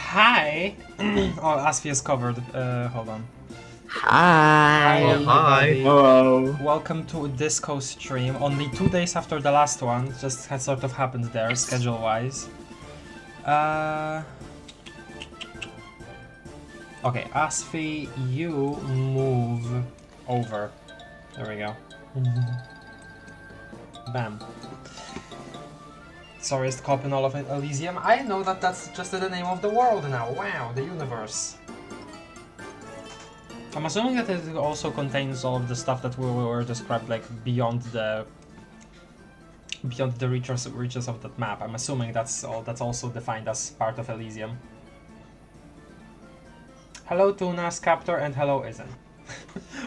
Hi! Oh, Asfi is covered. Hold on. Hi. Everybody. Hello. Welcome to Disco stream. Only 2 days after the last one. Just had sort of happened there, schedule-wise. Okay, Asfi, you move over. There we go. Bam. Sorry, is copying all of Elysium. I know that that's just the name of the world now. Wow, the universe. I'm assuming that it also contains all of the stuff that we were described, like beyond the reaches of that map. I'm assuming that's also defined as part of Elysium. Hello Tuna, Scaptor, and hello Izen.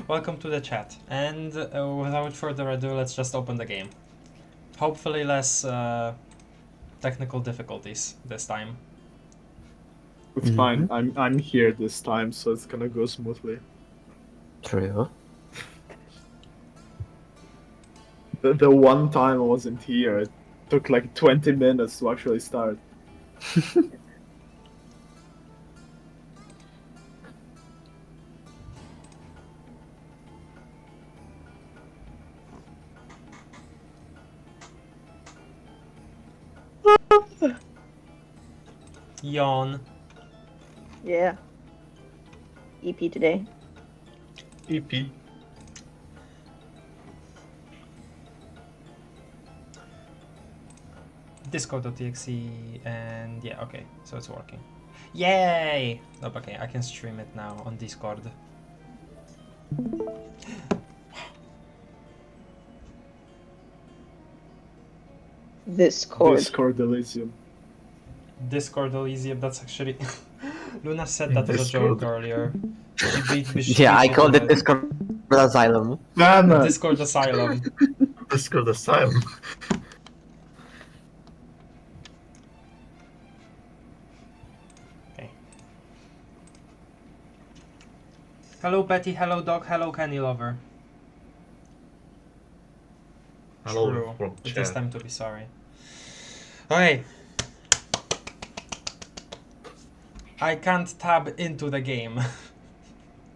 Welcome to the chat. And without further ado, let's just open the game. Hopefully less technical difficulties this time. It's fine. I'm here this time, so it's gonna go smoothly. True. The one time I wasn't here, it took like 20 minutes to actually start. Yawn. Yeah. EP today. EP. Discord.exe and yeah, okay, so it's working. Yay! Oh, okay, I can stream it now on Discord. Discord Elysium. Discord Elysium, that's actually... Luna said that as a joke earlier. Yeah, I called it Discord Asylum. Damn. Discord Asylum. Discord Asylum. Okay. Hello Betty, hello Dog, hello Kenny Lover. Hello True. from It chat. is time to be sorry. Okay. I can't tab into the game.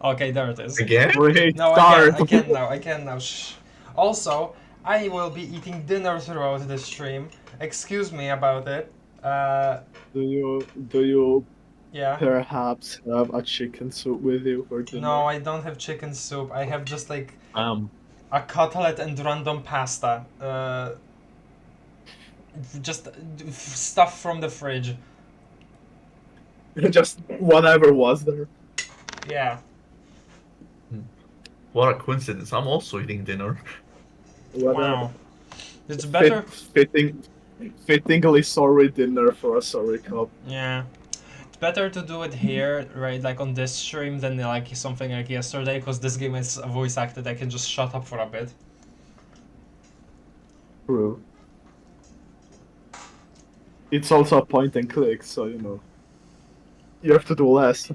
Okay, there it is. Again? Wait, No, start. I can now. Shh. Also, I will be eating dinner throughout the stream. Excuse me about it. Do you Yeah. perhaps have a chicken soup with you for dinner? No, I don't have chicken soup. I have just like Um. a cutlet and random pasta. Just stuff from the fridge. Just whatever was there. Yeah. What a coincidence. I'm also eating dinner. Whatever. Wow. It's better. Fittingly sorry dinner for a sorry cup. Yeah. It's better to do it here, right, like on this stream than like something like yesterday, because this game is voice acted. I can just shut up for a bit. True. It's also a point and click, so you know. You have to do less.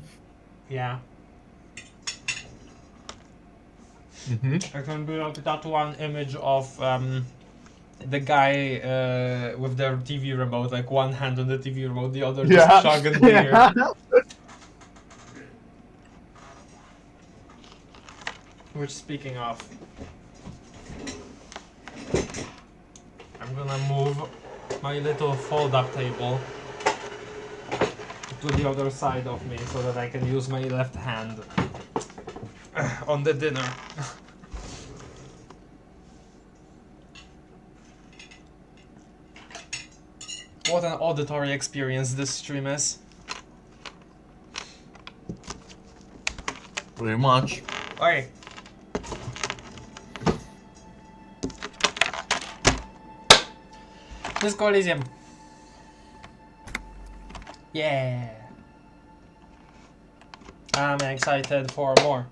Yeah. Mm-hmm. I can be like that one image of the guy with their TV remote, like one hand on the TV remote, the other just chugging beer. Yeah. Which, speaking of, I'm gonna move my little fold-up table to the other side of me so that I can use my left hand on the dinner. What an auditory experience this stream is. Very much. Okay. Let's go Elysium. Yeah. I'm excited for more.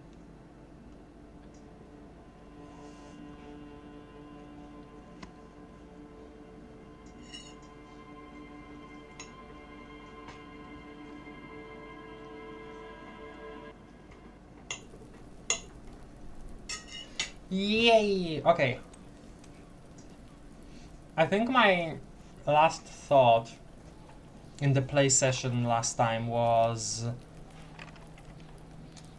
Yay! Okay. I think my last thought in the play session last time was,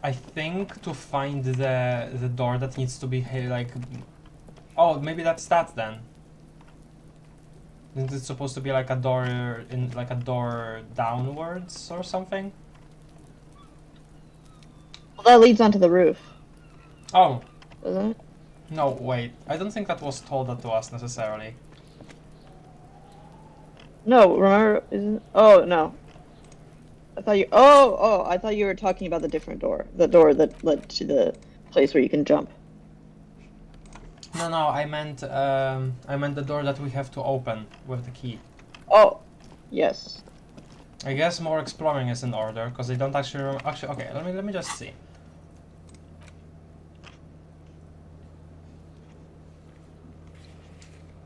I think, to find the door that needs to be like. Oh, maybe that's that then. Isn't it supposed to be like a door downwards or something? Well, that leads onto the roof, Oh, doesn't it? no, wait. I don't think that was told that to us necessarily. No, remember? Isn't? Oh no. I thought you. Oh, I thought you were talking about the different door. The door that led to the place where you can jump. No, I meant the door that we have to open with the key. Oh, yes. I guess more exploring is in order because they don't actually. Okay. Let me just see.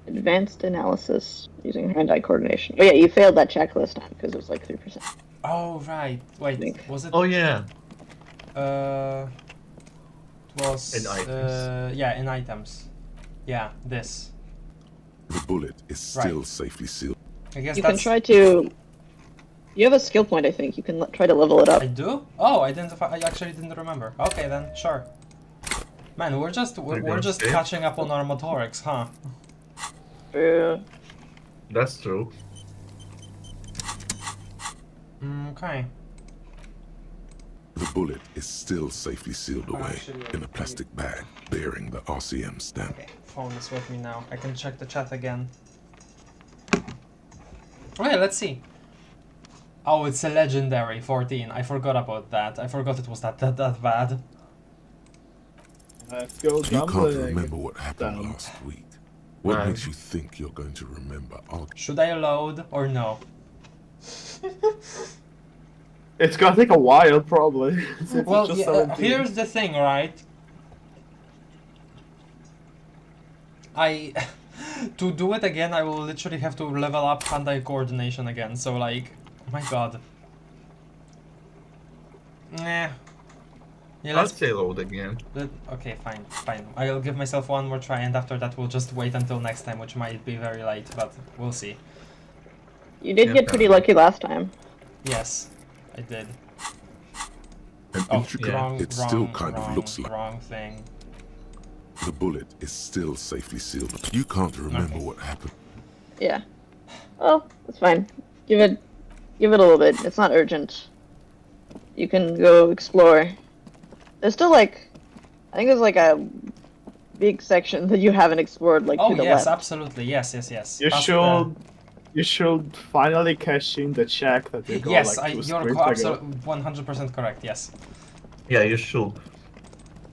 Advanced analysis using hand-eye coordination. Oh yeah, you failed that check last time because it was like 3%. Oh right. Wait, think. was it? Oh yeah. It was In items. yeah, in items. Yeah, this. The bullet is still safely sealed. I guess You can that's. try to. You have a skill point, I think. You can try to level it up. I do? Oh, I actually didn't remember. Okay then, sure. Man, we're just gonna just save? catching up on our motorics, huh? That's true. Okay. The bullet is still safely sealed away Actually, in a plastic bag bearing the RCM stamp. Okay, phone is with me now. I can check the chat again. Okay, let's see. Oh, it's a legendary 14. I forgot about that. I forgot it was that bad. Let's go You can't gambling. remember what happened Damn. last week. What Right. makes you think you're going to remember our Should I load or no? It's gonna take a while, probably. since it's Well, just yeah, 17. here's the thing, right? To do it again, I will literally have to level up hand-eye coordination again. So like, oh my god. Nah. Yeah, Let's say load again. okay, fine. I'll give myself one more try, and after that we'll just wait until next time, which might be very late, but we'll see. You did Yeah, get pretty probably. lucky last time. Yes, I did. an Oh, intricate. wrong, It wrong, still kind wrong, of looks like wrong thing. the bullet is still safely sealed. You can't remember Okay. what happened. Yeah. Well, that's fine. Give it a little bit. It's not urgent. You can go explore. There's still like, I think there's like a big section that you haven't explored, like Oh to the yes, left. absolutely, yes. You Past you should finally cash in the check that you got Yes, like 2 you're sprints ago. absolutely 100% correct. Yes. Yeah, you should.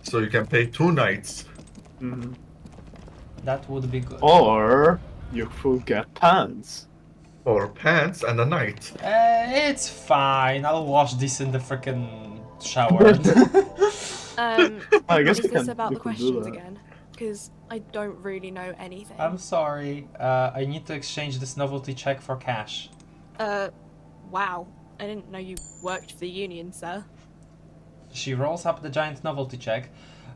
So you can pay 2 nights. Mhm. That would be good. Or you could get pants. Or pants and a night. It's fine. I'll wash this in the freaking shower. I guess Is you this can, about you the can do questions that. again? Because I don't really know anything. I'm sorry. I need to exchange this novelty check for cash. Wow. I didn't know you worked for the union, sir. She rolls up the giant novelty check.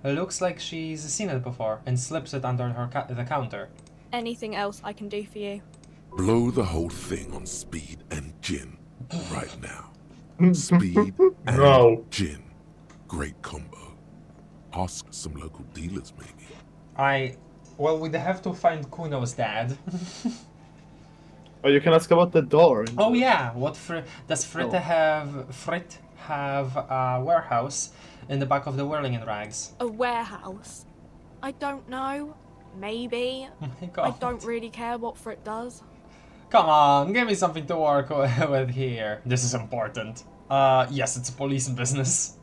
Looks like she's seen it before and slips it under the counter. Anything else I can do for you? Blow the whole thing on speed and gin right now. Speed and No. gin. Great combo. Ask some local dealers, maybe. Well, we'd have to find Kuno's dad. Or you can ask about the door. in Oh the- yeah, does Fritte Oh. have a warehouse in the back of the whirling in rags? A warehouse? I don't know. Maybe. Oh my I god. don't really care what Frit does. Come on, give me something to work with here. This is important. Yes, it's a police business.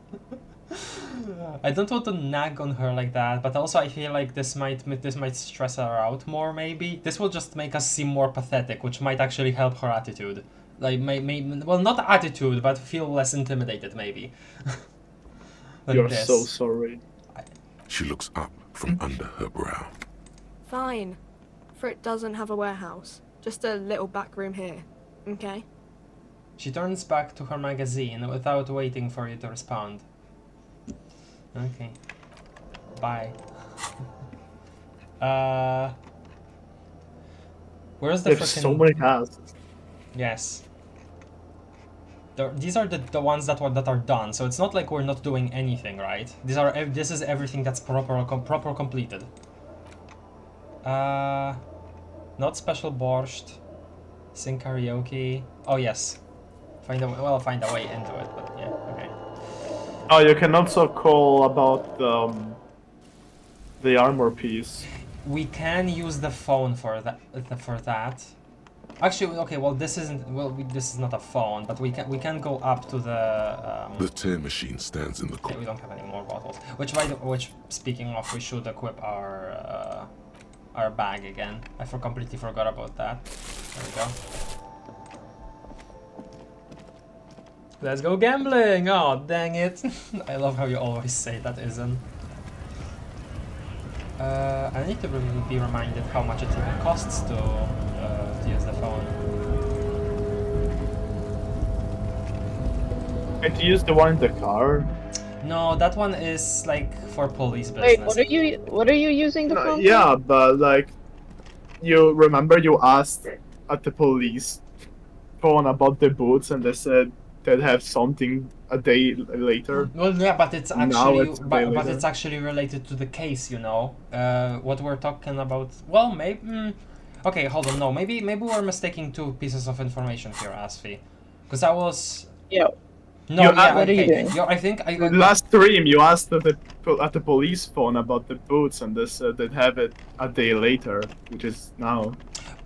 I don't want to nag on her like that, but also I feel like this might stress her out more. Maybe this will just make us seem more pathetic, which might actually help her attitude. Like, well, not attitude, but feel less intimidated, maybe. Like You're this. so sorry. She looks up from under her brow. Fine. Frit doesn't have a warehouse. Just a little back room here. Okay? She turns back to her magazine without waiting for you to respond. Okay. Bye. Where's the There's frickin'... so many tasks. Yes. These are the ones that are done. So it's not like we're not doing anything, right? This is everything that's proper completed. Not special borscht. Sing karaoke. Oh yes. Find a way into it, but yeah, okay. Oh, you can also call about the armor piece. We can use the phone for that. Actually, okay. Well, this isn't. Well, this is not a phone, but we can go up to the. The tear machine stands in the Okay, corner. we don't have any more bottles. Which speaking of, we should equip our bag again. I completely forgot about that. There we go. Let's go gambling! Oh, dang it. I love how you always say that, Isn't. I need to be reminded how much it even costs to use the phone. Can you use the one in the car? No, that one is like for police business. Wait, what are you using the phone for? Yeah, but like, you remember you asked at the police phone about the boots, and they said they'd have something a day later. Well, yeah, but it's Now actually it's way but later. it's actually related to the case, you know. What we're talking about. Well, maybe. Okay, hold on. No, maybe we're mistaking two pieces of information here, Asfi. Because I was. Yeah. No, You- yeah, what are you okay. doing? I think I. Last stream, you asked at the police phone about the boots, and they said they'd have it a day later, which is now.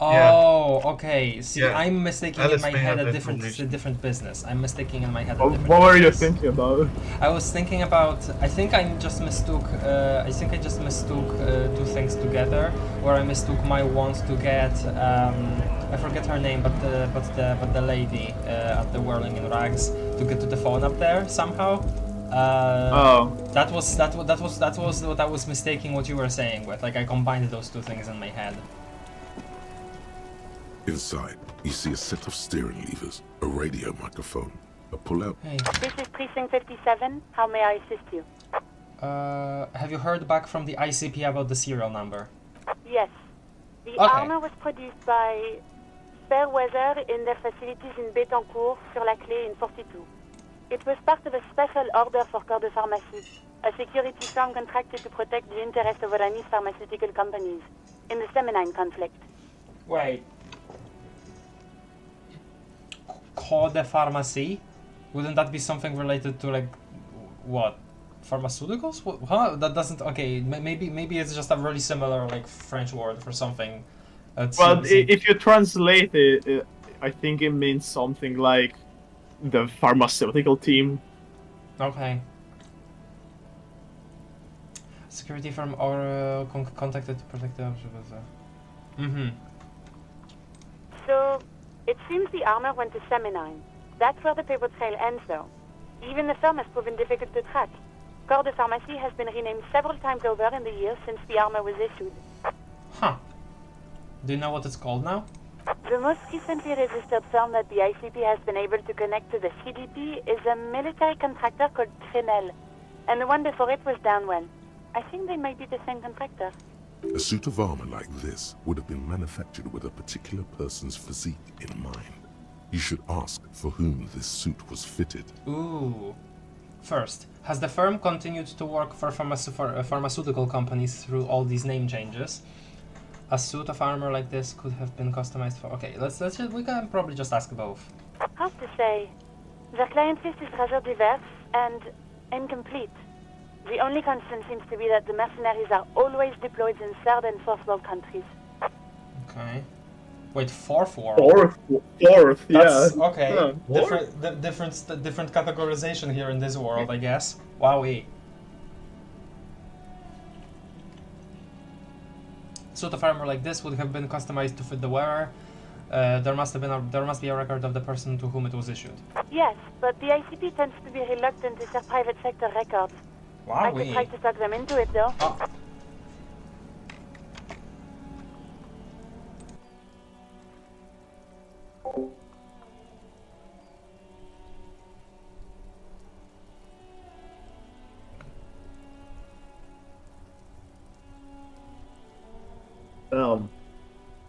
Oh, okay. See, Yeah. I'm mistaking Alice in my may head have a that different information. business. I'm mistaking in my head a What, different what were you business. thinking about? I was thinking about. I think I just mistook. I think I just mistook two things together. Where I mistook my want to get. I forget her name, but the lady at the whirling in rags to get to the phone up there somehow. Oh, That was what I was mistaking what you were saying with. Like I combined those two things in my head. Inside, you see a set of steering levers, a radio microphone, a pull-out. Hey. This is Precinct 57. How may I assist you? Have you heard back from the ICP about the serial number? Yes. The Okay. armor was produced by Fairweather in their facilities in Bétancourt, sur la Clé in 42. It was part of a special order for Corps de Pharmacie, a security firm contracted to protect the interests of Oranese pharmaceutical companies in the Semenine conflict. Wait. Corps de Pharmacie? Wouldn't that be something related to like what? Pharmaceuticals? What, huh? That doesn't. Okay, maybe it's just a really similar like French word for something. well, if you translate it, I think it means something like the pharmaceutical team. Okay. Security firm or contacted to protect the. Mm-hmm. So, it seems the armor went to Semenine. That's where the paper trail ends, though. Even the firm has proven difficult to track. Corps de Pharmacie has been renamed several times over in the years since the armor was issued. Huh. Do you know what it's called now? The most recently registered firm that the ICP has been able to connect to the CDP is a military contractor called Trinell, and the one before it was Downwell. I think they might be the same contractor. A suit of armor like this would have been manufactured with a particular person's physique in mind. You should ask for whom this suit was fitted. Ooh. First, has the firm continued to work for pharmaceutical companies through all these name changes? A suit of armor like this could have been customized for. Okay, we can probably just ask both. Hard to say. Their client list is rather diverse and incomplete. The only constant seems to be that the mercenaries are always deployed in third and fourth world countries. Okay. Wait, fourth world? Fourth, That's, yeah. okay. Huh. Different categorization here in this world, I guess. Wowee. Suit of armor like this would have been customized to fit the wearer. There must be a record of the person to whom it was issued. Yes, but the ICP tends to be reluctant to share private sector records. I could try Wowee. to talk them into it, though. Oh.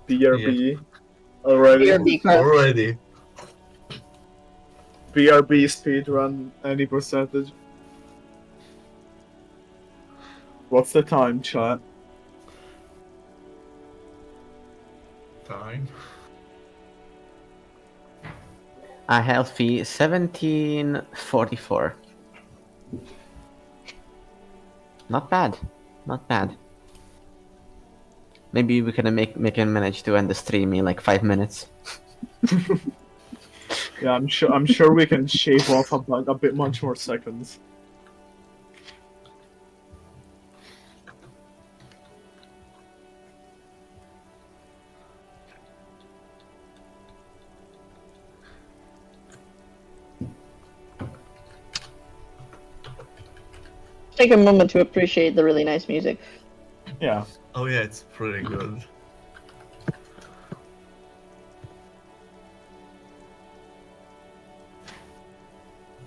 BRB already. BRB card. Already. BRB speedrun any percentage. What's the time, chat? Time. A healthy 1744. Not bad. Not bad. Maybe we can make him manage to end the stream in like 5 minutes. Yeah, I'm sure we can shave off a bit much more seconds. Take a moment to appreciate the really nice music. Yeah. Oh yeah, it's pretty good.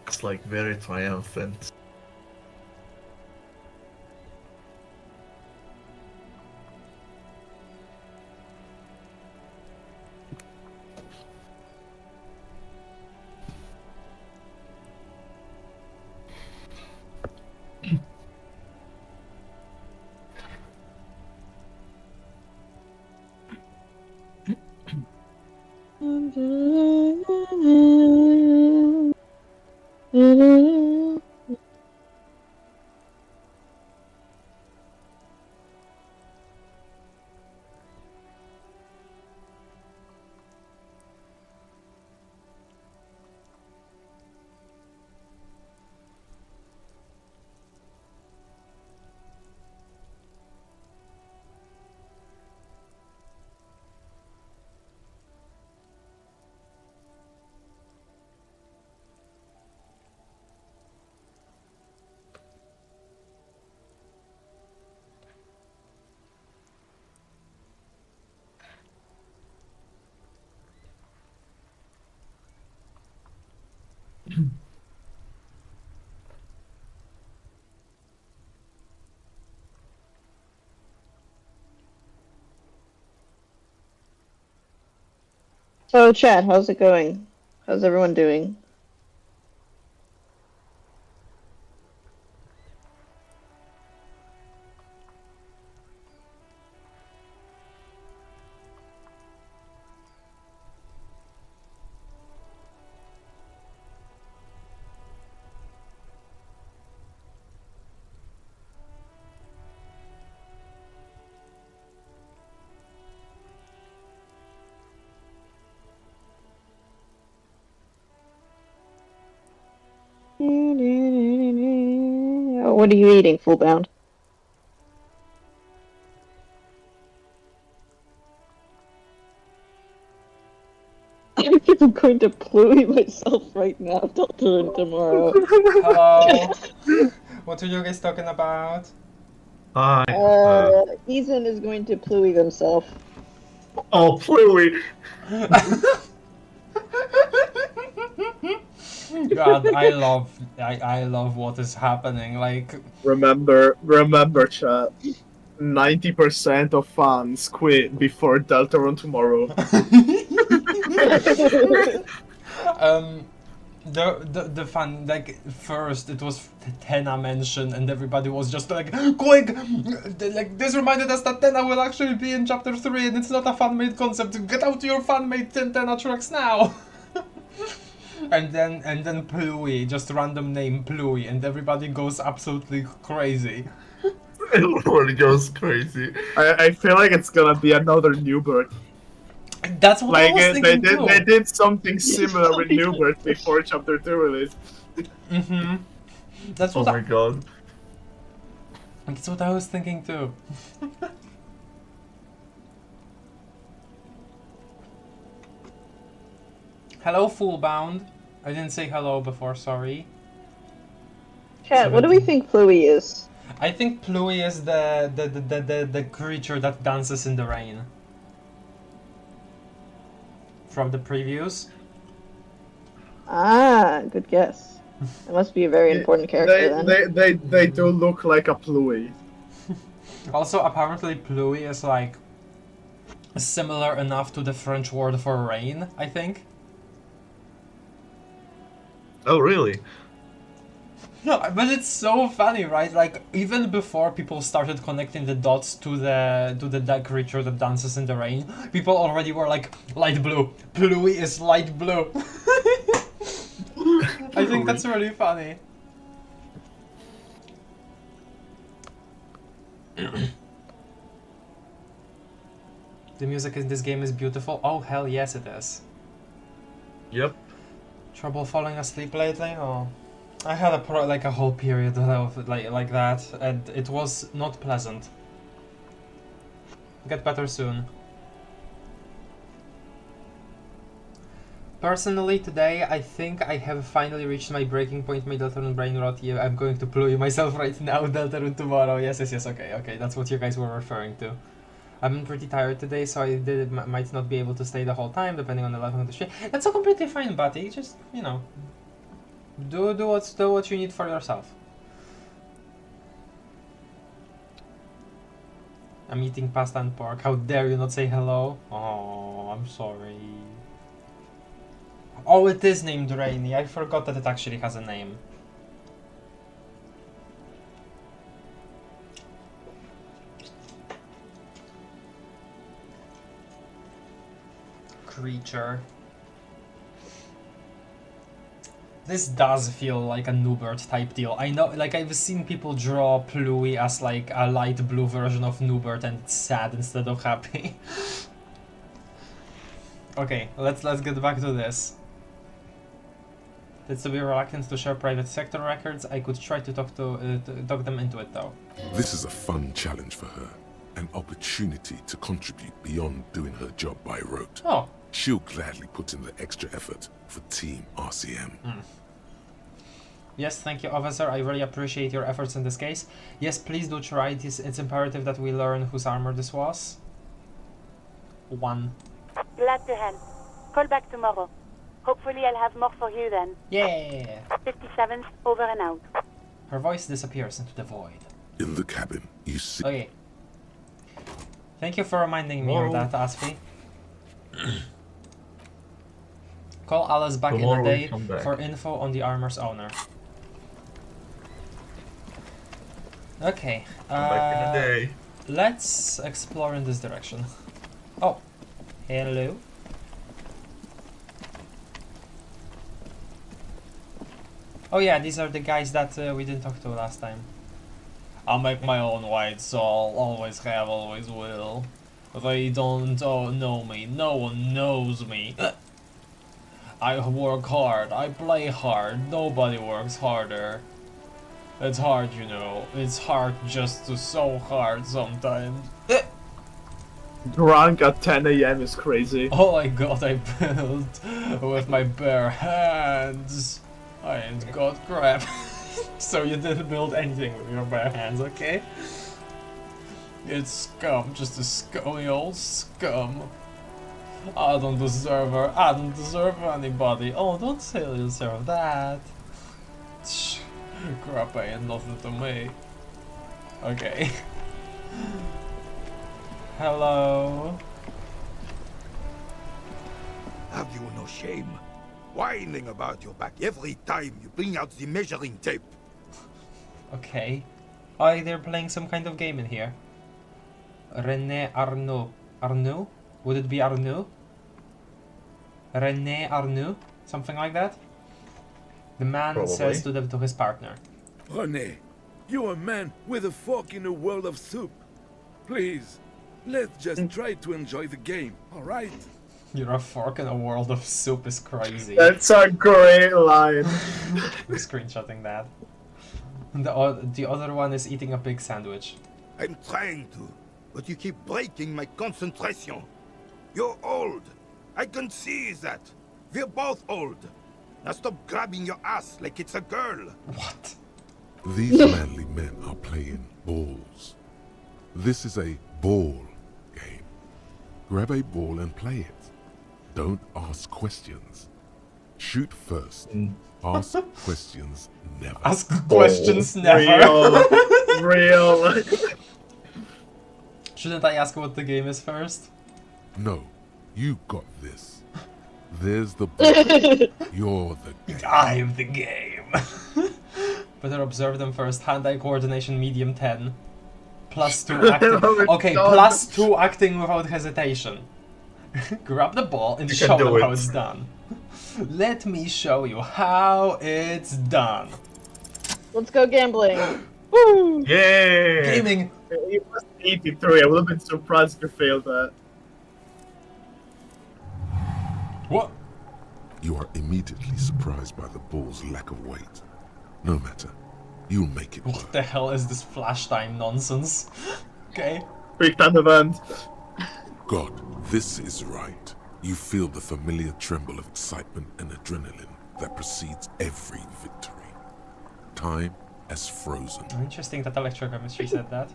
It's like very triumphant. So, chat, how's it going? How's everyone doing? What are you eating, Fullbound? I'm going to pluie myself right now. Don't turn tomorrow. Hello. What are you guys talking about? Hi. Ethan is going to pluie himself. Oh, Pluie! God, I love what is happening. Like, Remember, chat. 90% of fans quit before Deltarune tomorrow. the fun, like, first it was Tena mentioned and everybody was just like, quick, like, this reminded us that Tena will actually be in chapter 3 and it's not a fan-made concept. Get out your fan-made Tena tracks now. and then Pluie, just random name Pluie, and everybody goes absolutely crazy. Everyone goes crazy. I feel like it's gonna be another Newbert. That's what I was thinking too. They did something similar with Newbert before chapter 2 release. Mm-hmm. That's Oh what my god. That's what I was thinking too. Hello, Fullbound. I didn't say hello before, sorry. Chat, what do we think Pluie is? I think Pluie is the creature that dances in the rain. From the previews. Ah, good guess. It must be a very important character then. They do look like a Pluie. Also, apparently Pluie is like similar enough to the French word for rain, I think. Oh, really? No, but it's so funny, right? Like even before people started connecting the dots to the creature that dances in the rain, people already were like light blue. Bluey is light blue. I think that's really funny. The music in this game is beautiful. Oh hell yes it is. Yep. Trouble falling asleep lately? Oh. I had a whole period of like that, and it was not pleasant. Get better soon. Personally, today I think I have finally reached my breaking point. My Deltarune brain rot. Yeah, I'm going to play myself right now. Deltarune tomorrow. Yes. Okay. That's what you guys were referring to. I'm pretty tired today, so I might not be able to stay the whole time, depending on the level of the stream. That's all completely fine, buddy. Just do what you need for yourself. I'm eating pasta and pork. How dare you not say hello? Oh, I'm sorry. Oh, it is named Rainy. I forgot that it actually has a name. Creature. This does feel like a Newbert type deal. I know, like I've seen people draw Pluie as like a light blue version of Newbert and it's sad instead of happy. Okay, let's get back to this. That's to be reluctant to share private sector records. I could try to talk them into it though. This is a fun challenge for her. An opportunity to contribute beyond doing her job by rote. Oh. She'll gladly put in the extra effort for Team RCM. Yes, thank you, officer. I really appreciate your efforts in this case. Yes, please do try. It's imperative that we learn whose armor this was. 1. Glad to help. Call back tomorrow. Hopefully I'll have more for you then. Yeah. 57th, over and out. Her voice disappears into the void. In the cabin, you see... Okay. Thank you for reminding me of that, Asfi. Call Alice back Tomorrow in a day we come back. for info on the armor's owner. Okay. Come back in a day. Let's explore in this direction. Oh, hello. Oh yeah, these are the guys that we didn't talk to last time. I'll make my own white soul, always have, always will. They don't know me, no one knows me. I work hard, I play hard, nobody works harder. It's hard, you know, it's hard just to so hard sometimes. Drunk at 10 AM is crazy. All I got I built with my bare hands. I ain't got crap. So you didn't build anything with your bare hands, okay? It's scum, just a scummy old scum. I don't deserve her, I don't deserve anybody. Oh, don't say you deserve that. Crap ain't nothing to me. Okay. Hello. Have you no shame? Whining about your back every time you bring out the measuring tape. Okay. Oh, they're playing some kind of game in here. René Arnoux. Arnoux? Would it be Arnoux? René Arnoux? Something like that? The man Probably. says to his partner. René, you're a man with a fork in a world of soup. Please, let's just try to enjoy the game, alright? You're a fork in a world of soup is crazy. That's a great line. I'm screenshotting that. The other one is eating a big sandwich. I'm trying to, but you keep breaking my concentration. You're old. I can see that. We're both old. Now stop grabbing your ass like it's a girl. What? These manly men are playing balls. This is a ball game. Grab a ball and play it. Don't ask questions. Shoot first. Ask questions never. Ask questions never. Real. Shouldn't I ask what the game is first? No, you got this. There's the ball. You're the game. I'm the game. Better observe them first. Hand-eye coordination medium 10. +2 acting. Okay, +2 acting without hesitation. Grab the ball and You show can do them how it. it's done. Let me show you how it's done. Let's go gambling. Woo! Yay! Gaming. It was 83. I would have been surprised if you failed that. What? You are immediately surprised by the ball's lack of weight. No matter. You'll make it work. What the hell is this flash time nonsense? Okay. Quick time event. God, this is right. You feel the familiar tremble of excitement and adrenaline that precedes every victory. Time has frozen. Interesting that electrochemistry said that.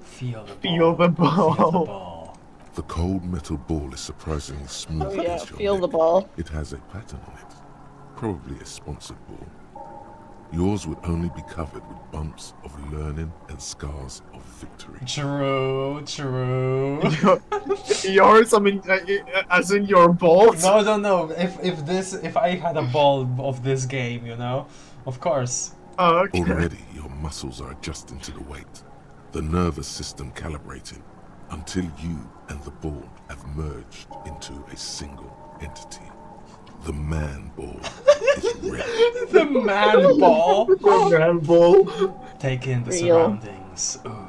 Feel the ball. Feel the ball. Feel the ball. The cold metal ball is surprisingly smooth Oh yeah, against your feel neck. the ball. It has a pattern on it. Probably a sponsored ball. Yours would only be covered with bumps of learning and scars of victory. True, true. Yours, I mean, as in your balls? No. If I had a ball of this game, you know, of course. Oh, okay. Already, your muscles are adjusting to the weight, the nervous system calibrating, until you and the ball have merged into a single entity. The man ball is ready. The man ball. The man ball. Take in the Real. surroundings. Ooh.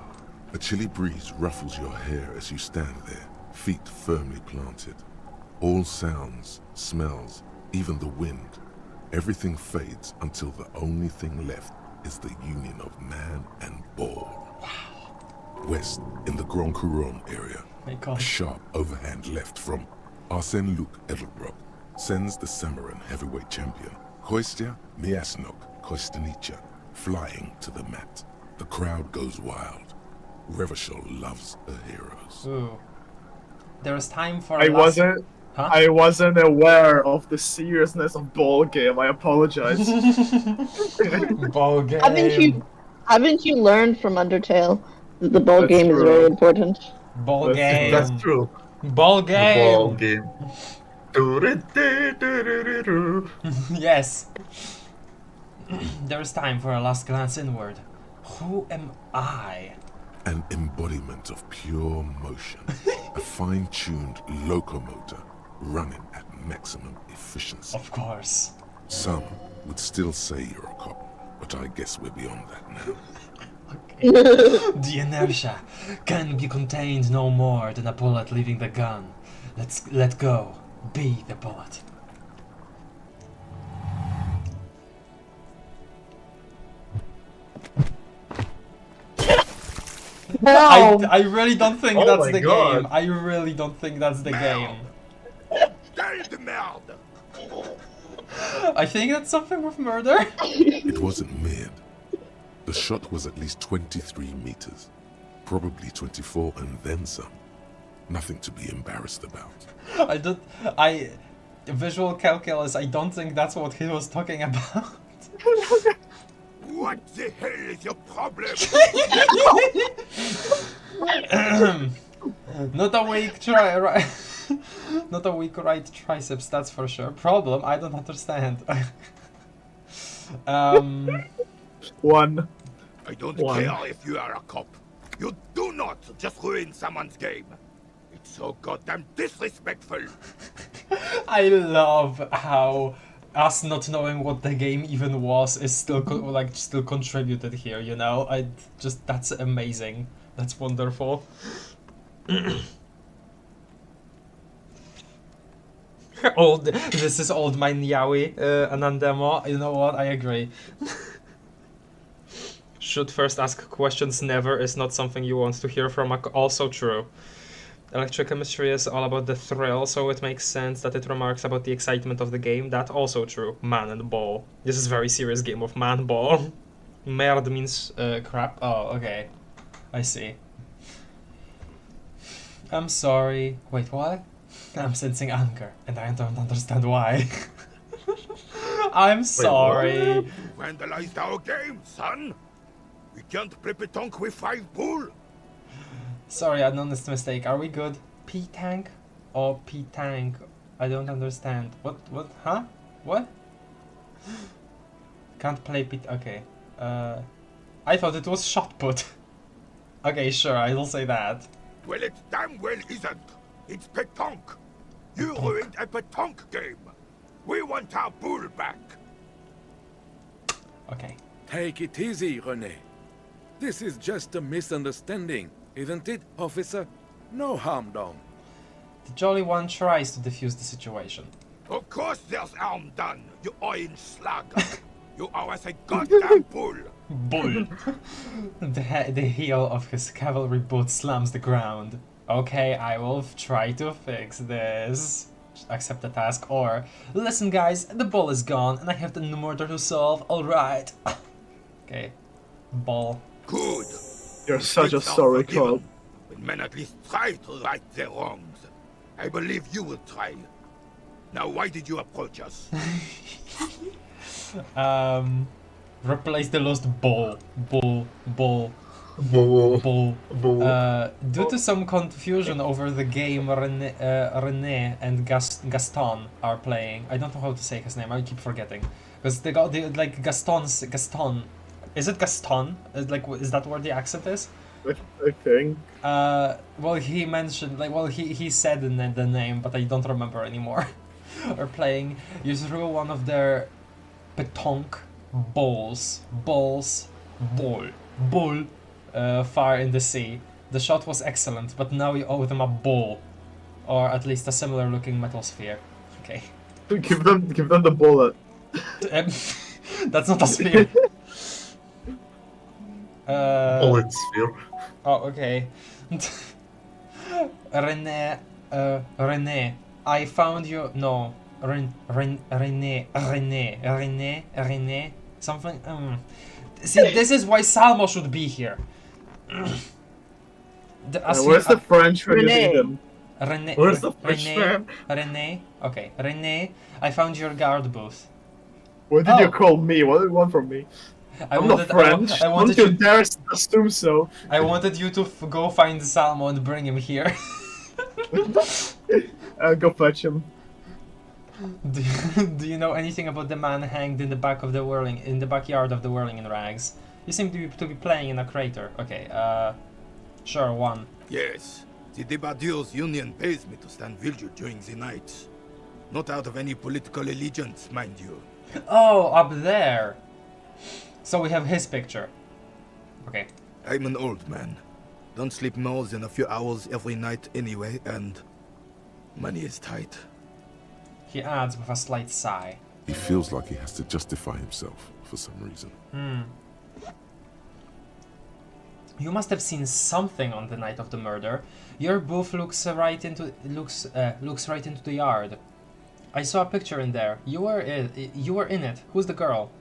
A chilly breeze ruffles your hair as you stand there, feet firmly planted. All sounds, smells, even the wind, everything fades until the only thing left is the union of man and ball. Wow. West, in the Grand Couronne area, My a God. sharp overhand left from Arsène Luc Edelbrock sends the Samaran heavyweight champion, Kostya Miasnok Kostanicha, flying to the mat. The crowd goes wild. Revachol loves her heroes. Ooh. There's time for. I wasn't. Huh? I wasn't aware of the seriousness of ball game. I apologize. Ball game. Haven't you learned from Undertale that the ball That's game is true. very important? Ball game. That's true. Ball The game. ball game. Do-do-do-do-do-do. Yes. There's time for a last glance inward. Who am I? An embodiment of pure motion. A fine-tuned locomotor running at maximum efficiency. Of course. Some would still say you're a cop, but I guess we're beyond that now. The inertia can be contained no more than a bullet leaving the gun. Let's let go. Be the bullet. I really don't think Oh that's my the God. game. I really don't think that's the game. Quelle merde! I think that's something with murder. It wasn't mid. The shot was at least 23 meters. Probably 24 and then some. Nothing to be embarrassed about. Visual calculus, I don't think that's what he was talking about. What the hell is your problem? Not a weak not a weak right triceps, that's for sure. Problem, I don't understand. One. I don't One. care if you are a cop. You do not just ruin someone's game. It's so goddamn disrespectful. I love how us not knowing what the game even was is still still contributed here, you know? That's amazing. That's wonderful. This is old my Niawi, Anandemo. You know what? I agree. Should first ask questions never is not something you want to hear from also true. Electrochemistry is all about the thrill, so it makes sense that it remarks about the excitement of the game. That also true. Man and ball. This is a very serious game of man ball. Merde means crap. Oh, okay. I see. I'm sorry. Wait, what? I'm sensing anger, and I don't understand why. I'm sorry. You vandalized our game, son. We can't play petanque with 5 bull. Sorry, an honest mistake. Are we good? P-tank or P-tank? I don't understand. What? Huh? What? Can't play pit. Okay. I thought it was shot put. Okay, sure, I will say that. Well, it damn well isn't. It's pétanque. You ruined a pétanque game. We want our bull back. Okay. Take it easy, René. This is just a misunderstanding, isn't it, officer? No harm done. The Jolly One tries to defuse the situation. Of course there's harm done, you orange slug. You owe us a goddamn bull. Bull. The heel of his cavalry boot slams the ground. Okay, I will try to fix this. Accept the task, or listen guys, the ball is gone and I have the murder to solve, alright. Okay. Ball. Good. You're such a Mistakes are sorry forgiven cop. when men at least try to right their wrongs. I believe you will try. Now why did you approach us? Replace the lost ball. Ball. Due to some confusion over the game René and Gaston are playing. I don't know how to say his name, I keep forgetting. Because they got the, like, Gaston. Is it Gaston? Is that where the accent is? I think. Well, he mentioned, he said the name, but I don't remember anymore. Are playing. You threw one of their pétanque balls, far in the sea. The shot was excellent, but now you owe them a ball, or at least a similar looking metal sphere. Okay. Give them the bullet. That's not a sphere. Bullet sphere. Oh, okay. René, I found you. No, René, something. See, this is why Salmo should be here. Where's the French when you need them? René, Where's the French man? René, okay, René, I found your guard booth. What did you call me? What do you want from me? I'm not French. Don't you dare assume so. I wanted you to go find Salmo and bring him here. Go fetch him. Do you know anything about the man hanged in the back of the backyard of the whirling in rags? You seem to be playing in a crater. Okay, sure, one. Yes, the Debardeurs Union pays me to stand vigil during the night. Not out of any political allegiance, mind you. Oh, up there. So we have his picture. Okay. I'm an old man. Don't sleep more than a few hours every night anyway, and money is tight. He adds with a slight sigh. He feels like he has to justify himself for some reason. You must have seen something on the night of the murder. Your booth looks right into the yard. I saw a picture in there. You were in it. Who's the girl?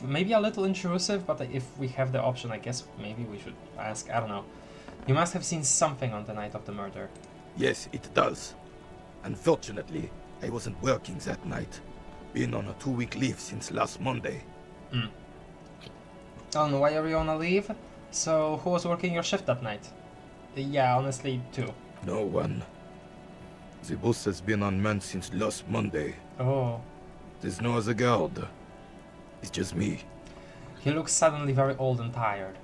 Maybe a little intrusive, but if we have the option, I guess maybe we should ask. I don't know. You must have seen something on the night of the murder. Yes, it does. Unfortunately, I wasn't working that night. Been on a 2-week leave since last Monday. Oh no, why are you on a leave? So, who was working your shift that night? Yeah, honestly, two. No one. The bus has been unmanned since last Monday. Oh. There's no other guard. It's just me. He looks suddenly very old and tired.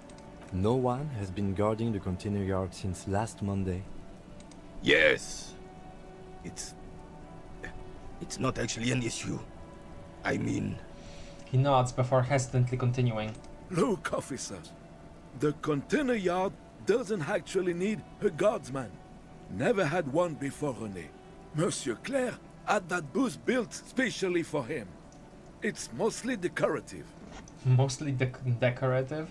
No one has been guarding the container yard since last Monday. Yes. It's not actually an issue. I mean... He nods before hesitantly continuing. Look, officer. The container yard doesn't actually need a guardsman. Never had one before René. Monsieur Claire had that booth built specially for him. It's mostly decorative. Mostly decorative?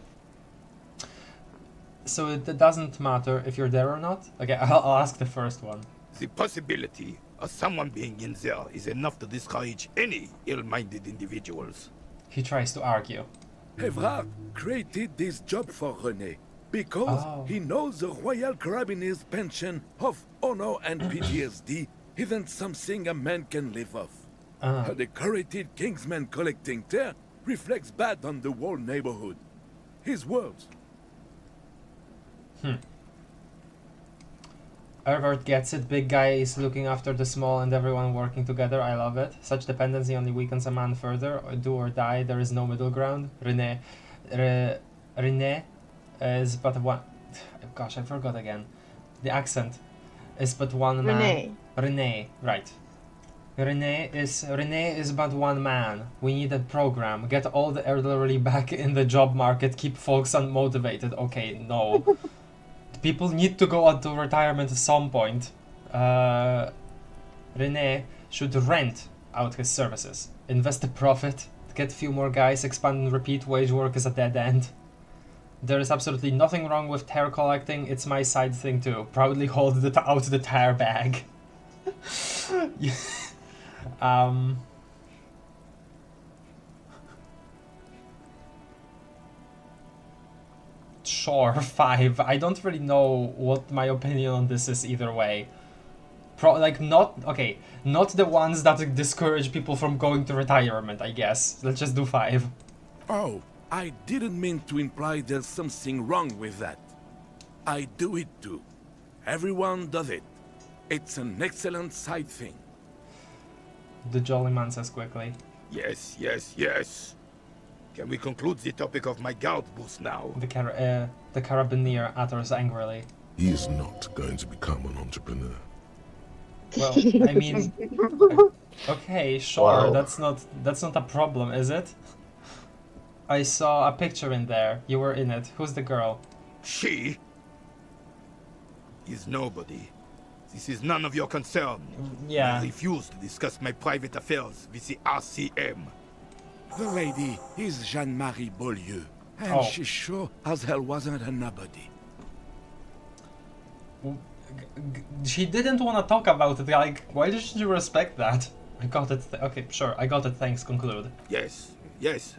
So it doesn't matter if you're there or not? Okay, I'll ask the first one. The possibility of someone being in there is enough to discourage any ill-minded individuals. He tries to argue. Evrard created this job for René because he knows the Royal Carabiniers' pension of honor and PTSD isn't something a man can live off. A decorated Kingsman collecting tear reflects bad on the whole neighborhood. His words. Herbert gets it. Big guy is looking after the small and everyone working together. I love it. Such dependency only weakens a man further. Do or die. There is no middle ground. René is but one. Gosh, I forgot again. The accent is but one man. René, right. René is but one man. We need a program. Get all the elderly back in the job market. Keep folks unmotivated. Okay, no. People need to go out to retirement at some point. René should rent out his services. Invest the profit. Get a few more guys. Expand and repeat. Wage work is a dead end. There is absolutely nothing wrong with tire collecting. It's my side thing too. Proudly hold out the tire bag. Sure, 5. I don't really know what my opinion on this is either way. Not the ones that discourage people from going to retirement, I guess. Let's just do 5. Oh, I didn't mean to imply there's something wrong with that. I do it too. Everyone does it. It's an excellent side thing. The jolly man says quickly. Yes, yes, yes. Can we conclude the topic of my guard boost now? The carabinier utters angrily. He is not going to become an entrepreneur. Well, I mean, okay, sure, Wow. that's not a problem, is it? I saw a picture in there. You were in it. Who's the girl? She is nobody. This is none of your concern. Yeah. I refuse to discuss my private affairs with the RCM. The lady is Jeanne-Marie Beaulieu, and Oh. she sure as hell wasn't a nobody. She didn't want to talk about it. Like, why didn't you respect that? I got it. Okay, sure. I got it. Thanks. Conclude. Yes, yes.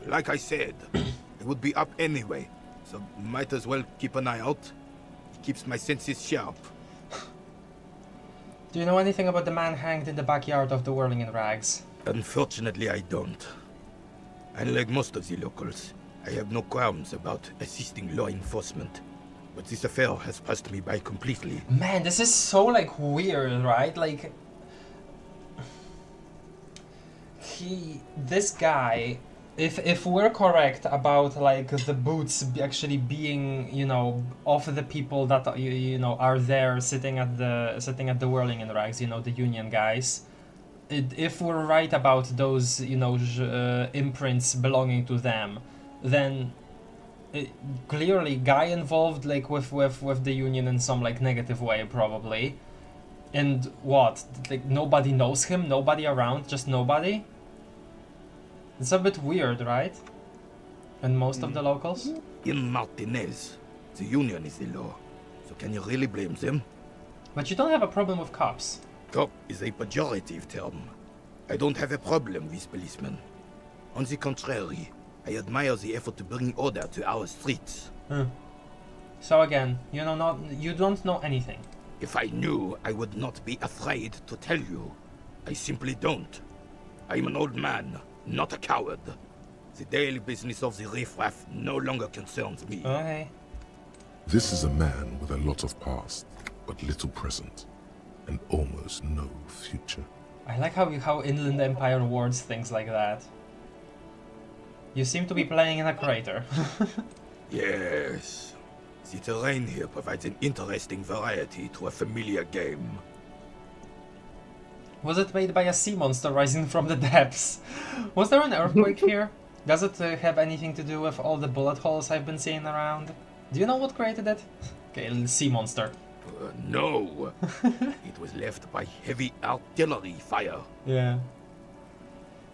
Like I said, it would be up anyway, so might as well keep an eye out. It keeps my senses sharp. Do you know anything about the man hanged in the backyard of the Whirling in Rags? Unfortunately, I don't. Unlike most of the locals, I have no qualms about assisting law enforcement. But this affair has passed me by completely. Man, this is so, like, weird, right? Like, this guy, if we're correct about, like, the boots actually being, you know, of the people that, you know, are there sitting at the Whirling in Rags, you know, the union guys. If we're right about those, you know, imprints belonging to them, then clearly guy involved, like, with the union in some, like, negative way, probably. And what? Like, nobody knows him? Nobody around? Just nobody? It's a bit weird, right? And most of the locals? In Martinez, the union is the law. So can you really blame them? But you don't have a problem with cops. Cop is a pejorative term. I don't have a problem with policemen. On the contrary, I admire the effort to bring order to our streets. So again, you don't know anything. If I knew, I would not be afraid to tell you. I simply don't. I'm an old man, not a coward. The daily business of the riffraff no longer concerns me. Okay. This is a man with a lot of past, but little present, and almost no future. I like how Inland Empire words things like that. You seem to be playing in a crater. Yes. The terrain here provides an interesting variety to a familiar game. Was it made by a sea monster rising from the depths? Was there an earthquake here? Does it have anything to do with all the bullet holes I've been seeing around? Do you know what created it? Okay, sea monster. No. It was left by heavy artillery fire. Yeah.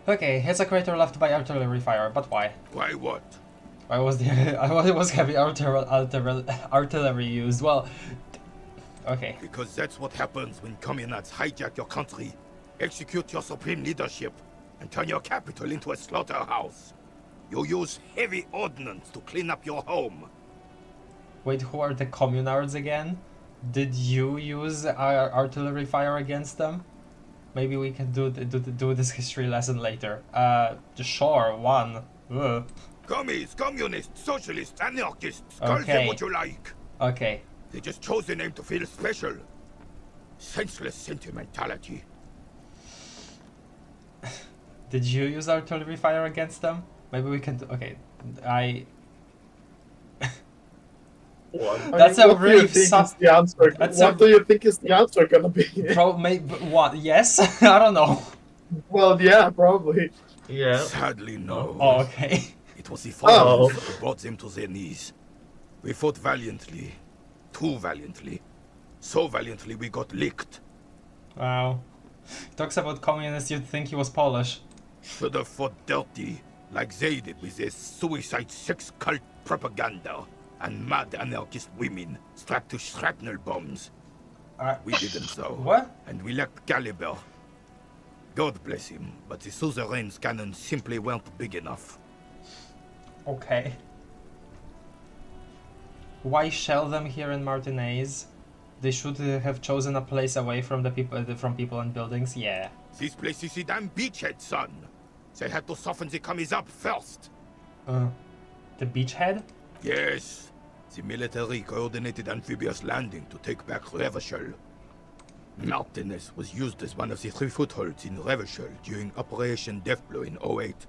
Okay, it's a crater left by artillery fire, but why? Why what? Why was heavy artillery used? Well, okay. Because that's what happens when communards hijack your country, execute your supreme leadership, and turn your capital into a slaughterhouse. You use heavy ordnance to clean up your home. Wait, who are the communards again? Did you use artillery fire against them? Maybe we can do this history lesson later. Sure, 1. Ugh. Commies, communists, socialists, anarchists, call them Okay. what you like. Okay, They just chose the name to feel special. Senseless sentimentality. Did you use artillery fire against them? Maybe we can do... Okay, What? That's a really What do you think is the answer gonna be? What? Yes? I don't know. Well, yeah, probably. Yeah. Sadly, no. Oh, okay. It was the foreigners who brought them to their knees. We fought valiantly. Too valiantly. So valiantly we got licked. Wow. Talks about communists, you'd think he was Polish. Should have fought dirty, like they did with their suicide sex cult propaganda and mad anarchist women strapped to shrapnel bombs. We didn't though. What? And we lacked caliber. God bless him, but the suzerain's cannons simply weren't big enough. Okay. Why shell them here in Martinez? They should have chosen a place away from the people and buildings. Yeah. This place is a damn beachhead, son. They had to soften the commies up first. The beachhead? Yes. The military coordinated amphibious landing to take back Revachol. Martinez was used as one of the 3 footholds in Revachol during Operation Deathblow in 08.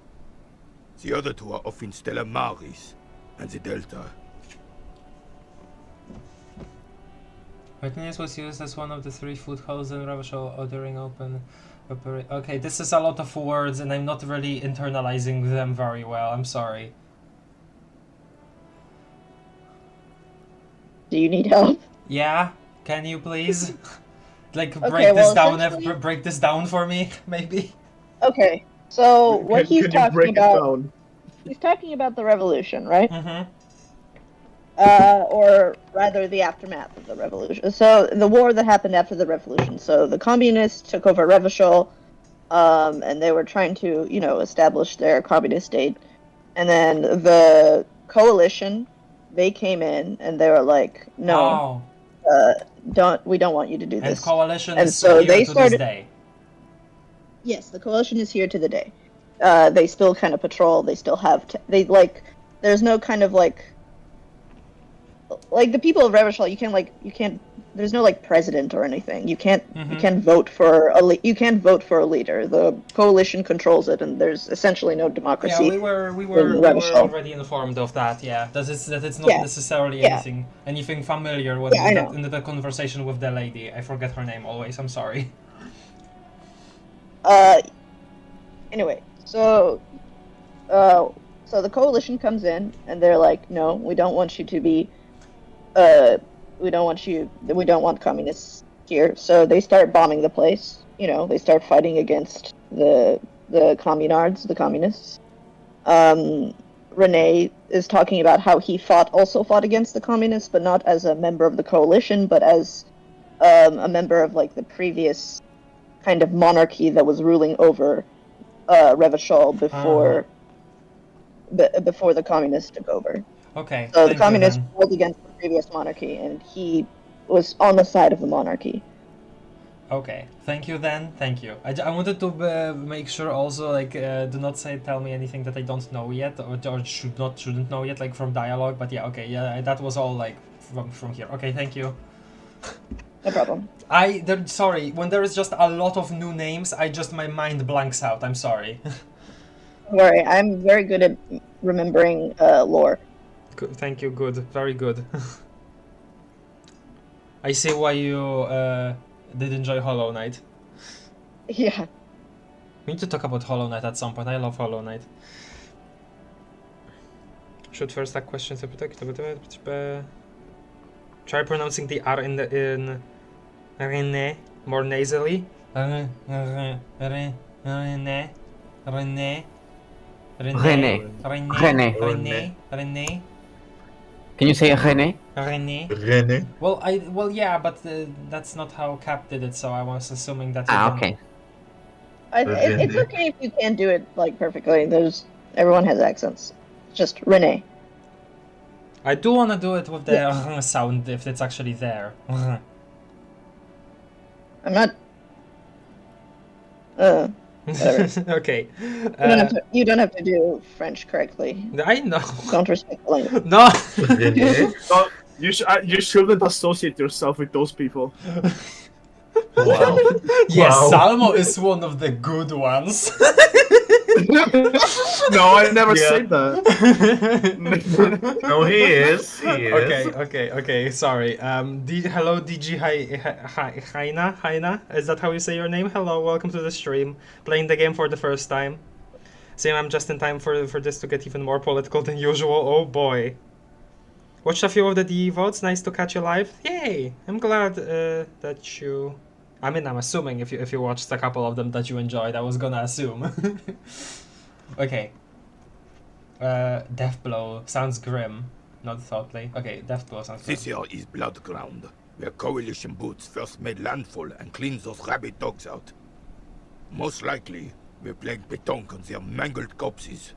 The other 2 are off in Stella Maris and the Delta. Martinez was used as one of the 3 footholds in Revachol during open operation. Okay, this is a lot of words and I'm not really internalizing them very well. I'm sorry. Do you need help? Yeah, can you please? Like break Okay, this well, down, essentially- break this down for me, maybe. Okay, so what he's Can you talking break it about, down? he's talking about the revolution, right? Mm-hmm. Or rather the aftermath of the revolution. So the war that happened after the revolution. So the communists took over Revachol, and they were trying to, establish their communist state. And then the coalition, they came in and they were like, no, we don't want you to do And this. coalition And is so here they to started. this day. Yes, the coalition is here to the day. They still kind of patrol. They still have. There's no kind of like the people of Revachol. You can't. There's no president or anything. You can't. Mm-hmm. You can't vote for a. You can't vote for a leader. The coalition controls it, and there's essentially no democracy. Yeah, we were already informed of that. Yeah, that it's not necessarily anything familiar with in the conversation with the lady. I forget her name always. I'm sorry. Anyway, so the coalition comes in and they're like, no, we don't want you to be, we don't want communists here. So they start bombing the place. They start fighting against the communards, the communists. Rene is talking about how he also fought against the communists, but not as a member of the coalition, but as a member of the previous kind of monarchy that was ruling over Revachol before the communists took over. Okay. So the communists fought against the previous monarchy, and he was on the side of the monarchy. Okay, thank you then. Thank you. I wanted to make sure also do not tell me anything that I don't know yet or shouldn't know yet from dialogue. But yeah, okay, yeah, that was all from here. Okay, thank you. No problem. Sorry, when there is just a lot of new names, my mind blanks out. I'm sorry. Don't worry, I'm very good at remembering lore. Good, thank you. Good, very good. I see why you did enjoy Hollow Knight. Yeah. We need to talk about Hollow Knight at some point. I love Hollow Knight. Should first ask questions. Try pronouncing the R in Rene more nasally. Rene. Can you say René? Rene. Well, yeah, but that's not how Cap did it, so I was assuming that. Okay. It's okay if you can't do it perfectly. Everyone has accents. Just Rene. I do want to do it with the sound if it's actually there. I'm not. Okay. You don't have to do French correctly. I know. Don't respect the language. No. You shouldn't associate yourself with those people. Wow. Yes, Wow. Salmo is one of the good ones. No, I never Yeah. said that. No, he is. He is. Okay. Sorry. Hello, DG Haina. Is that how you say your name? Hello, welcome to the stream. Playing the game for the first time. Same, I'm just in time for this to get even more political than usual. Oh boy. Watched a few of the DE votes. Nice to catch you live. Yay! I'm glad that you. I mean, I'm assuming if you watched a couple of them that you enjoyed. I was gonna assume. Okay. Death Blow sounds grim, not thoughtly. Okay, Death Blow sounds grim. This here is Blood Ground, where Coalition boots first made landfall and cleaned those rabid dogs out. Most likely, we're playing pétanque on their mangled corpses.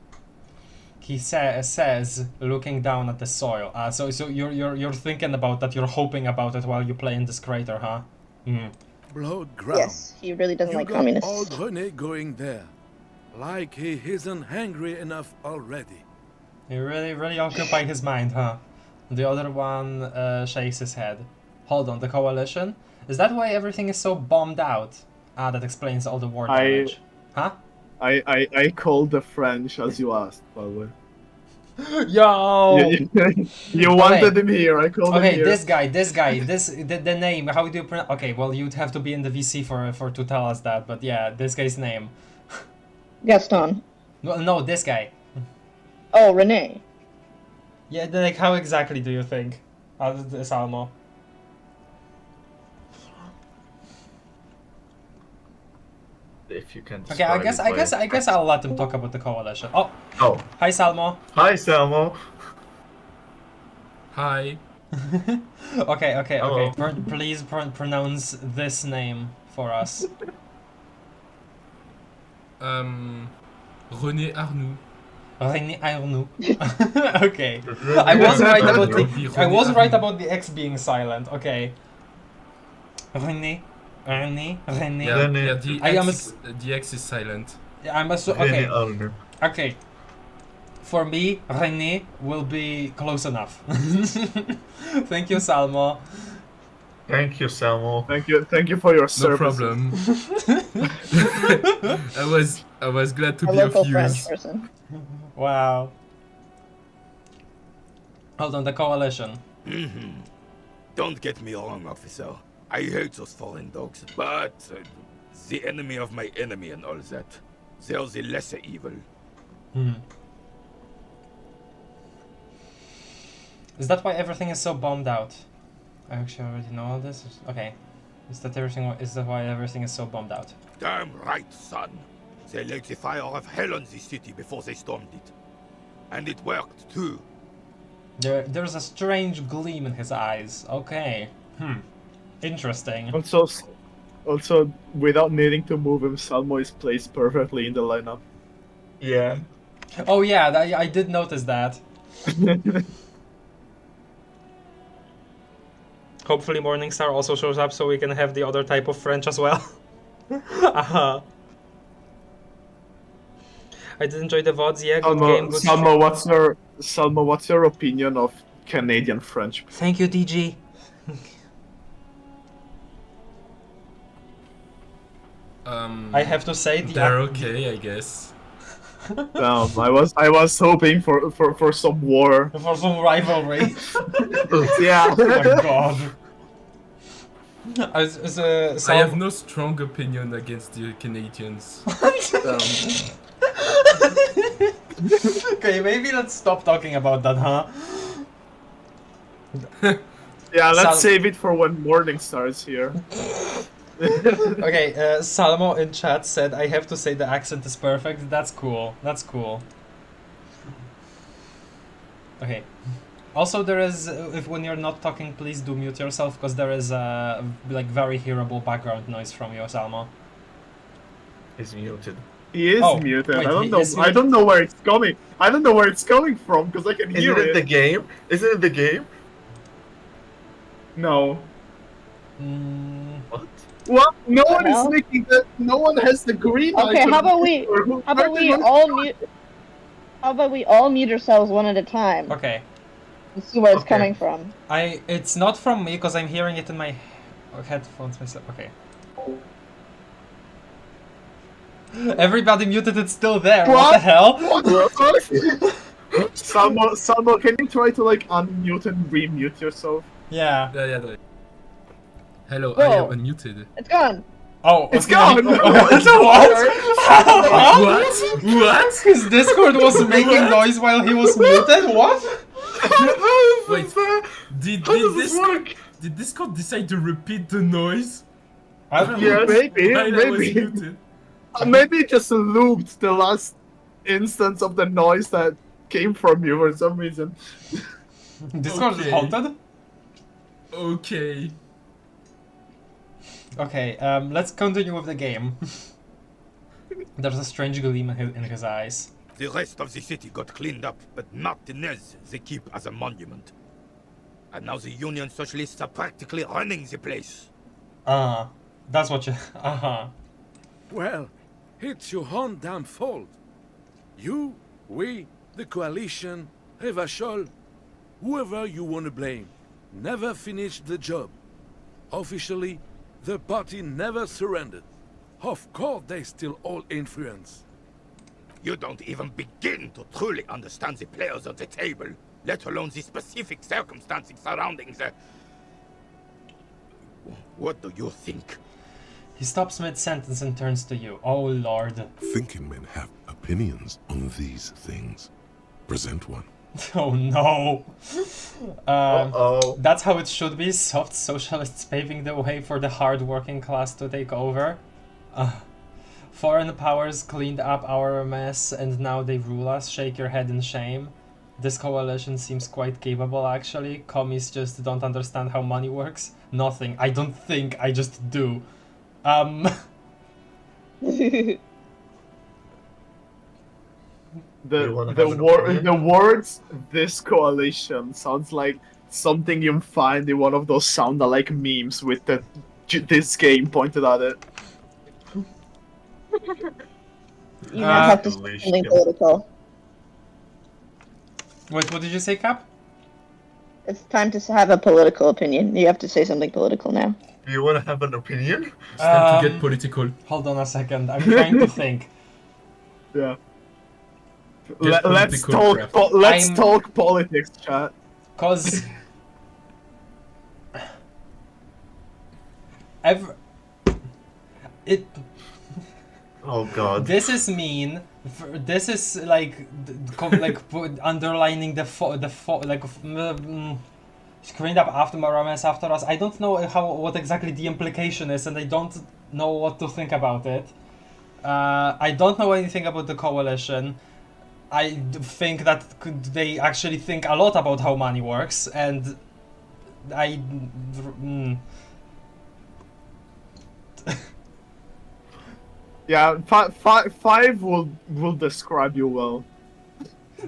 He says, looking down at the soil. So you're thinking about that. You're hoping about it while you play in this crater, huh? Hmm. Blood ground. Yes, he really doesn't You like got communists. old René going there. Like he isn't hungry enough already. He really occupying his mind, huh? The other one shakes his head. Hold on, the coalition? Is that why everything is so bombed out? Ah, that explains all the war damage. Huh? I called the French as you asked, by the way. Yo! You wanted him here, I called him Okay, here. this guy, the name, how do you pronounce? Okay, well, you'd have to be in the VC for to tell us that, but yeah, this guy's name. Gaston. No, this guy. Oh, René. Yeah, like, how exactly do you think? Salmo? If you can. Okay, I guess I'll let him talk about the coalition. Oh, hi Salmo. Hi, Salmo. Hi. Okay. Please pronounce this name for us. René Arnoux. René Arnoux. Okay. I was right about the X being silent. Okay. René. Yeah, the X is silent. I'm okay. Okay. For me, René will be close enough. Thank you, Salmo. Thank you, Salmo. Thank you for your No service. problem. I was glad to A be of local French use. person. Wow. Hold on, the coalition. Don't get me wrong, officer. I hate those foreign dogs, but the enemy of my enemy and all that. They're the lesser evil. Is that why everything is so bombed out? I actually already know all this. Okay. Is that why everything is so bombed out? Damn right, son. They let the fire of hell on the city before they stormed it. And it worked, too. There's a strange gleam in his eyes. Okay. Interesting. Also, without needing to move him, Salmo is placed perfectly in the lineup. Yeah. Oh yeah, I did notice that. Hopefully Morningstar also shows up so we can have the other type of French as well. I did enjoy the VODs, yeah, good game, good Salmo, what's your opinion of Canadian French? Thank you, DG. I have to say they're okay, I guess. I was hoping for some war. For some rivalry. Yeah. Oh my god. I have no strong opinion against the Canadians. Okay, maybe let's stop talking about that, huh? Yeah, let's save it for when morning starts here. Okay, Salmo in chat said, I have to say the accent is perfect. That's cool. That's cool. Okay. Also, there is, when you're not talking, please do mute yourself, because there is a very hearable background noise from you, Salmo. He's muted. He is muted. Wait, I don't know where it's coming. I don't know where it's coming from because I can hear it. Isn't it the game? Isn't it the game? No. What? What? No one is making that. No one has the green. Okay, icon. how about we all mute ourselves one at a time? Okay. and see where it's Okay. coming from. It's not from me because I'm hearing it in my headphones myself. Okay. Everybody muted. It's still there. What the hell? Samo, can you try to like unmute and remute yourself? Yeah. Yeah. Hello, I Whoa. am unmuted. It's gone. Oh, It's okay. gone! What? What? His Discord was making noise while he was muted? What? Wait, did Discord decide to repeat the noise? I don't know. Yes, maybe, While I was maybe. muted. Maybe it just looped the last instance of the noise that came from you for some reason. Discord is Okay. halted? Okay. Okay, let's continue with the game. There's a strange gleam in his eyes. The rest of the city got cleaned up, but Martinez they keep as a monument. And now the Union Socialists are practically running the place. That's what you... Well, it's your own damn fault. You, we, the coalition, Revachol, whoever you want to blame, never finished the job. Officially, the party never surrendered. Of course, they still all influence. You don't even begin to truly understand the players at the table, let alone the specific circumstances surrounding the... What do you think? He stops mid-sentence and turns to you. Oh, Lord. Thinking men have opinions on these things. Present one. Oh, no. Uh-oh. That's how it should be. Soft socialists paving the way for the hard-working class to take over. Foreign powers cleaned up our mess and now they rule us. Shake your head in shame. This coalition seems quite capable, actually. Commies just don't understand how money works. Nothing. I don't think, I just do. The words "this coalition" sounds like something you find in one of those sound-alike memes with this game pointed at it. You now have to say something political. Wait, what did you say, Cap? It's time to have a political opinion. You have to say something political now. Do you want to have an opinion? It's time to get political. Hold on a second, I'm trying to think. Yeah. Get Let's political talk. craft. Let's I'm- talk politics, chat. Cause... Oh god. This is mean. This is like, underlining screened up after Marames after us. I don't know what exactly the implication is, and I don't know what to think about it. I don't know anything about the coalition. I think that they actually think a lot about how money works, and I. Yeah, five will describe you well.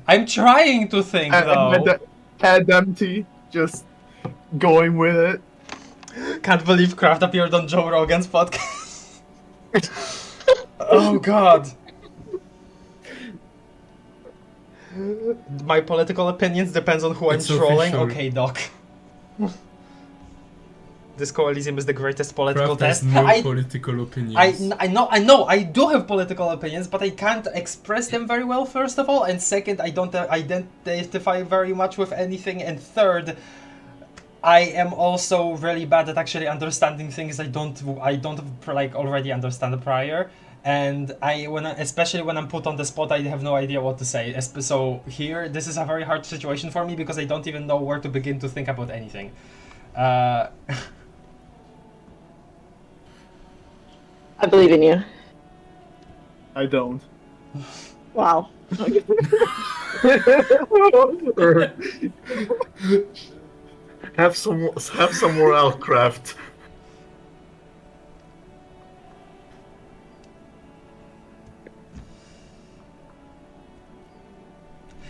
I'm trying to think though. Head empty, just going with it. Can't believe Kraft appeared on Joe Rogan's podcast. Oh god. My political opinions depends on who It's I'm trolling. official. Okay, Doc. This Elysium is the greatest political Kraft has test. no I political opinions. I know, I do have political opinions, but I can't express them very well, first of all, and second, I don't identify very much with anything, and third, I am also really bad at actually understanding things I don't like already understand prior, and especially when I'm put on the spot, I have no idea what to say. So here, this is a very hard situation for me because I don't even know where to begin to think about anything. I believe in you. I don't. Wow. Have some morale, Craft.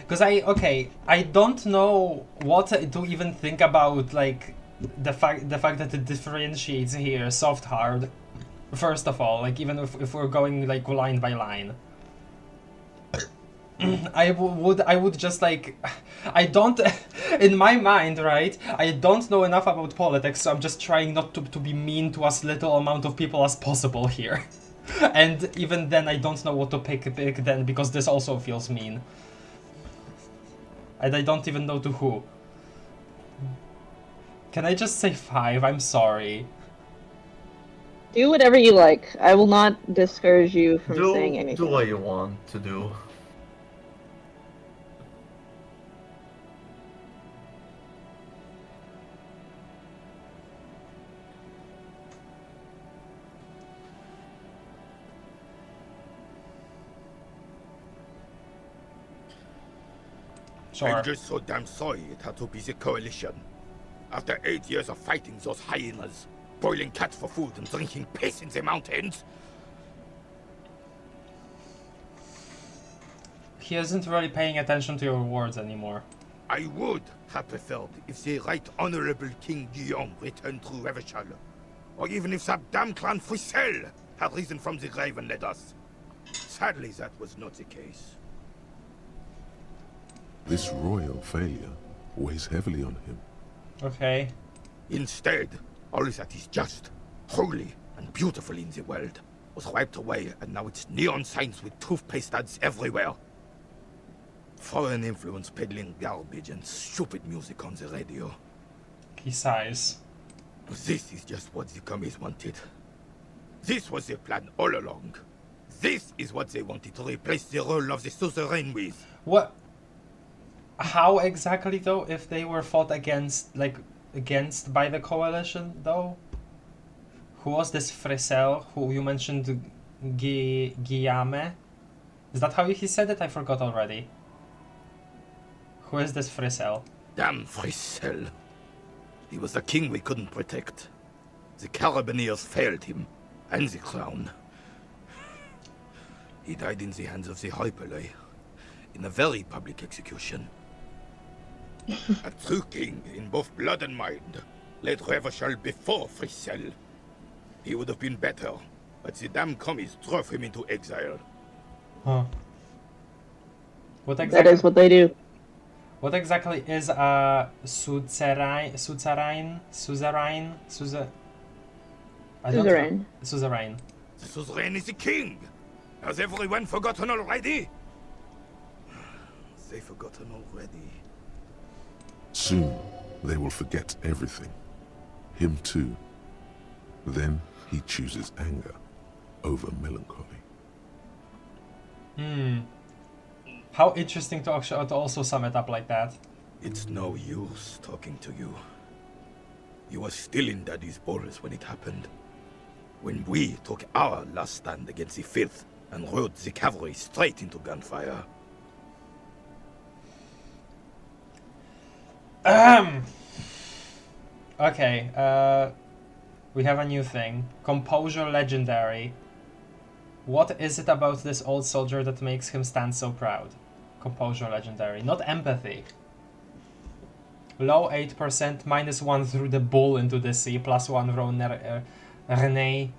Because I don't know what to even think about, like the fact that it differentiates here soft hard. First of all, like even if we're going like line by line. I would just like, I don't, in my mind, right, I don't know enough about politics, so I'm just trying not to be mean to as little amount of people as possible here. And even then I don't know what to pick then, because this also feels mean. And I don't even know to who. Can I just say 5? I'm sorry. Do whatever you like. I will not discourage you from saying anything. Do what you want to do. Sure. I'm just so damn sorry it had to be the coalition. After 8 years of fighting those hyenas, boiling cats for food and drinking piss in the mountains. He isn't really paying attention to your words anymore. I would have preferred if the Right Honorable King Guillaume returned through Revachol, or even if that damn clan Frissel had risen from the grave and led us. Sadly, that was not the case. This royal failure weighs heavily on him. Okay. Instead, all that is just, holy, and beautiful in the world was wiped away, and now it's neon signs with toothpaste ads everywhere. Foreign influence peddling garbage and stupid music on the radio. He sighs. This is just what the commies wanted. This was their plan all along. This is what they wanted to replace the role of the suzerain with. What? How exactly though, if they were fought against by the coalition though? Who was this Frissel who you mentioned, Guillaume? Is that how he said it? I forgot already. Who is this Frissel? Damn Frissel. He was the king we couldn't protect. The Carabineers failed him, and the crown. He died in the hands of the Hyperlay, in a very public execution. A true king in both blood and mind led Revachol before Frissel. He would have been better, but the damn commies drove him into exile. Huh. What exactly? That is what they do. What exactly is a suzerain? Suzerain. Suzerain. The suzerain is the king. Has everyone forgotten already? They've forgotten already. Soon, they will forget everything. Him too. Then he chooses anger over melancholy. How interesting to also sum it up like that. It's no use talking to you. You were still in Daddy's balls when it happened. When we took our last stand against the filth and rode the cavalry straight into gunfire. Okay, we have a new thing. Composure legendary. What is it about this old soldier that makes him stand so proud? Composure legendary, not empathy. Low 8%, -1 through the bull into the sea, +1 René.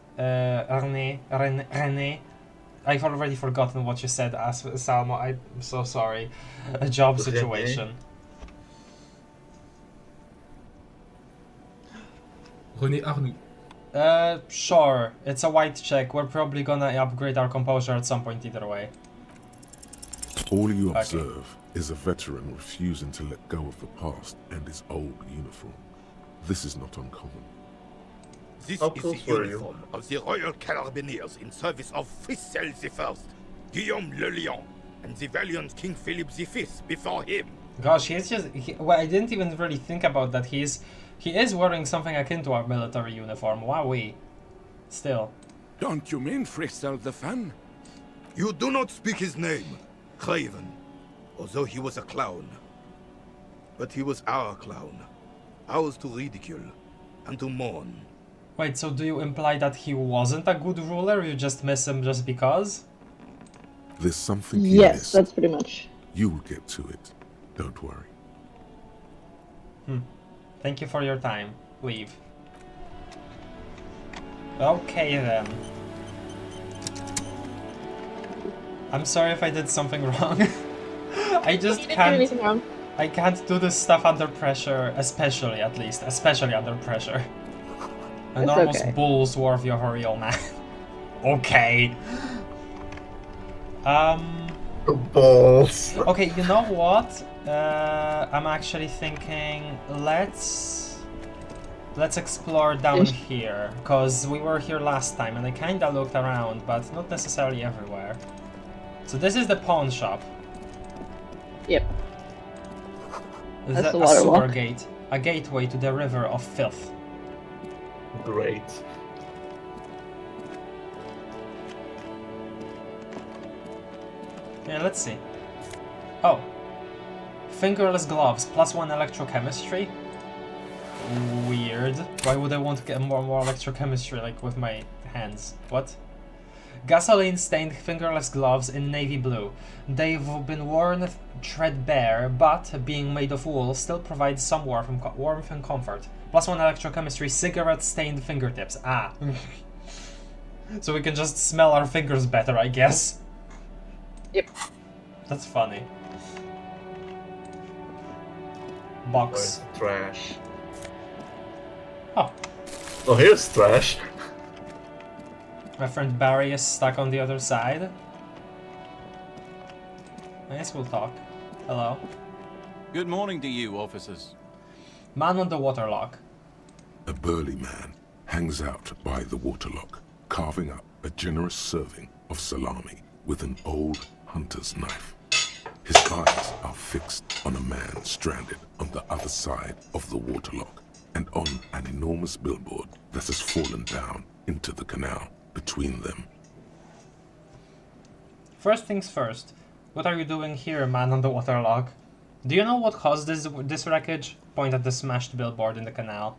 I've already forgotten what you said, Salmo. I'm so sorry. A job situation. René Arnoux. Sure. It's a white check. We're probably gonna upgrade our composure at some point either way. All you observe is a veteran refusing to let go of the past and his old uniform. This is not uncommon. This is the uniform of the Royal Carabineers in service of Frissel I, Guillaume le Lion, and the valiant King Philip V before him. Gosh, well, I didn't even really think about that. He is wearing something akin to our military uniform. Wowee. Still. Don't you mean Frissel the fan? You do not speak his name, Craven, although he was a clown. But he was our clown, ours to ridicule and to mourn. Wait, so do you imply that he wasn't a good ruler? You just miss him just because? There's something he Yes, missed. that's pretty much. You will get to it. Don't worry. Thank you for your time. Leave. Okay then. I'm sorry if I did something wrong. I just You didn't do can't. anything wrong. I can't do this stuff under pressure, especially under pressure. Enormous okay. bulls dwarf your hurry, old man. Okay. Balls. Okay, you know what? I'm actually thinking let's explore down here, cause we were here last time and I kinda looked around, but not necessarily everywhere. So this is the pawn shop. Yep. Is That's that the a water sewer walk. gate? A gateway to the river of filth. Great. Yeah, let's see. Oh. Fingerless gloves, +1 electrochemistry? Weird. Why would I want to get more electrochemistry, like, with my hands? What? Gasoline-stained fingerless gloves in navy blue. They've been worn threadbare, but, being made of wool, still provide some warmth and comfort. +1 electrochemistry, cigarette-stained fingertips. Ah. So we can just smell our fingers better, I guess. Yep. That's funny. Box. Where's the trash? Oh. Oh, here's trash. My friend Barry is stuck on the other side. I guess we'll talk. Hello. Good morning to you, officers. Man on the waterlock. A burly man hangs out by the waterlock, carving up a generous serving of salami with an old hunter's knife. His eyes are fixed on a man stranded on the other side of the waterlock and on an enormous billboard that has fallen down into the canal between them. First things first. What are you doing here, man on the waterlock? Do you know what caused this wreckage? Point at the smashed billboard in the canal.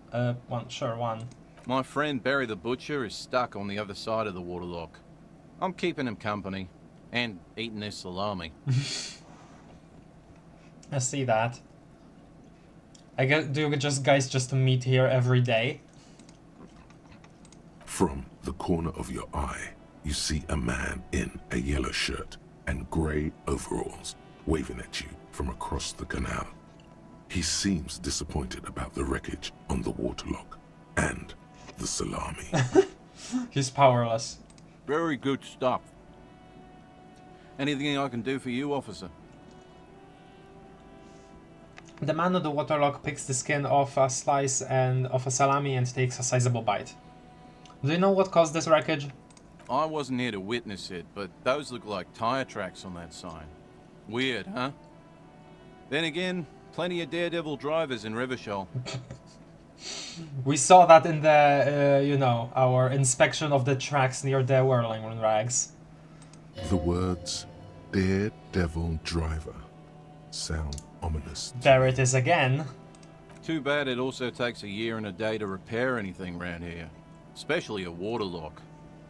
One. My friend Barry the Butcher is stuck on the other side of the waterlock. I'm keeping him company and eating his salami. I see that. I guess, do you guys just meet here every day? From the corner of your eye, you see a man in a yellow shirt and grey overalls waving at you from across the canal. He seems disappointed about the wreckage on the waterlock and the salami. He's powerless. Very good stuff. Anything I can do for you, officer? The man on the waterlock picks the skin off a slice of a salami and takes a sizable bite. Do you know what caused this wreckage? I wasn't here to witness it, but those look like tire tracks on that sign. Weird, huh? Then again, plenty of daredevil drivers in Rivershoal. We saw that in the, our inspection of the tracks near the whirling rags. The words daredevil driver sound ominous. There it is again. Too bad it also takes a year and a day to repair anything around here. Especially a waterlock.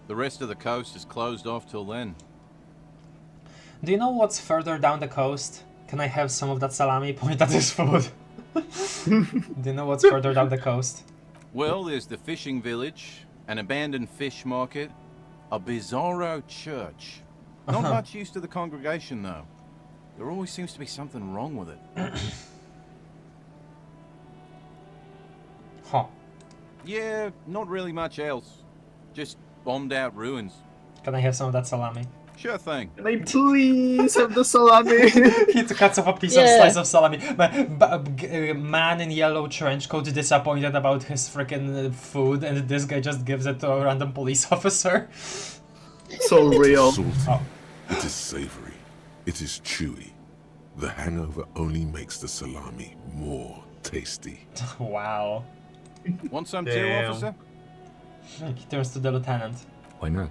The rest of the coast is closed off till then. Do you know what's further down the coast? Can I have some of that salami? Point at his food. Do you know what's further down the coast? Well, there's the fishing village, an abandoned fish market, a bizarro church. Not much use to the congregation, though. There always seems to be something wrong with it. Huh. Yeah, not really much else. Just bombed out ruins. Can I have some of that salami? Sure thing. Can I please have the salami? He cuts off a slice of salami. Man in yellow trench coat disappointed about his freaking food, and this guy just gives it to a random police officer. So real. Salty. Oh. It is savory. It is chewy. The hangover only makes the salami more tasty. Wow. Want some too, officer? He turns to the lieutenant. Why not?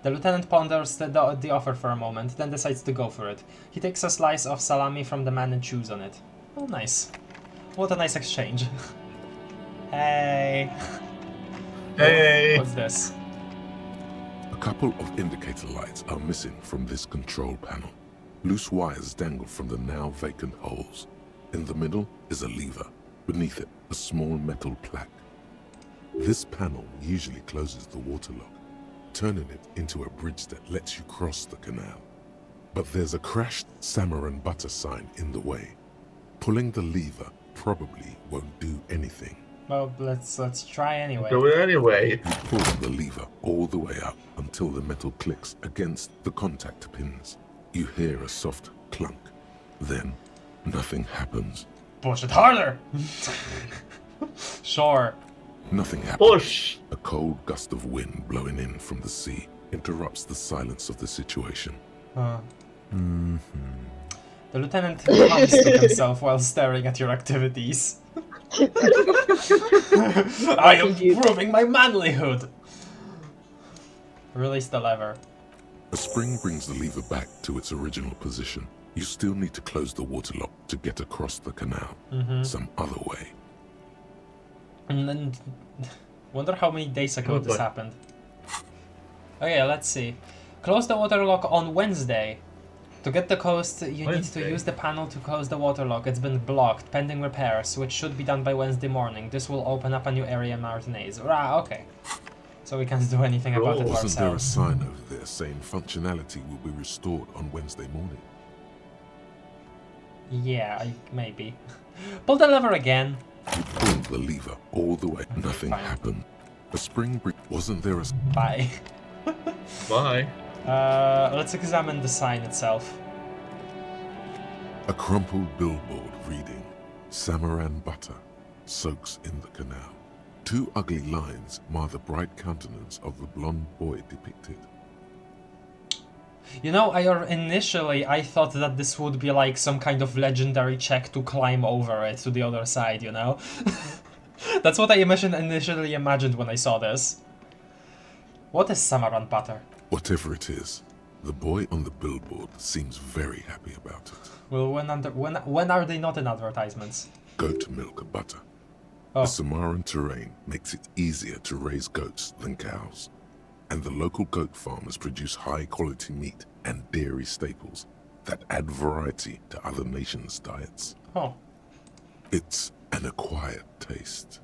The lieutenant ponders the offer for a moment, then decides to go for it. He takes a slice of salami from the man and chews on it. Oh, nice. What a nice exchange. Hey. Hey. What's this? A couple of indicator lights are missing from this control panel. Loose wires dangle from the now vacant holes. In the middle is a lever. Beneath it, a small metal plaque. This panel usually closes the waterlock, turning it into a bridge that lets you cross the canal. But there's a crashed salmon and butter sign in the way. Pulling the lever probably won't do anything. Well, let's try anyway. Do it anyway. You pull the lever all the way up until the metal clicks against the contact pins. You hear a soft clunk. Then, nothing happens. Push it harder! Sure. Nothing happens. Push! A cold gust of wind blowing in from the sea interrupts the silence of the situation. The lieutenant comes to himself while staring at your activities. I am proving my manlyhood! Release the lever. A spring brings the lever back to its original position. You still need to close the waterlock to get across the canal. Some other way. And then... Wonder how many days ago this happened. Okay, let's see. Close the waterlock on Wednesday. To get the coast, you need to use the panel to close the waterlock. It's been blocked, pending repairs, which should be done by Wednesday morning. This will open up a new area in Martinez. Ah, okay. So we can't do anything about it ourselves. Wasn't there a sign over there saying functionality will be restored on Wednesday morning? Yeah, maybe. Pull the lever again. You pulled the lever all the way. Nothing happened. A spring wasn't there a... Bye. Bye. Let's examine the sign itself. A crumpled billboard reading, Samaran butter soaks in the canal. Two ugly lines mar the bright countenance of the blonde boy depicted. You know, initially I thought that this would be like some kind of legendary check to climb over it to the other side, you know? That's what I initially imagined when I saw this. What is Samaran butter? Whatever it is, the boy on the billboard seems very happy about it. Well, when are they not in advertisements? Goat milk butter. Oh. The Samaran terrain makes it easier to raise goats than cows, and the local goat farmers produce high-quality meat and dairy staples that add variety to other nations' diets. Oh. It's an acquired taste.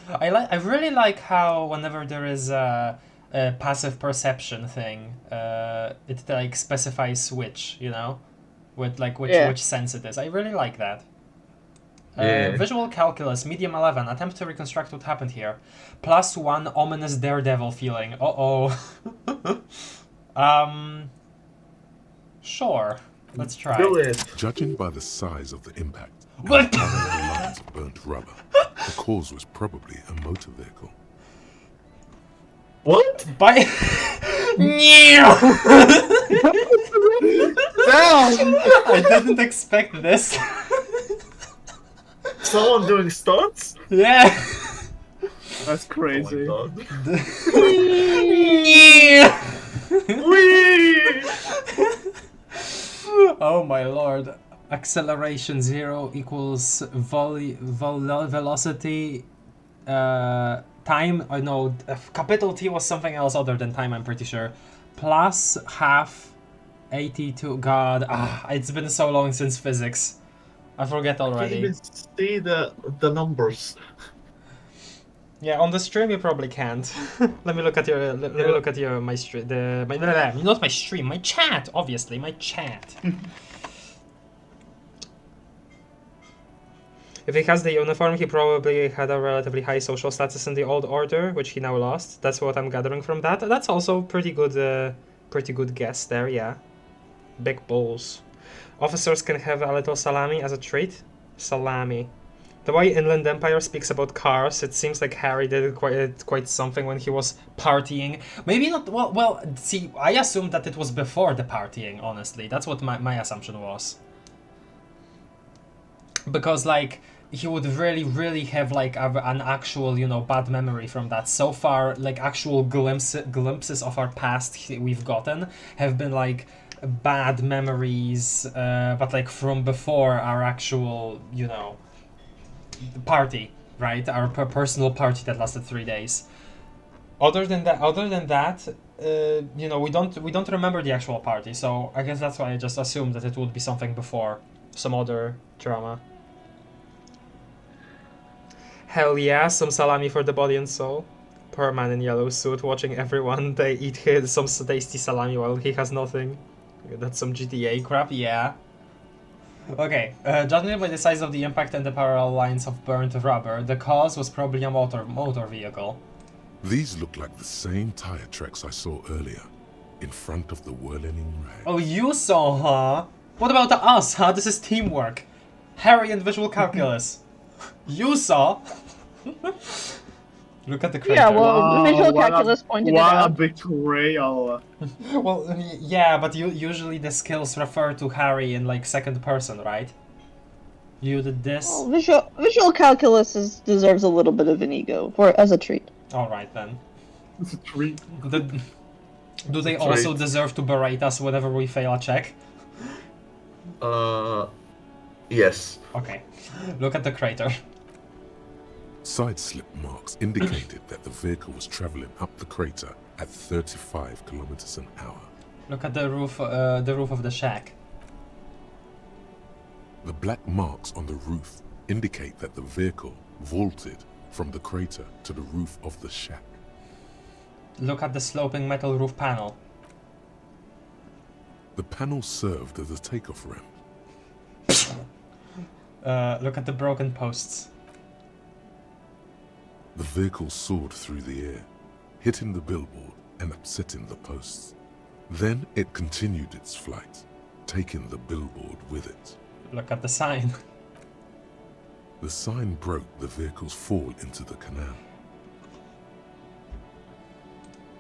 I really like how whenever there is a passive perception thing, it like specifies which, you know, with like which sense it is. I really like that. Visual calculus, medium 11. Attempt to reconstruct what happened here. +1 ominous daredevil feeling. Sure. Let's try. Do it. Judging by the size of the impact and the lines of burnt rubber, the cause was probably a motor vehicle. What? By Damn! I didn't expect this. Someone doing stunts? Yeah. That's crazy. Oh my God. Oh my lord. Acceleration 0 equals velocity time. Oh no, capital T was something else other than time, I'm pretty sure. Plus half 82. God, it's been so long since physics. I forget already. I can't even see the numbers. Yeah, on the stream you probably can't. Let me look at your. Let me look at your my stream. Not my stream. My chat. Obviously, my chat. If he has the uniform, he probably had a relatively high social status in the old order, which he now lost. That's what I'm gathering from that. That's also pretty good guess there. Yeah. Big balls. Officers can have a little salami as a treat. Salami. The way Inland Empire speaks about cars, it seems like Harry did quite something when he was partying. Maybe not. Well. See, I assumed that it was before the partying. Honestly, that's what my assumption was. Because like he would really have like an actual, you know, bad memory from that. So far, like actual glimpses of our past we've gotten have been like bad memories, but like from before our actual, you know, party, right? Our personal party that lasted 3 days. Other than that, you know, we don't remember the actual party. So I guess that's why I just assumed that it would be something before, some other drama. Hell yeah, some salami for the body and soul. Poor man in yellow suit watching everyone they eat some tasty salami while he has nothing. That's some GTA crap, yeah. Okay, judging by the size of the impact and the parallel lines of burnt rubber, the cause was probably a motor vehicle. These look like the same tire tracks I saw earlier, in front of the whirling rag. Oh, you saw, huh? What about us, huh? This is teamwork. Harry and visual calculus. You saw. Look at the crater. Yeah, well, visual calculus pointed it What a out. betrayal. Well, yeah, but usually the skills refer to Harry in like second person, right? You did this. Well, visual calculus deserves a little bit of an ego as a treat. All right then. It's a treat. Do they also deserve to berate us whenever we fail a check? Yes. Okay. Look at the crater. Side slip marks indicated that the vehicle was traveling up the crater at 35 kilometers an hour. Look at the roof of the shack. The black marks on the roof indicate that the vehicle vaulted from the crater to the roof of the shack. Look at the sloping metal roof panel. The panel served as a takeoff ramp. Look at the broken posts. The vehicle soared through the air, hitting the billboard and upsetting the posts. Then it continued its flight, taking the billboard with it. Look at the sign. The sign broke the vehicle's fall into the canal.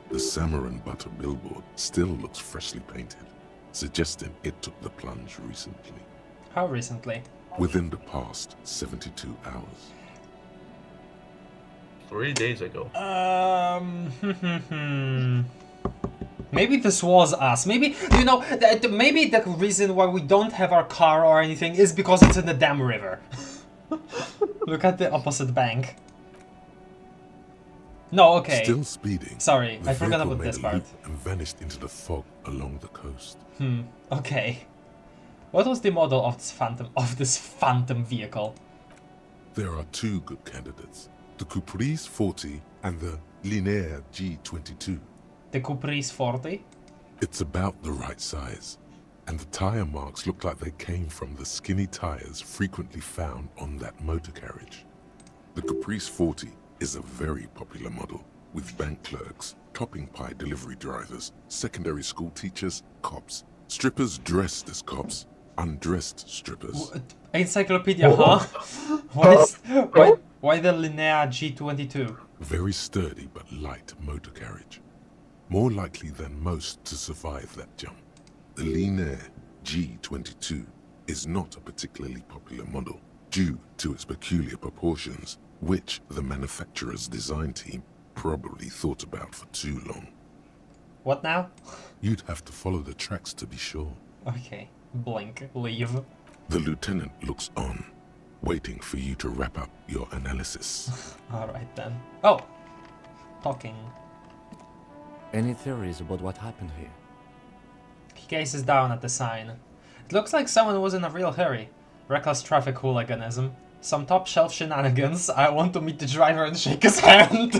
The salmon and butter billboard still looks freshly painted, suggesting it took the plunge recently. How recently? Within the past 72 hours. 3 days ago. Maybe this was us. Maybe, you know, maybe the reason why we don't have our car or anything is because it's in the damn river. Look at the opposite bank. No, okay. Still speeding. Sorry, I forgot vehicle about this made a part. loop and vanished into the fog along the coast. Okay. What was the model of this phantom vehicle? There are two good candidates, the Caprice 40 and the Linear G22. The Caprice 40? It's about the right size, and the tire marks look like they came from the skinny tires frequently found on that motor carriage. The Caprice 40 is a very popular model, with bank clerks, topping pie delivery drivers, secondary school teachers, cops, strippers dressed as cops, undressed strippers. Encyclopedia, huh? Why the Linear G22? Very sturdy but light motor carriage. More likely than most to survive that jump. The Linear G22 is not a particularly popular model due to its peculiar proportions, which the manufacturer's design team probably thought about for too long. What now? You'd have to follow the tracks to be sure. Okay. Blink. Leave. The lieutenant looks on, waiting for you to wrap up your analysis. Alright then. Oh! Talking. Any theories about what happened here? He gazes down at the sign. It looks like someone was in a real hurry. Reckless traffic hooliganism. Some top shelf shenanigans. I want to meet the driver and shake his hand.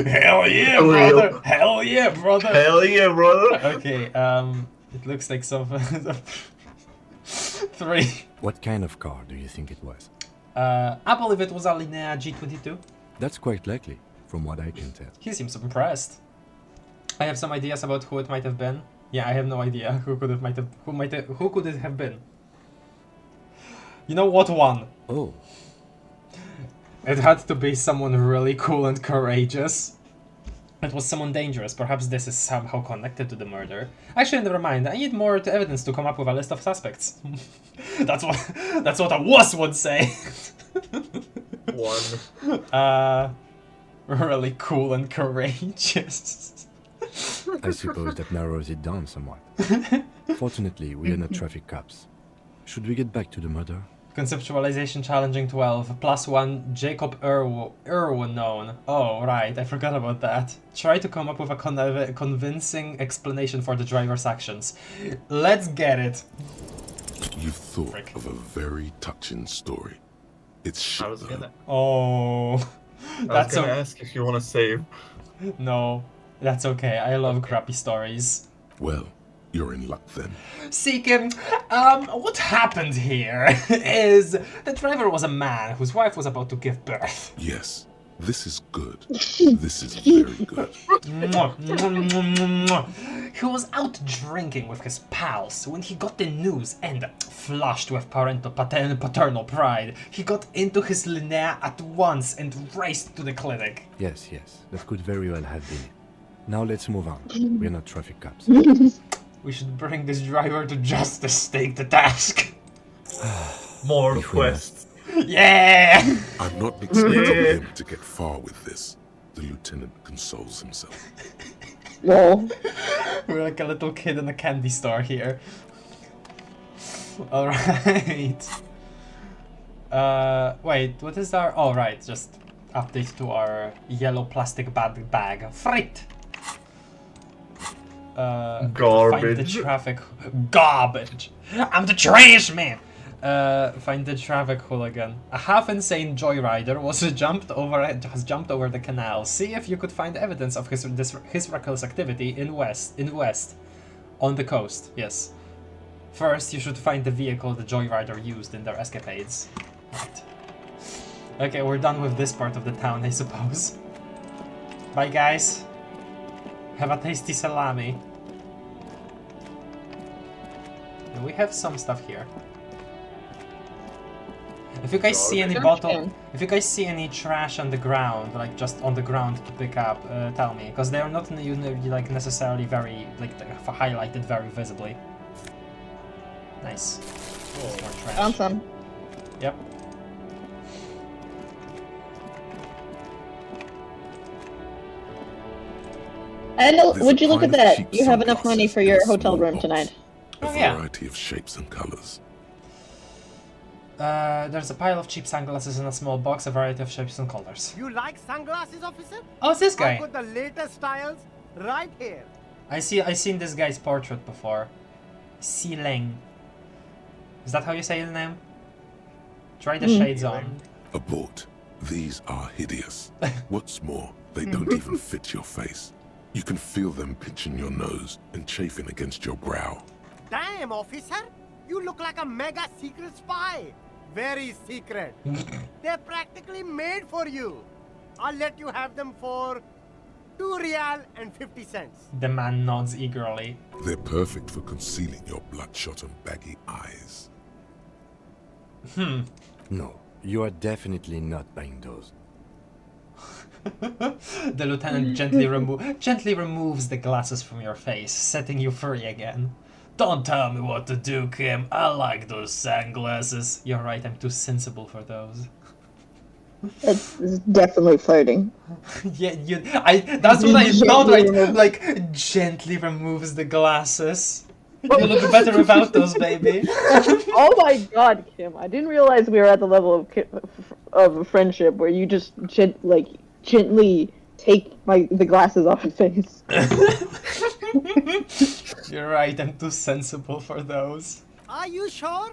Hell yeah, brother. Hell yeah, brother. Hell yeah, brother. Okay, it looks like some 3. What kind of car do you think it was? I believe it was a Linear G22. That's quite likely, from what I can tell. He seems impressed. I have some ideas about who it might have been. Yeah, I have no idea who could it have been. You know what one? Oh. It had to be someone really cool and courageous. It was someone dangerous. Perhaps this is somehow connected to the murder. Actually, never mind. I need more evidence to come up with a list of suspects. That's what a wuss would say. One. Really cool and courageous. I suppose that narrows it down somewhat. Fortunately, we are not traffic cops. Should we get back to the murder? Conceptualization challenging 12. +1 Jacob Irwin known. Oh, right, I forgot about that. Try to come up with a convincing explanation for the driver's actions. Let's get it. You thought of a very touching story. It's shit though. Oh. I was gonna ask if you want to save. No. That's okay, I love crappy stories. Well, you're in luck then. See, Kim, what happened here is the driver was a man whose wife was about to give birth. Yes, this is good. This is very good. He was out drinking with his pals when he got the news and, flushed with paternal pride, he got into his Linnea at once and raced to the clinic. Yes, that could very well have been it. Now let's move on. We're not traffic cops. We should bring this driver to justice, take the task. More quests. Yeah! I'm not expecting him to get far with this. The lieutenant consoles himself. Lol. We're like a little kid in a candy store here. Alright. Wait, what is our... Oh, right, just update to our yellow plastic bag. Freight! Garbage. Find the traffic... Garbage! I'm the trash man! Find the traffic hooligan. A half-insane joyrider has jumped over the canal. See if you could find evidence of his reckless activity in west. On the coast, yes. First, you should find the vehicle the joyrider used in their escapades. Right. Okay, we're done with this part of the town, I suppose. Bye, guys. Have a tasty salami. And we have some stuff here. If you guys see any if you guys see any trash on the ground, like just on the ground to pick up, tell me, because they are not like necessarily very highlighted very visibly. Nice. More trash. Found some. Yep. And There's would you a look at pile of that? cheap You have enough money sunglasses for in your a hotel small room box. tonight. A Oh, yeah. variety of shapes and colors. There's a pile of cheap sunglasses in a small box, a variety of shapes and colors. You like sunglasses, officer? Oh, it's this guy. I've got the latest styles right here. I've seen this guy's portrait before. Sileng. Is that how you say his name? Try the shades on. Abort. These are hideous. What's more, they don't even fit your face. You can feel them pinching your nose and chafing against your brow. Damn, officer! You look like a mega secret spy. Very secret. They're practically made for you. I'll let you have them for 2 real and 50 cents. The man nods eagerly. They're perfect for concealing your bloodshot and baggy eyes. No, you are definitely not buying those. The lieutenant gently removes the glasses from your face, setting you free again. Don't tell me what to do, Kim. I like those sunglasses. You're right, I'm too sensible for those. That's definitely flirting. Yeah, that's what I thought, right? Like, gently removes the glasses. You look better without those, baby. Oh my god, Kim! I didn't realize we were at the level of friendship where you just gently take the glasses off your face. You're right, I'm too sensible for those. Are you sure?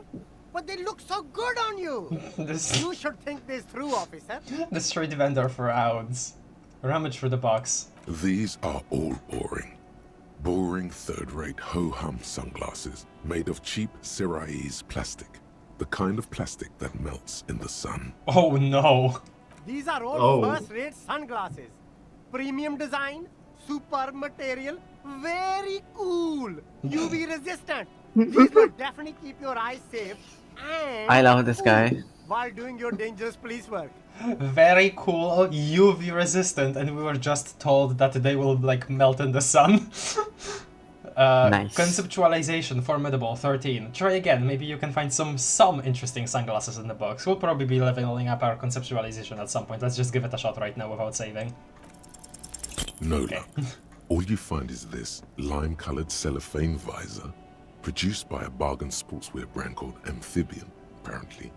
But they look so good on you. You should think this through, officer. The street vendor frowns. Rummage for the box. These are all boring. Boring third-rate ho-hum sunglasses made of cheap Syrahese plastic. The kind of plastic that melts in the sun. Oh no. These are all first-rate sunglasses. Premium design, super material, very cool. UV resistant. These will definitely keep your eyes safe and I love this guy. while doing your dangerous police work. Very cool, UV resistant, and we were just told that they will like melt in the sun. Nice. Conceptualization, formidable, 13. Try again, maybe you can find some interesting sunglasses in the box. We'll probably be leveling up our conceptualization at some point. Let's just give it a shot right now without saving. No luck. All you find is this lime-colored cellophane visor, produced by a bargain sportswear brand called Amphibian, apparently.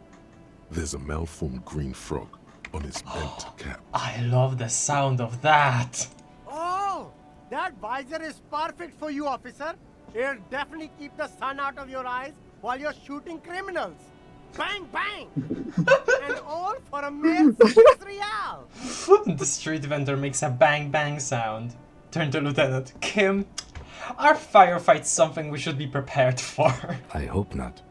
There's a malformed green frog on its bent cap. I love the sound of that! Oh, that visor is perfect for you, officer. It'll definitely keep the sun out of your eyes while you're shooting criminals. Bang, bang! And all for a mere 6 real. The street vendor makes a bang bang sound. Turn to Lieutenant. Kim, are firefights something we should be prepared for? I hope not.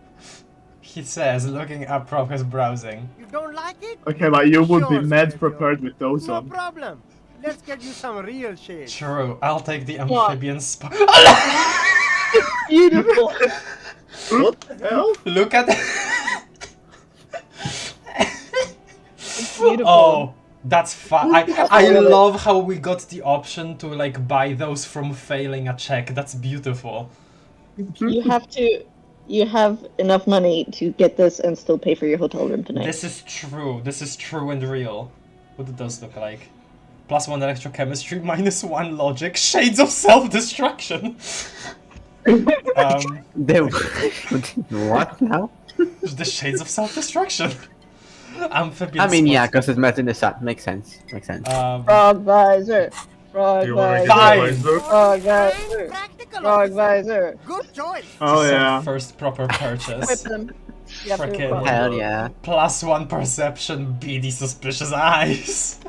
He says, looking up from his browsing. You don't like it? Okay, but you would be Sure, mad Sergio. prepared with those No on. problem. Let's get you some real shade. True, I'll take the amphibian spot. Beautiful. What the hell? Look at Beautiful. Oh, that's fun. I love how we got the option to like buy those from failing a check. That's beautiful. You have enough money to get this and still pay for your hotel room tonight. This is true. This is true and real. What do those look like? +1 electrochemistry, -1 logic, shades of self-destruction. What now? The shades of self-destruction. Amphibian. I mean, yeah, spot. because it's met in the set. Makes sense. Makes sense. Frog visor. Frog You wanna visor. get Frog visor. Frog visor. Good choice. Oh So yeah. First proper purchase. Whip them. You have to Frickin' whip them. Hell yeah. +1 perception, beady suspicious eyes.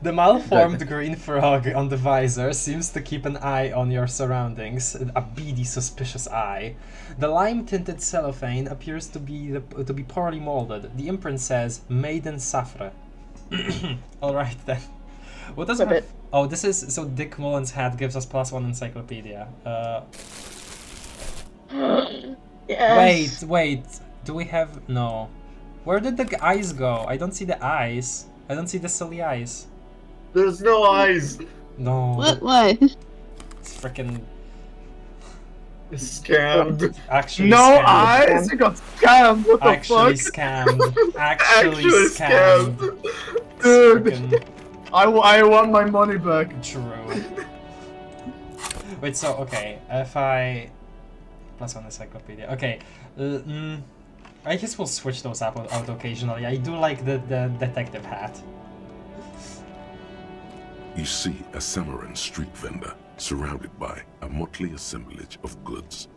The malformed green frog on the visor seems to keep an eye on your surroundings, a beady suspicious eye. The lime-tinted cellophane appears to be poorly molded. The imprint says "Made in Safra." All right then. What does Whip it. Oh, this is so Dick Mullen's hat gives us +1 encyclopedia. Yes. Wait. Do we have no? Where did the eyes go? I don't see the eyes. I don't see the silly eyes. There's no eyes. No. Why? It's freaking Scammed. actually No scammed. eyes? You got scammed. What the Actually fuck? scammed. Actually scammed. Dude, Freaking I want my money back. true. Wait, so okay, if I +1 encyclopedia. Okay, I guess we'll switch those out occasionally. I do like the detective hat. You see a Samaran street vendor surrounded by a motley assemblage of goods.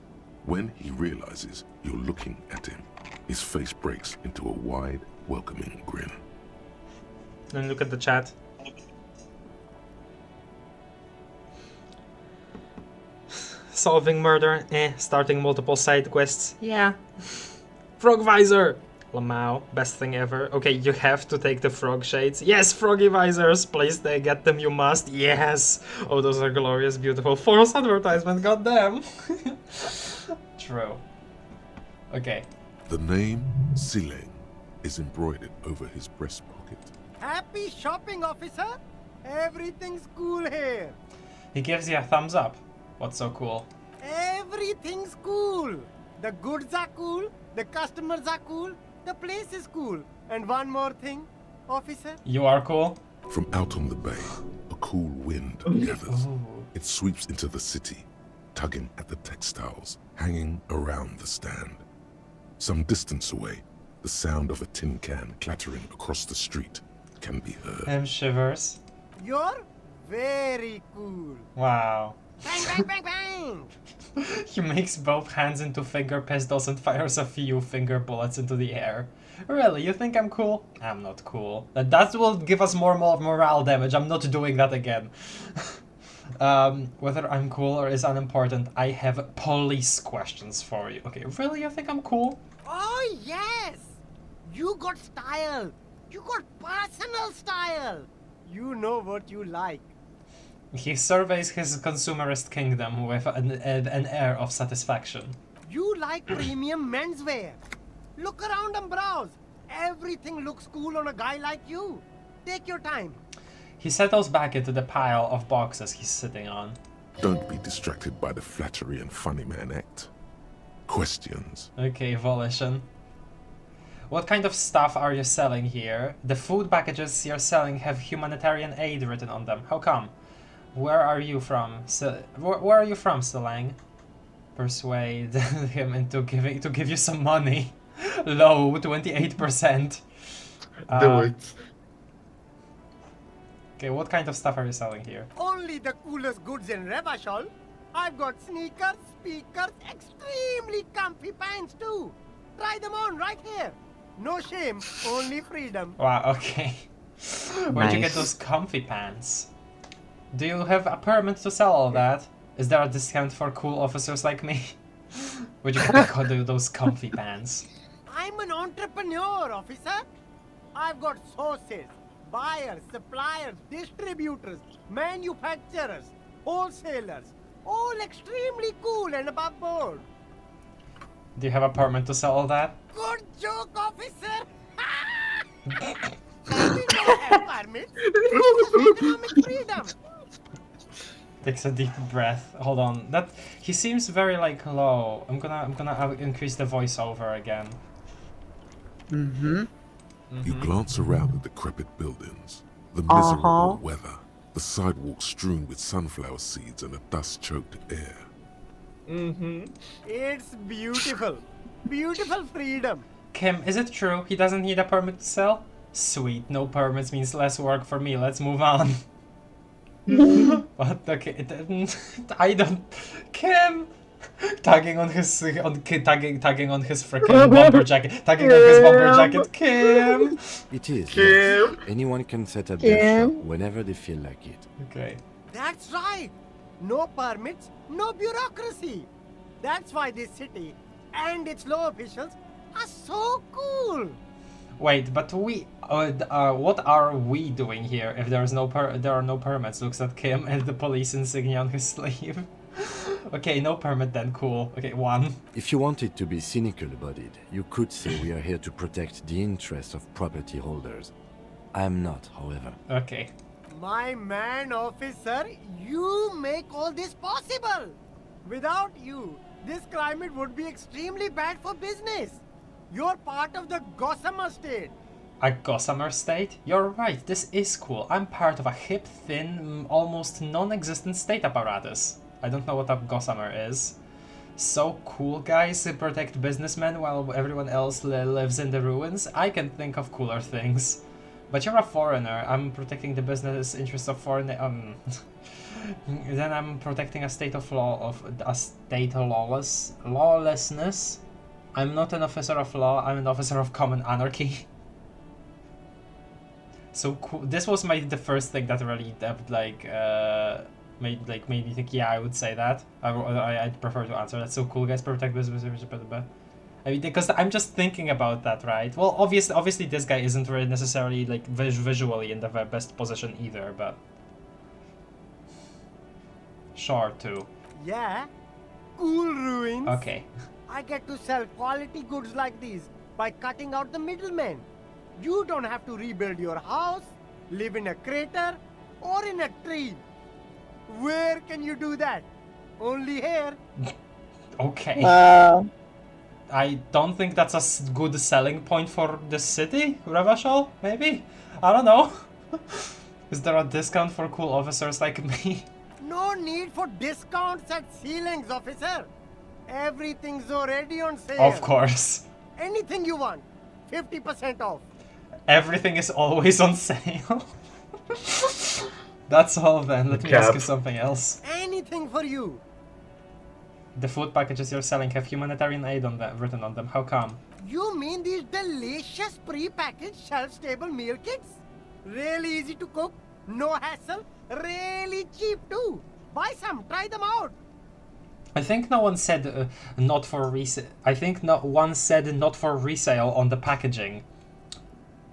When he realizes you're looking at him, his face breaks into a wide, welcoming grin. Then look at the chat. Solving murder, starting multiple side quests, yeah. Frog visor! Lamau, best thing ever. Okay, you have to take the frog shades. Yes, froggy visors! Please, they get them, you must. Yes! Oh, those are glorious, beautiful. False advertisement, goddamn! True. Okay. The name Sileng is embroidered over his breast pocket. Happy shopping, officer. Everything's cool here. He gives you a thumbs up. What's so cool? Everything's cool. The goods are cool. The customers are cool. The place is cool. And one more thing, officer. You are cool? From out on the bay, a cool wind gathers. It sweeps into the city, tugging at the textiles hanging around the stand. Some distance away, the sound of a tin can clattering across the street can be heard. Shivers. You're very cool. Wow. Bang, bang, bang, bang. He makes both hands into finger pistols and fires a few finger bullets into the air. Really, you think I'm cool? I'm not cool. That will give us more morale damage. I'm not doing that again. Whether I'm cool or is unimportant, I have police questions for you. Okay, really, you think I'm cool? Oh, yes. You got style. You got personal style. You know what you like. He surveys his consumerist kingdom with an air of satisfaction. You like premium menswear. Look around and browse. Everything looks cool on a guy like you. Take your time. He settles back into the pile of boxes he's sitting on. Don't be distracted by the flattery and funny man act. Questions. Okay, volition. What kind of stuff are you selling here? The food packages you're selling have humanitarian aid written on them. How come? Where are you from? Where are you from, Sileng? Persuade him into give you some money. Low, 28%. Do it. Okay, what kind of stuff are you selling here? Only the coolest goods in Revachol. I've got sneakers, speakers, extremely comfy pants too. Try them on right here. No shame, only freedom. Wow, okay. Where'd you get Nice. those comfy pants? Do you have a permit to sell all that? Is there a discount for cool officers like me? Would you do those comfy pants? I'm an entrepreneur, officer. I've got sources, buyers, suppliers, distributors, manufacturers, wholesalers, all extremely cool and above board. Do you have a permit to sell all that? Good joke, officer. We don't have permits. Economic freedom. Takes a deep breath. Hold on. That he seems very like low. I'm gonna increase the voiceover again. You glance around the decrepit buildings, the miserable weather, the sidewalks strewn with sunflower seeds and a dust-choked air. It's beautiful. Beautiful freedom. Kim, is it true he doesn't need a permit to sell? Sweet, no permits means less work for me. Let's move on. What? Okay, I don't. Kim, tagging on his tagging on his freaking bomber jacket. Tagging on his bomber jacket. Kim. It is. Yes. Anyone can set up their shop whenever they feel like it. Okay. That's right. No permits, no bureaucracy. That's why this city and its law officials are so cool. Wait, but we, what are we doing here if there are no permits? Looks at Kim and the police insignia on his sleeve. Okay, no permit then, cool. Okay, 1. If you wanted to be cynical about it, you could say we are here to protect the interests of property holders. I am not, however. Okay. My man, officer, you make all this possible. Without you, this climate would be extremely bad for business. You're part of the Gossamer State. A Gossamer State? You're right, this is cool. I'm part of a hip, thin, almost non-existent state apparatus. I don't know what a Gossamer is. So cool, guys, protect businessmen while everyone else lives in the ruins. I can think of cooler things. But you're a foreigner. I'm protecting the business interests of foreign. Then I'm protecting a state of lawlessness. I'm not an officer of law. I'm an officer of common anarchy. So cool. This was the first thing that really made me think. Yeah, I would say that. I'd prefer to answer that. So cool, guys. Protect business. I mean, because I'm just thinking about that, right? Well, obviously, this guy isn't really necessarily like visually in the best position either, but sure too. Yeah, cool ruins. Okay. I get to sell quality goods like these by cutting out the middlemen. You don't have to rebuild your house, live in a crater, or in a tree. Where can you do that? Only here. Okay. Wow. I don't think that's a good selling point for the city, Revachol, maybe? I don't know. Is there a discount for cool officers like me? No need for discounts at ceilings, officer. Everything's already on sale. Of course. Anything you want, 50% off. Everything is always on sale. That's all then. Let me ask you something else. Anything for you. The food packages you're selling have humanitarian aid on them, written on them. How come? You mean these delicious pre-packaged shelf-stable meal kits? Really easy to cook, no hassle, really cheap too. Buy some, try them out. I think no one said not for resale. I think not one said not for resale on the packaging.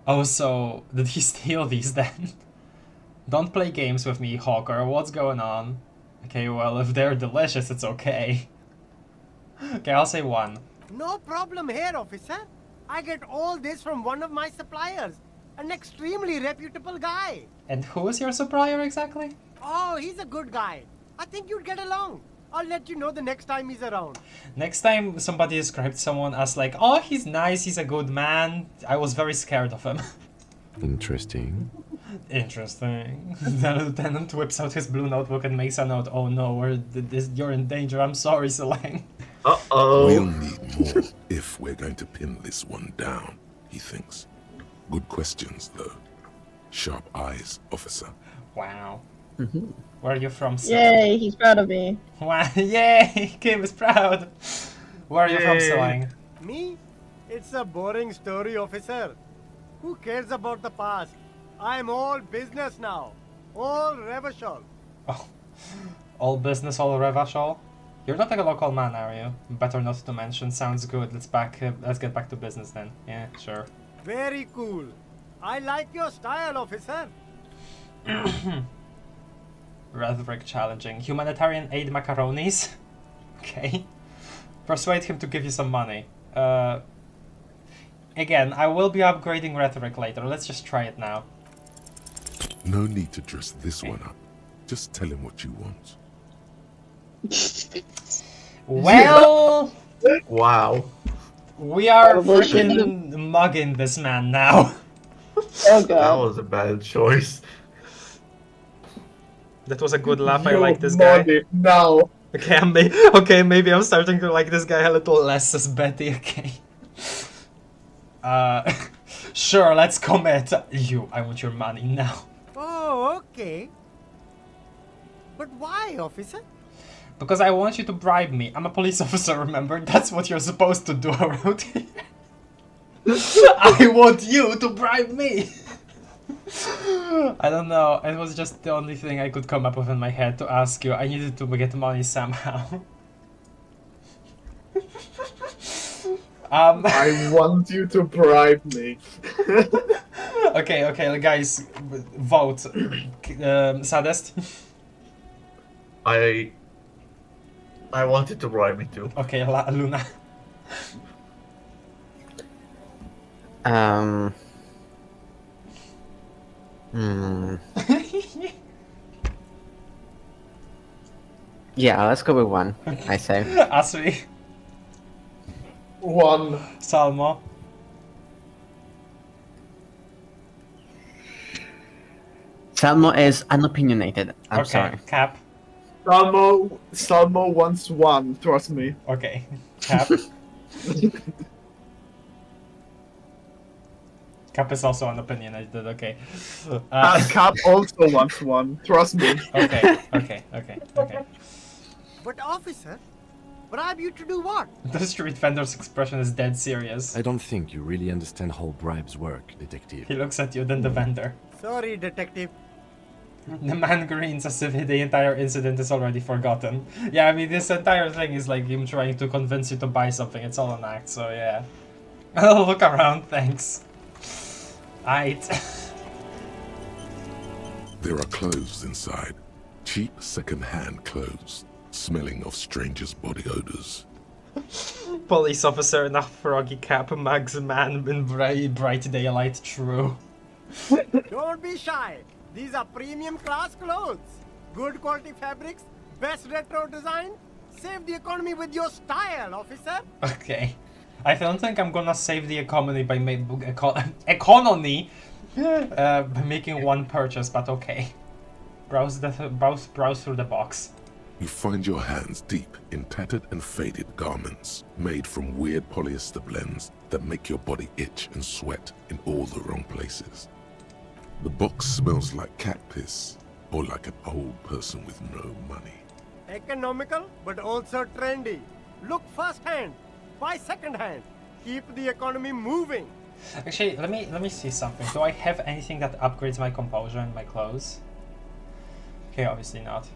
Oh, so did he steal these then? Don't play games with me, Hawker. What's going on? Okay, well, if they're delicious, it's okay. Okay, I'll say 1. No problem here, officer. I get all this from one of my suppliers, an extremely reputable guy. And who is your supplier exactly? Oh, he's a good guy. I think you'd get along. I'll let you know the next time he's around. Next time somebody described someone as like, oh, he's nice, he's a good man, I was very scared of him. Interesting. Interesting. The lieutenant whips out his blue notebook and makes a note. Oh no, you're in danger. I'm sorry, Selene. Uh-oh. We'll need more if we're going to pin this one down, he thinks. Good questions, though. Sharp eyes, officer. Wow. Where are you from, sir? Yay, he's proud of me. Wow, yay! Kim is proud. Where are you from, Selene? Me? It's a boring story, officer. Who cares about the past? I'm all business now. All Revachol. Oh. All business, all revash, all? You're not like a local man, are you? Better not to mention. Sounds good. Let's get back to business then. Yeah, sure. Very cool. I like your style, officer. Rhetoric challenging. Humanitarian aid macaronis? Okay. Persuade him to give you some money. Again, I will be upgrading rhetoric later. Let's just try it now. No need to dress this one up. Just tell him what you want. Well... Wow. We are Probably freaking mugging this man now. Oh That god. was a bad choice. That was a good laugh. I You like this guy. money, now. Okay, maybe I'm starting to like this guy a little less as Betty. Okay. Sure, let's commit. I want your money now. Oh, okay. But why, officer? Because I want you to bribe me. I'm a police officer, remember? That's what you're supposed to do around here. I want you to bribe me. I don't know. It was just the only thing I could come up with in my head to ask you. I needed to get money somehow. I want you to bribe me. Okay, guys, vote. Saddest? I wanted to bribe me too. Okay, Luna. Yeah, let's go with 1, I say. Asri. 1. Salmo. Salmo is unopinionated. I'm Okay, sorry. Cap. Salmo wants 1, trust me. Okay, Cap. Cap is also unopinionated, okay. Cap also wants 1, trust me. Okay. But officer, bribe you to do what? The street vendor's expression is dead serious. I don't think you really understand how bribes work, detective. He looks at you, then the vendor. Sorry, detective. The man grins as if the entire incident is already forgotten. Yeah, I mean, this entire thing is like him trying to convince you to buy something. It's all an act, so yeah. I'll look around, thanks. Aight. There are clothes inside. Cheap second-hand clothes, smelling of strangers' body odors. Police officer in a froggy cap, Mags man in bright daylight, true. Don't be shy. These are premium class clothes. Good quality fabrics, best retro design. Save the economy with your style, officer. Okay. I don't think I'm gonna save the economy by by making one purchase, but okay. Browse through the box. You find your hands deep in tattered and faded garments made from weird polyester blends that make your body itch and sweat in all the wrong places. The box smells like cat piss or like an old person with no money. Economical, but also trendy. Look first hand, buy second hand. Keep the economy moving. Actually, let me see something. Do I have anything that upgrades my composure and my clothes? Okay, obviously not.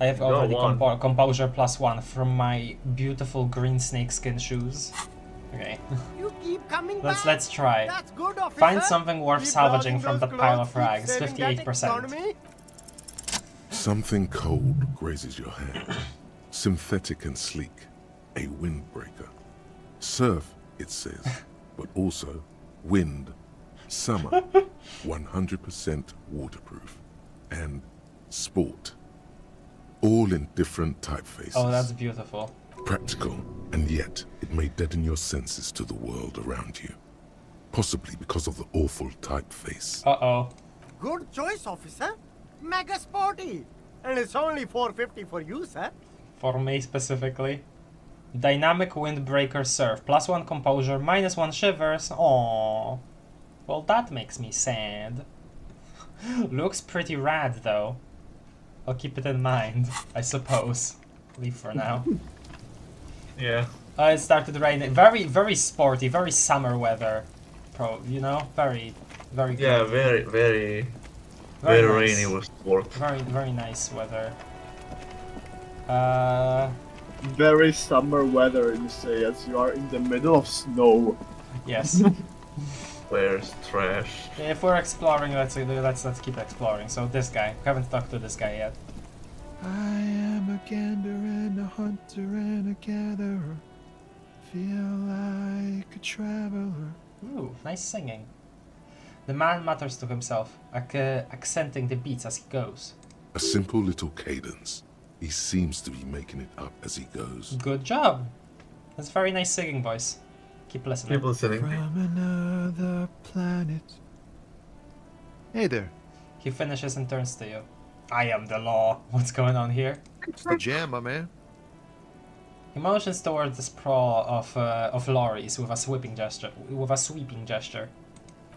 I have already composure +1 from my beautiful green snakeskin shoes. Okay. You keep coming back. Let's try. That's good, officer. Find something worth Keep salvaging browsing from the those pile of clothes, rags. keep saving that 58%. economy. Something cold grazes your hand. Synthetic and sleek. A windbreaker. Surf, it says, but also wind, summer, 100% waterproof, and sport. All in different typefaces. Oh, that's beautiful. Practical, and yet it may deaden your senses to the world around you. Possibly because of the awful typeface. Uh-oh. Good choice, officer. Mega sporty. And it's only $4.50 for you, sir. For me specifically. Dynamic windbreaker surf. +1 composure, -1 shivers. Aww. Well, that makes me sad. Looks pretty rad, though. I'll keep it in mind, I suppose. Leave for now. Yeah. It started raining. Very, very sporty, very summer weather. You know? Very good. Yeah, very, very... Very Very nice. rainy was work. Very nice weather. Very summer weather, you say, as you are in the middle of snow. Yes. Where's trash? If we're exploring, let's keep exploring. So this guy, we haven't talked to this guy yet. I am a gander and a hunter and a gatherer. Feel like a traveler. Ooh, nice singing. The man mutters to himself, accenting the beats as he goes. A simple little cadence. He seems to be making it up as he goes. Good job. That's very nice singing voice. Keep listening. Keep listening. From another planet. Hey there. He finishes and turns to you. I am the law. What's going on here? It's the jam, my man. He motions towards the sprawl of lorries with a sweeping gesture.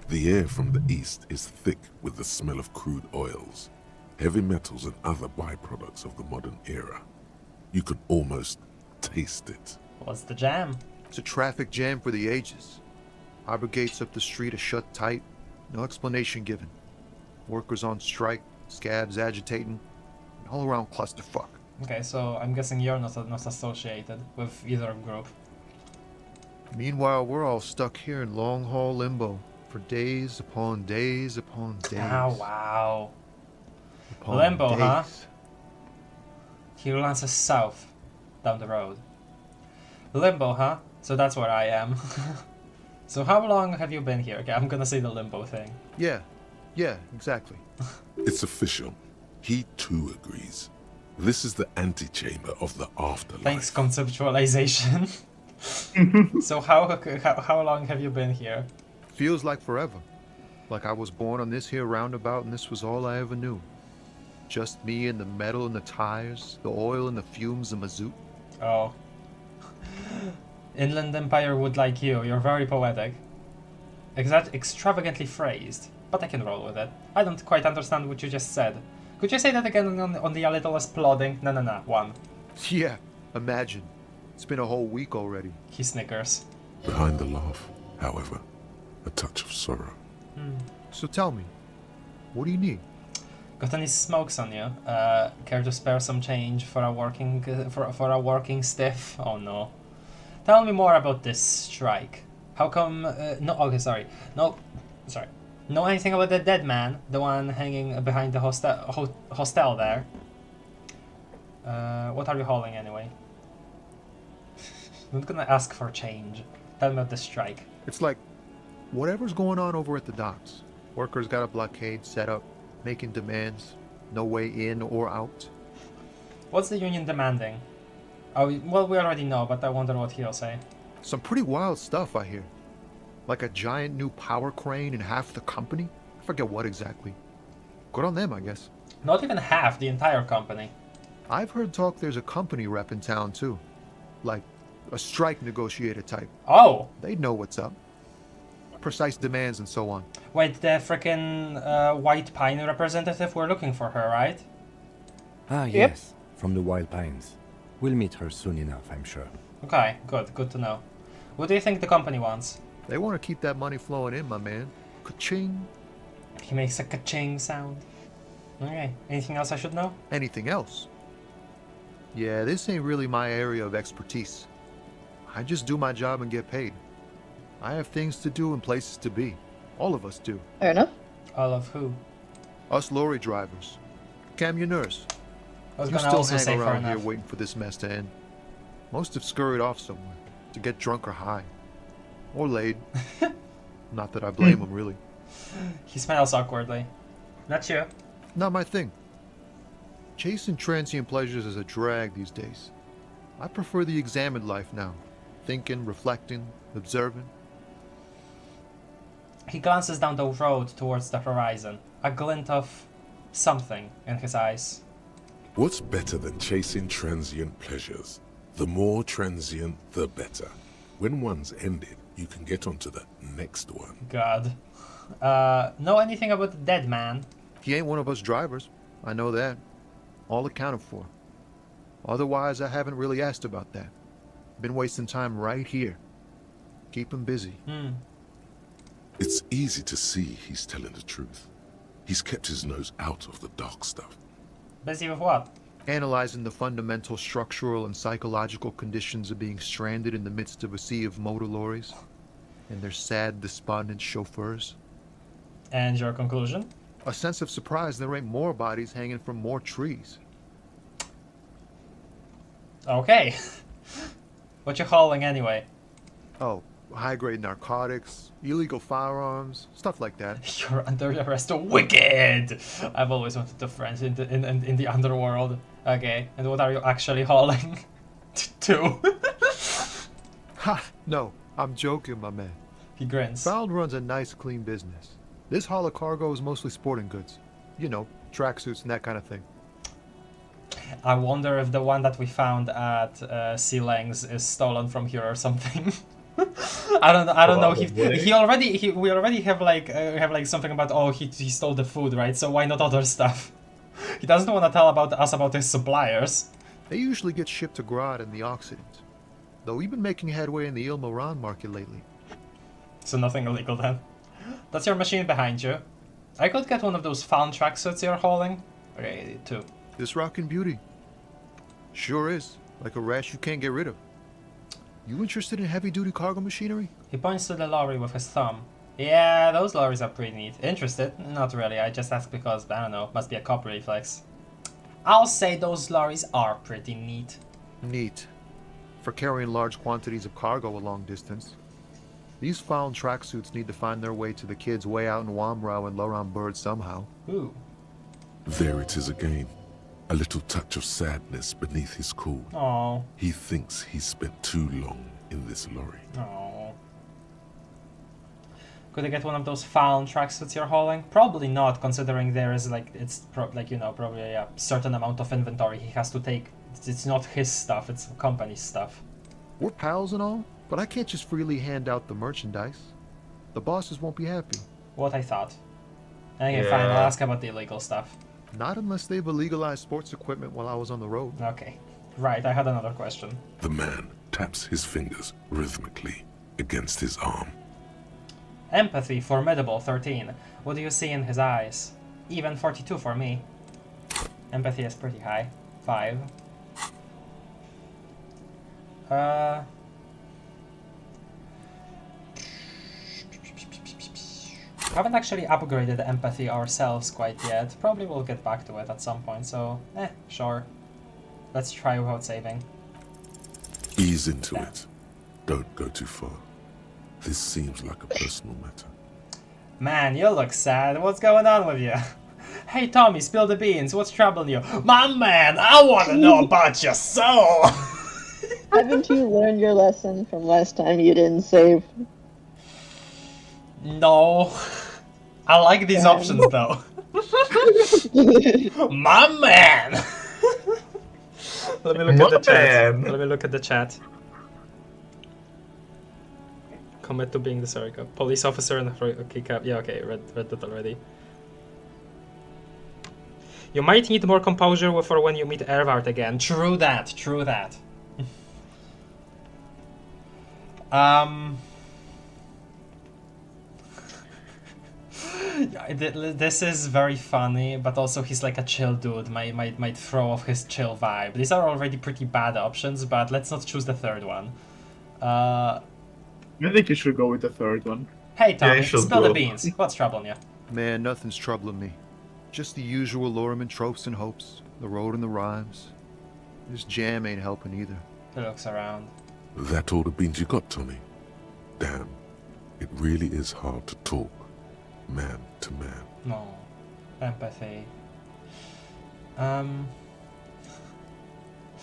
The air from the east is thick with the smell of crude oils, heavy metals and other byproducts of the modern era. You can almost taste it. What's the jam? It's a traffic jam for the ages. Harbor gates up the street are shut tight. No explanation given. Workers on strike, scabs agitating, an all-around clusterfuck. Okay, so I'm guessing you're not associated with either group. Meanwhile, we're all stuck here in long-haul limbo for days upon days upon days. Oh, wow. Upon Limbo, days. huh? He glances south, down the road. Limbo, huh? So that's where I am. So how long have you been here? Okay, I'm gonna say the limbo thing. Yeah, exactly. It's official. He too agrees. This is the antechamber of the afterlife. Thanks, conceptualization. So how long have you been here? Feels like forever. Like I was born on this here roundabout and this was all I ever knew. Just me and the metal and the tires, the oil and the fumes and mazout. Oh. Inland Empire would like you. You're very poetic. Extravagantly phrased, but I can roll with it. I don't quite understand what you just said. Could you say that again on the a little less plodding? No, one. Yeah, imagine. It's been a whole week already. He snickers. Behind the laugh, however, a touch of sorrow. So tell me, what do you need? Got any smokes on you? Care to spare some change for a working stiff? Oh no. Tell me more about this strike. How come? Know anything about the dead man, the one hanging behind the hostel there? What are you hauling anyway? I'm not gonna ask for change. Tell me about the strike. It's like, whatever's going on over at the docks. Workers got a blockade set up, making demands, no way in or out. What's the union demanding? Oh, well, we already know, but I wonder what he'll say. Some pretty wild stuff, I hear. Like a giant new power crane in half the company? I forget what exactly. Good on them, I guess. Not even half, the entire company. I've heard talk there's a company rep in town, too. Like, a strike negotiator type. Oh! They'd know what's up. Precise demands and so on. Wait, the frickin' White Pine representative? We're looking for her, right? Ah, yes. From the Wild Pines. We'll meet her soon enough, I'm sure. Okay, good to know. What do you think the company wants? They want to keep that money flowing in, my man. Ka-ching. He makes a ka-ching sound. Okay, anything else I should know? Anything else? Yeah, this ain't really my area of expertise. I just do my job and get paid. I have things to do and places to be. All of us do. Fair enough. All of who? Us lorry drivers. Camionneurs. I was You gonna still also hang say fair around here enough. waiting for this mess to end. Most have scurried off somewhere to get drunk or high. Or laid. Not that I blame them, really. He smiles awkwardly. Not you. Not my thing. Chasing transient pleasures is a drag these days. I prefer the examined life now. Thinking, reflecting, observing. He glances down the road towards the horizon, a glint of something in his eyes. What's better than chasing transient pleasures? The more transient, the better. When one's ended, you can get onto the next one. God. Know anything about the dead man? He ain't one of us drivers. I know that. All accounted for. Otherwise, I haven't really asked about that. Been wasting time right here. Keep him busy. It's easy to see he's telling the truth. He's kept his nose out of the dark stuff. Busy with what? Analyzing the fundamental structural and psychological conditions of being stranded in the midst of a sea of motor lorries and their sad, despondent chauffeurs. And your conclusion? A sense of surprise there ain't more bodies hanging from more trees. Okay. What you hauling anyway? Oh, high-grade narcotics, illegal firearms, stuff like that. You're under arrest. Wicked! I've always wanted to friends in the underworld. Okay, and what are you actually hauling? Two. Ha! No, I'm joking, my man. He grins. Found runs a nice, clean business. This haul of cargo is mostly sporting goods. You know, tracksuits and that kind of thing. I wonder if the one that we found at Sea Langs is stolen from here or something. I don't know. We already have like something about, oh, he stole the food, right? So why not other stuff? He doesn't want to tell us about his suppliers. They usually get shipped to Grad in the Occident, though we've been making headway in the Il Moran market lately. So nothing illegal then. That's your machine behind you. I could get one of those found tracksuits you're hauling. Okay, two. This rockin' beauty. Sure is. Like a rash you can't get rid of. You interested in heavy-duty cargo machinery? He points to the lorry with his thumb. Yeah, those lorries are pretty neat. Interested? Not really, I just asked because, I don't know, must be a cop reflex. I'll say those lorries are pretty neat. Neat. For carrying large quantities of cargo a long distance. These found tracksuits need to find their way to the kids way out in Wamrau and Laurent Bird somehow. Ooh. There it is again. A little touch of sadness beneath his cool. Aww. He thinks he's spent too long in this lorry. Aww. Could I get one of those found tracksuits you're hauling? Probably not, considering there is probably a certain amount of inventory he has to take. It's not his stuff, it's company's stuff. We're pals and all, but I can't just freely hand out the merchandise. The bosses won't be happy. What I thought. Okay, fine, I'll ask about the illegal stuff. Not unless they've illegalized sports equipment while I was on the road. Okay. Right, I had another question. The man taps his fingers rhythmically against his arm. Empathy, formidable, 13. What do you see in his eyes? Even 42 for me. Empathy is pretty high. 5. Haven't actually upgraded empathy ourselves quite yet. Probably we'll get back to it at some point, so sure. Let's try without saving. Ease into it. Don't go too far. This seems like a personal matter. Man, you look sad. What's going on with you? Hey Tommy, spill the beans. What's troubling you? My man, I want to know about your soul. Haven't you learned your lesson from last time you didn't save? No. I like these options though. My man! Let me look at the chat. Let me look at the chat. Commit to being the sorry cop. Police officer and okay cap. Yeah, okay, read that already. You might need more composure for when you meet Ervart again. True that, true that. This is very funny, but also he's like a chill dude, might throw off his chill vibe. These are already pretty bad options, but let's not choose the third one. I think you should go with the third one. Hey Tommy, spill the beans. What's troubling you? Man, nothing's troubling me. Just the usual Lorman tropes and hopes, the road and the rhymes. This jam ain't helping either. He looks around. That all the beans you got, Tommy? Damn, it really is hard to talk man to man. No. Empathy.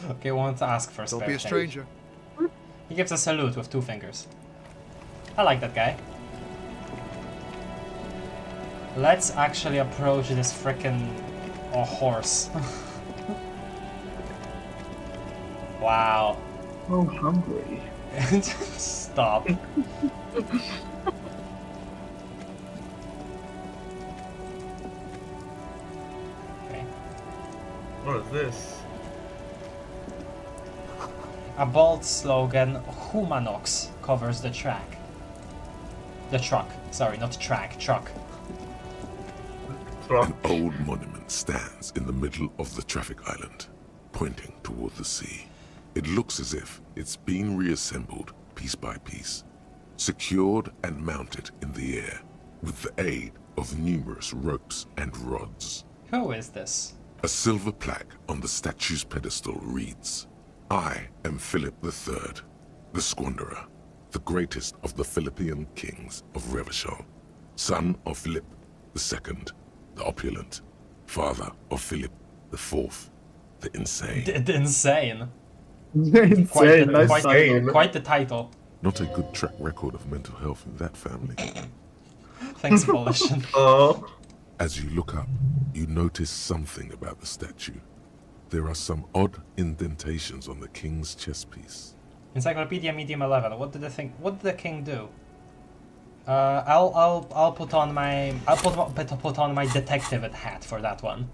Okay, I want to ask for a Don't be a stranger. He gives a salute with 2 fingers. I like that guy. Let's actually approach this frickin' horse. Wow. Oh, hungry. Stop. What is this? A bold slogan, Humanox, covers the track. The truck. Sorry, not track, truck. An old monument stands in the middle of the traffic island, pointing toward the sea. It looks as if it's been reassembled piece by piece, secured and mounted in the air with the aid of numerous ropes and rods. Who is this? A silver plaque on the statue's pedestal reads, "I am Philip III, the Squanderer, the greatest of the Philippian kings of Revachol, son of Philip II, the opulent, father of Philip IV, the insane." The insane. Insane, Quite the title. Not a good track record of mental health in that family. Thanks, Volition. As you look up, you notice something about the statue. There are some odd indentations on the king's chest piece. Encyclopedia Medium 11. What did the king do? I'll put on my detective hat for that one.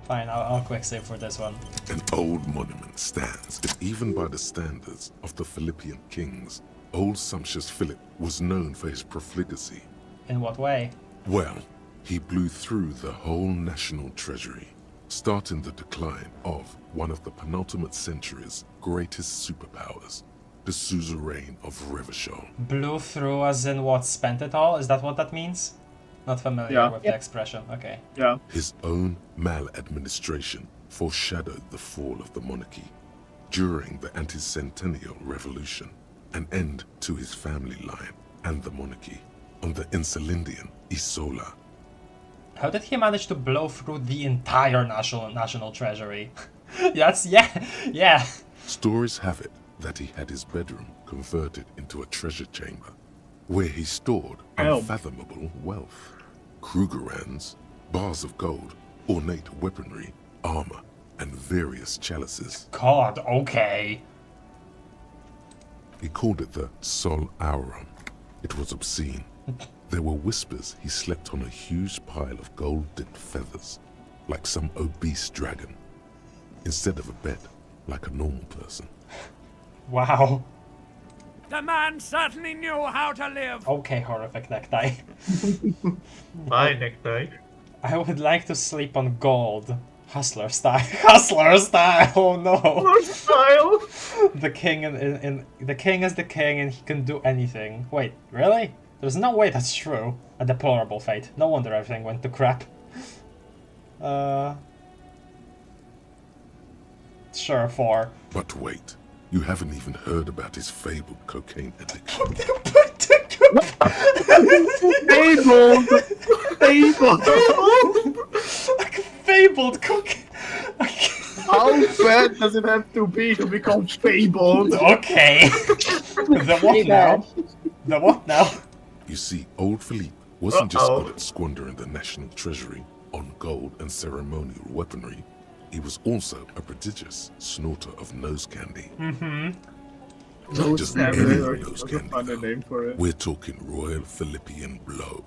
Fine, I'll quick save for this one. An old monument stands, and even by the standards of the Philippian kings, old sumptuous Philip was known for his profligacy. In what way? Well, he blew through the whole national treasury, starting the decline of one of the penultimate century's greatest superpowers, the suzerain of Revachol. Blew through as in what, spent it all? Is that what that means? Not familiar with the expression, okay. Yeah. His own maladministration foreshadowed the fall of the monarchy. During the anti-centennial revolution, an end to his family line and the monarchy on the Insulindian Isola. How did he manage to blow through the entire national treasury? yeah. Stories have it that he had his bedroom converted into a treasure chamber, where he stored unfathomable wealth. Krugerrands, bars of gold, ornate weaponry, armor, and various chalices. God, okay. He called it the Sol Auron. It was obscene. There were whispers he slept on a huge pile of gold-dipped feathers, like some obese dragon, instead of a bed, like a normal person. Wow. The man certainly knew how to live. Okay, horrific necktie. Bye, necktie. I would like to sleep on gold. Hustler style. Hustler style! Oh no! Hustler style! The king the king is the king and he can do anything. Wait, really? There's no way that's true. A deplorable fate. No wonder everything went to crap. Sure, 4. But wait, you haven't even heard about his fabled cocaine addiction. Fabled! Fabled cocaine. How bad does it have to be to become fabled? Okay. The what now? The what now? You see, old Philippe wasn't just good at squandering the national treasury on gold and ceremonial weaponry. He was also a prodigious snorter of nose candy. Not just any nose candy. We're talking Royal Philippian Blow,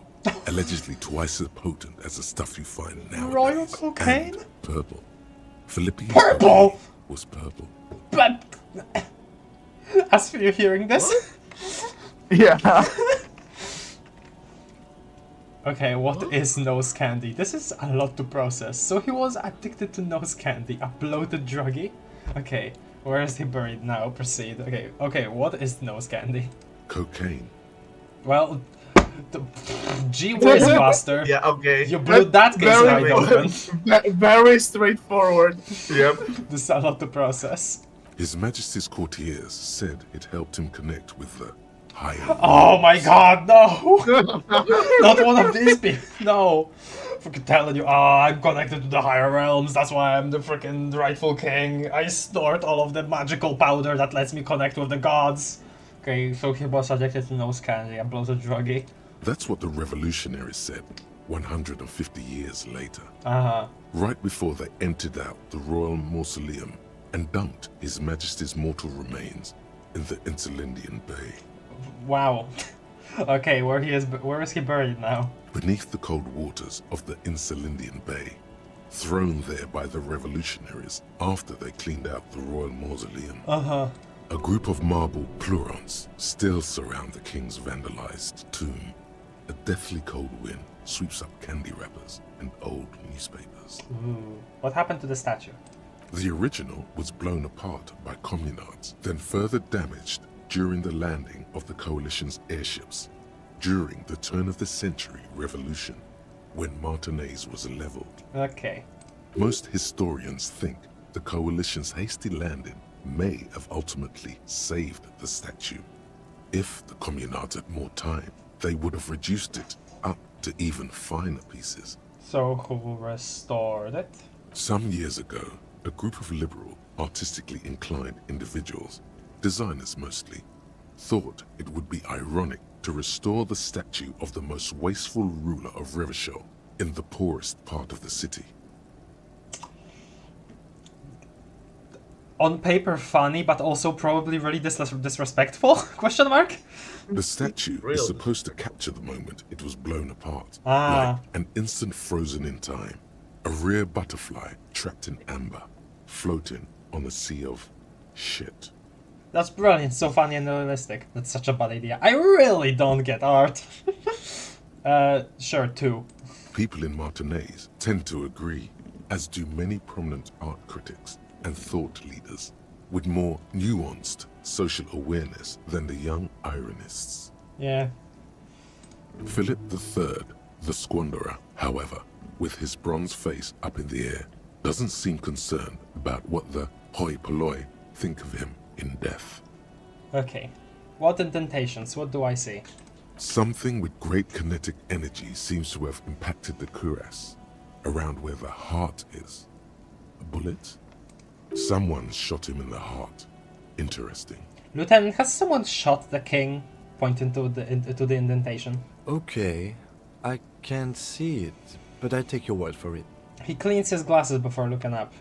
allegedly twice as potent as the stuff you find nowadays. Royal cocaine? And purple. Philippian Purple was purple. But as for you hearing this? Yeah. Okay, what is nose candy? This is a lot to process. So he was addicted to nose candy, a bloated druggie? Okay, where is he buried now? Proceed. Okay, what is nose candy? Cocaine. Well, gee whiz, Buster. Yeah, okay. You blew that case right open. Very straightforward. Yep. This is a lot to process. His Majesty's courtiers said it helped him connect with the higher. Oh my god, no! Not one of these people, no! Freaking telling you, I'm connected to the higher realms, that's why I'm the freaking rightful king. I snort all of the magical powder that lets me connect with the gods. Okay, so he was addicted to nose candy and blows a druggie. That's what the revolutionaries said 150 years later. Uh-huh. Right before they emptied out the royal mausoleum and dumped His Majesty's mortal remains in the Insulindian Bay. Wow. Okay, where is he buried now? Beneath the cold waters of the Insulindian Bay, thrown there by the revolutionaries after they cleaned out the royal mausoleum. Uh-huh. A group of marble pleurons still surround the king's vandalized tomb. a deathly cold wind sweeps up candy wrappers and old newspapers. Ooh. What happened to the statue? The original was blown apart by communards, then further damaged during the landing of the Coalition's airships during the turn-of-the-century revolution, when Martinez was leveled. Okay. Most historians think the Coalition's hasty landing may have ultimately saved the statue. If the communards had more time, they would have reduced it up to even finer pieces. So who restored it? Some years ago, a group of liberal, artistically inclined individuals, designers mostly, thought it would be ironic to restore the statue of the most wasteful ruler of Revachol in the poorest part of the city. On paper funny, but also probably really disrespectful? Question mark? The statue is supposed to capture the moment it was blown apart, Ah. like an instant frozen in time, a rare butterfly trapped in amber, floating on a sea of shit. That's brilliant, so funny and realistic. That's such a bad idea. I really don't get art. Sure, 2. People in Martinez tend to agree, as do many prominent art critics and thought leaders with more nuanced social awareness than the young ironists. Yeah. Philip III, the Squanderer, however, with his bronze face up in the air, doesn't seem concerned about what the hoi polloi think of him in death. Okay. What indentations? What do I see? Something with great kinetic energy seems to have impacted the cuirass, around where the heart is. A bullet? Someone shot him in the heart. Interesting. Lieutenant, has someone shot the king? Pointing to the indentation. Okay, I can't see it, but I take your word for it. He cleans his glasses before looking up.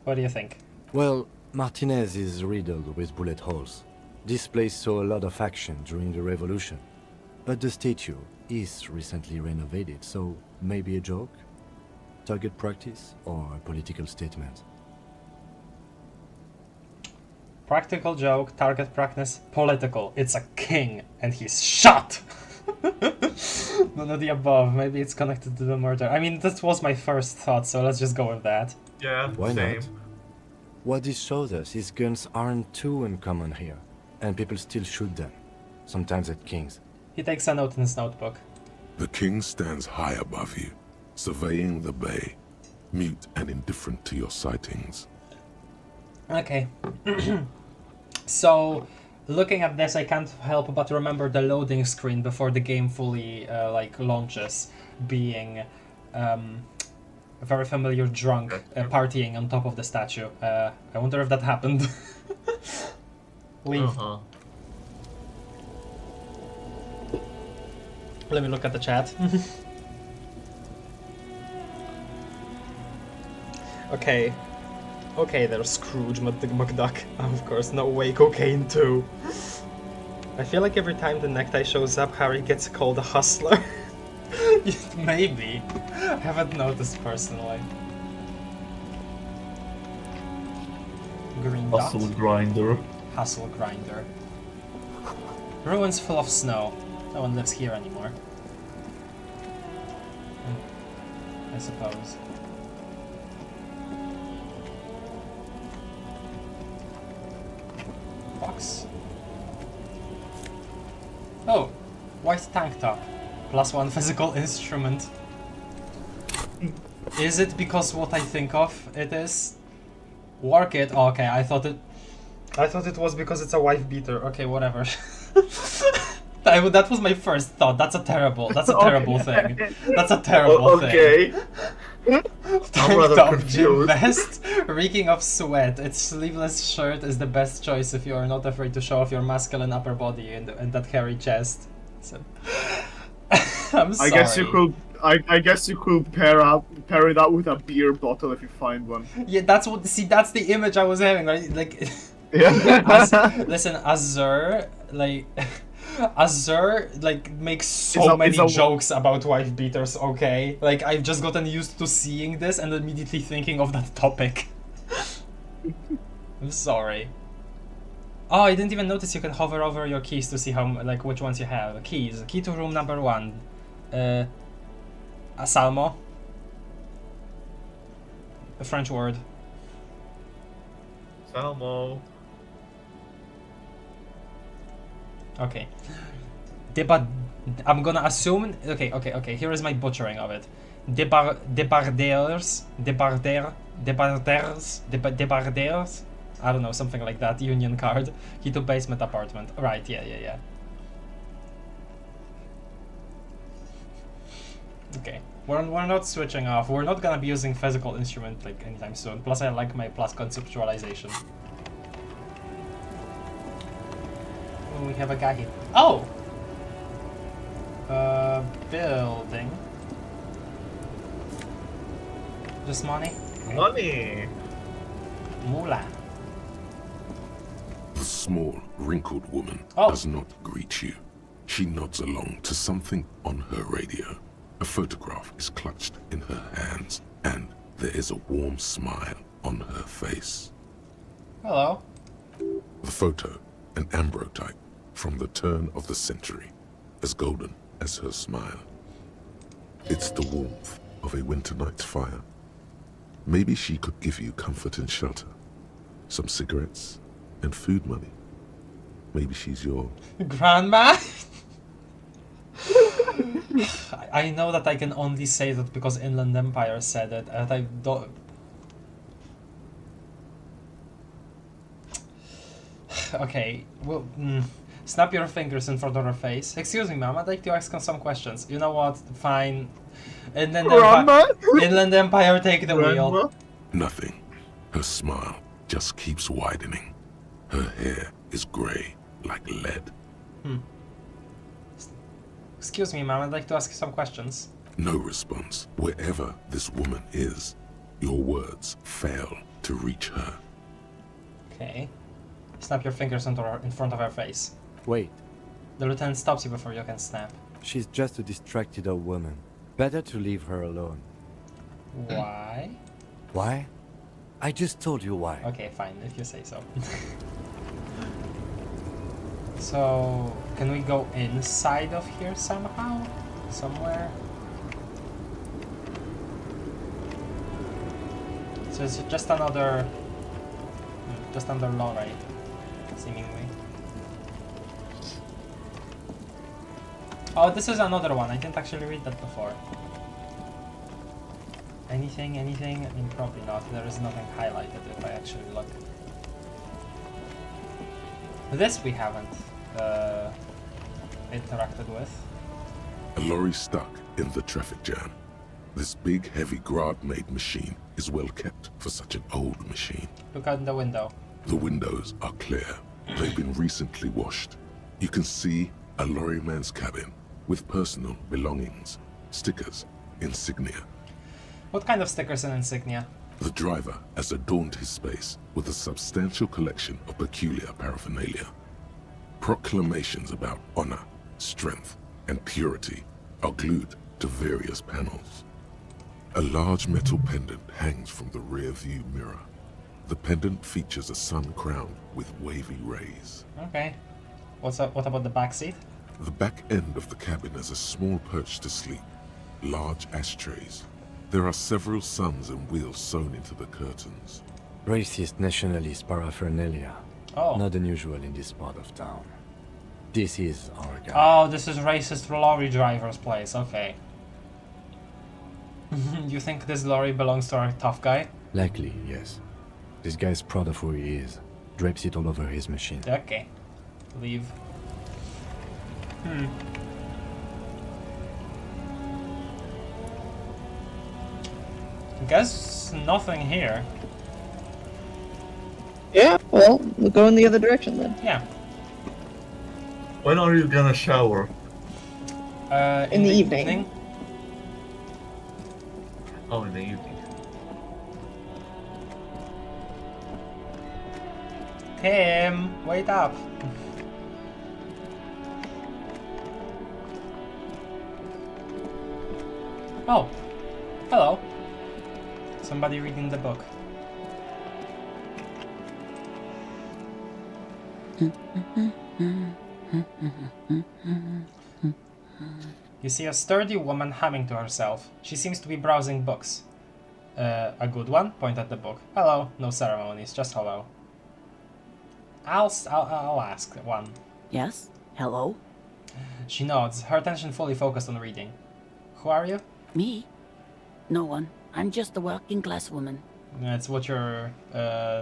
What do you think? Well, Martinez is riddled with bullet holes. This place saw a lot of action during the revolution. But the statue is recently renovated, so maybe a joke? Target practice or a political statement? Practical joke, target practice, political. It's a king, and he's shot! None of the above. Maybe it's connected to the murder. I mean, that was my first thought, so let's just go with that. Yeah, Why same. not? What this shows us is guns aren't too uncommon here, and people still shoot them, sometimes at kings. He takes a note in his notebook. The king stands high above you, surveying the bay, mute and indifferent to your sightings. Okay. So, looking at this, I can't help but remember the loading screen before the game fully launches, being a very familiar drunk partying on top of the statue. I wonder if that happened. Leave. Let me look at the chat. Okay. Okay, there's Scrooge McDuck. Of course, no way, cocaine too. I feel like every time the necktie shows up, Harry gets called a hustler. Maybe. I haven't noticed personally. Green Hustle dot. grinder. Hustle grinder. Ruins full of snow. No one lives here anymore. I suppose. Box. Oh, white tank top. +1 physical instrument. Is it because what I think of it is? Work it. Oh, okay, I thought it was because it's a wife beater. Okay, whatever. That was my first thought. That's a terrible thing. That's a terrible thing. Tank top, gym vest, reeking of sweat. Its sleeveless shirt is the best choice if you are not afraid to show off your masculine upper body and that hairy chest. So, I'm sorry. I guess you could pair it up with a beer bottle if you find one. Yeah, that's the image I was having, right? Like, yeah. Listen, Azur, makes so many jokes about wife beaters, okay? Like, I've just gotten used to seeing this and immediately thinking of that topic. I'm sorry. Oh, I didn't even notice you can hover over your keys to see which ones you have. Keys. Key to room number 1. A salmo. A French word. Salmo. Okay. I'm gonna assume. Okay. Here is my butchering of it. Debardeurs. I don't know, something like that. Union card. Key to basement apartment. Right. Yeah. Okay. We're not switching off. We're not gonna be using physical instrument like anytime soon. Plus, I like my plus conceptualization. Oh, we have a guy here. Oh. Building. Just money? Money! The small, wrinkled woman does not greet you. She nods along to something on her radio. A photograph is clutched in her hands, and there is a warm smile on her face. Hello. The photo, an ambrotype from the turn of the century, as golden as her smile. It's the warmth of a winter night's fire. Maybe she could give you comfort and shelter, some cigarettes and food money. Maybe she's your grandma. I know that I can only say that because Inland Empire said it, and I don't. Okay, well, snap your fingers in front of her face. Excuse me, ma'am, I'd like to ask some questions. You know what? Fine. Inland Empire, take the wheel. Nothing. Her smile just keeps widening. Her hair is gray like lead. Excuse me, ma'am, I'd like to ask you some questions. No response. Wherever this woman is, your words fail to reach her. Okay. Snap your fingers in front of her face. Wait. The lieutenant stops you before you can snap. She's just a distracted old woman. Better to leave her alone. Why? Why? I just told you why. Okay, fine, if you say so. So, can we go inside of here somehow? Somewhere? So it's just another lorry, seemingly. Oh, this is another one. I didn't actually read that before. Anything? I mean, probably not. There is nothing highlighted if I actually look. This we haven't interacted with. A lorry stuck in the traffic jam. This big, heavy Grad-made machine is well kept for such an old machine. Look out the window. The windows are clear. They've been recently washed. You can see a lorryman's cabin with personal belongings, stickers, insignia. What kind of stickers and insignia? The driver has adorned his space with a substantial collection of peculiar paraphernalia. Proclamations about honor, strength, and purity are glued to various panels. A large metal pendant hangs from the rear view mirror. The pendant features a sun crowned with wavy rays. Okay. What about the back seat? The back end of the cabin has a small perch to sleep, large ashtrays. There are several suns and wheels sewn into the curtains. Racist nationalist paraphernalia. Oh. Not unusual in this part of town. This is our guy. Oh, this is racist lorry driver's place. Okay. You think this lorry belongs to our tough guy? Likely, yes. This guy's proud of who he is. Drapes it all over his machine. Okay. Leave. Guess nothing here. Yeah, well, we'll go in the other direction then. Yeah. When are you gonna shower? In the evening. Oh, in the evening. Tim, wait up. Oh, hello. Somebody reading the book. You see a sturdy woman humming to herself. She seems to be browsing books. A good one? Point at the book. Hello. No ceremonies, just hello. I'll ask one. Yes? Hello? She nods, her attention fully focused on reading. Who are you? Me? No one. I'm just a working class woman. That's what your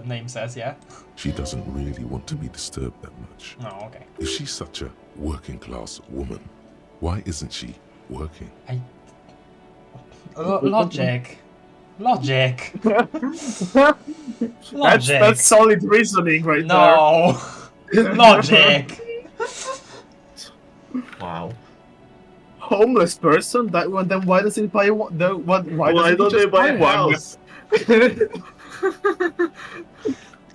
name says, yeah? She doesn't really want to be disturbed that much. Oh, okay. If she's such a working class woman, why isn't she working? Logic. Logic. That's solid reasoning right there. No. Logic. Wow. Homeless person? That one? Then why does he buy one? Why don't they buy a house? I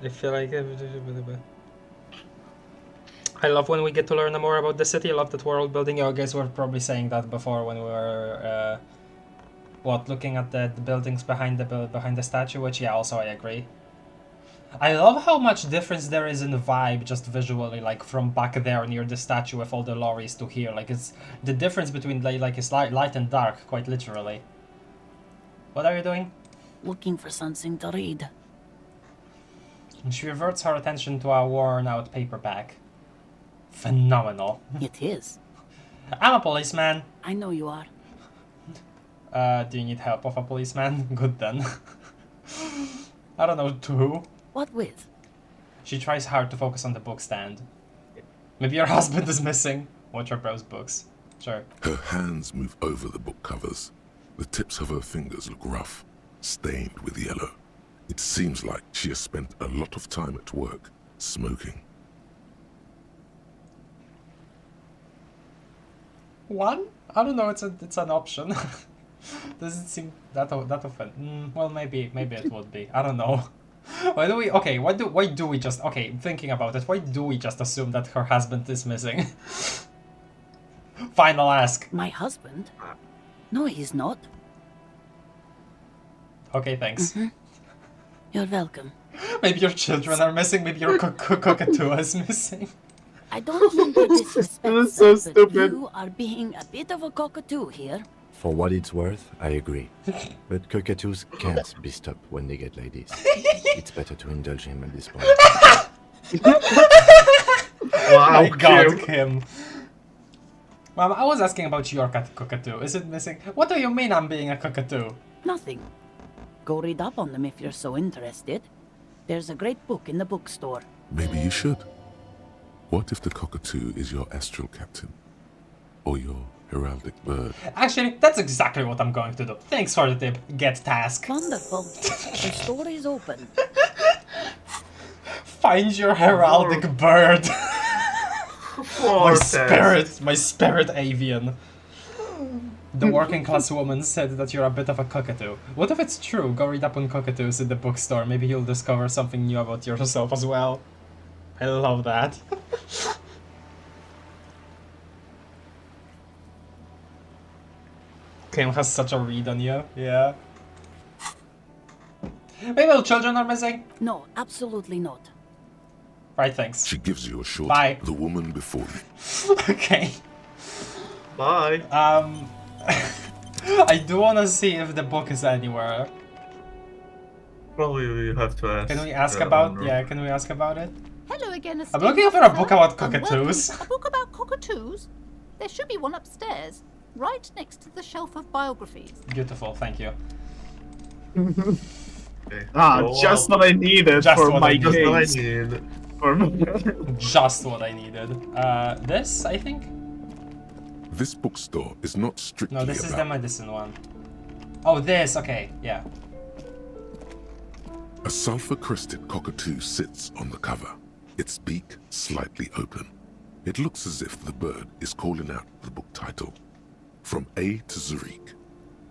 feel like I love when we get to learn more about the city. I love that world building. You guys were probably saying that before when we were looking at the buildings behind the statue, which yeah, also I agree. I love how much difference there is in the vibe just visually, like from back there near the statue with all the lorries to here. Like it's the difference between like it's light and dark, quite literally. What are you doing? Looking for something to read. And she reverts her attention to a worn-out paperback. Phenomenal. It is. I'm a policeman. I know you are. Do you need help of a policeman? Good then. I don't know, to who? What with? She tries hard to focus on the book stand. Maybe your husband is missing. Watch her browse books. Sure. Her hands move over the book covers. The tips of her fingers look rough, stained with yellow. It seems like she has spent a lot of time at work, smoking. One? I don't know, it's an option. Doesn't seem that often. Well, maybe it would be. I don't know. Why do we just thinking about it, why do we just assume that her husband is missing? Final ask. My husband? No, he's not. Okay, thanks. You're welcome. Maybe your children are missing, maybe your cockatoo is missing. I don't mean to disrespect This is so but stupid. you are being a bit of a cockatoo here. For what it's worth, I agree. But cockatoos can't be stopped when they get ladies. It's better to indulge him at this point. Wow, my God, Kim. Mom, I was asking about your cockatoo. Is it missing? What do you mean I'm being a cockatoo? Nothing. Go read up on them if you're so interested. There's a great book in the bookstore. Maybe you should. What if the cockatoo is your astral captain? Or your heraldic bird? Actually, that's exactly what I'm going to do. Thanks for the tip. Get task. Wonderful. The store is open. Find your heraldic bird. My spirit avian. The working class woman said that you're a bit of a cockatoo. What if it's true? Go read up on cockatoos in the bookstore. Maybe you'll discover something new about yourself as well. I love that. Kim has such a read on you. Yeah. Maybe little children are missing? No, absolutely not. Right, thanks. She gives you a short. Bye. The woman before you. Okay. Bye. I do want to see if the book is anywhere. Probably we have to ask. Can we ask about? Yeah, can we ask about it? Hello again, I'm looking for a book about cockatoos. A book about cockatoos? There should be one upstairs, right next to the shelf of biographies. Beautiful, thank you. Okay. Just what I needed for my Just what I case. need. Just what I needed. This, I think? This bookstore is not strictly No, this is the about medicine one. Oh, this, okay, yeah. A sulfur-crested cockatoo sits on the cover, its beak slightly open. It looks as if the bird is calling out the book title, From A to Zurich,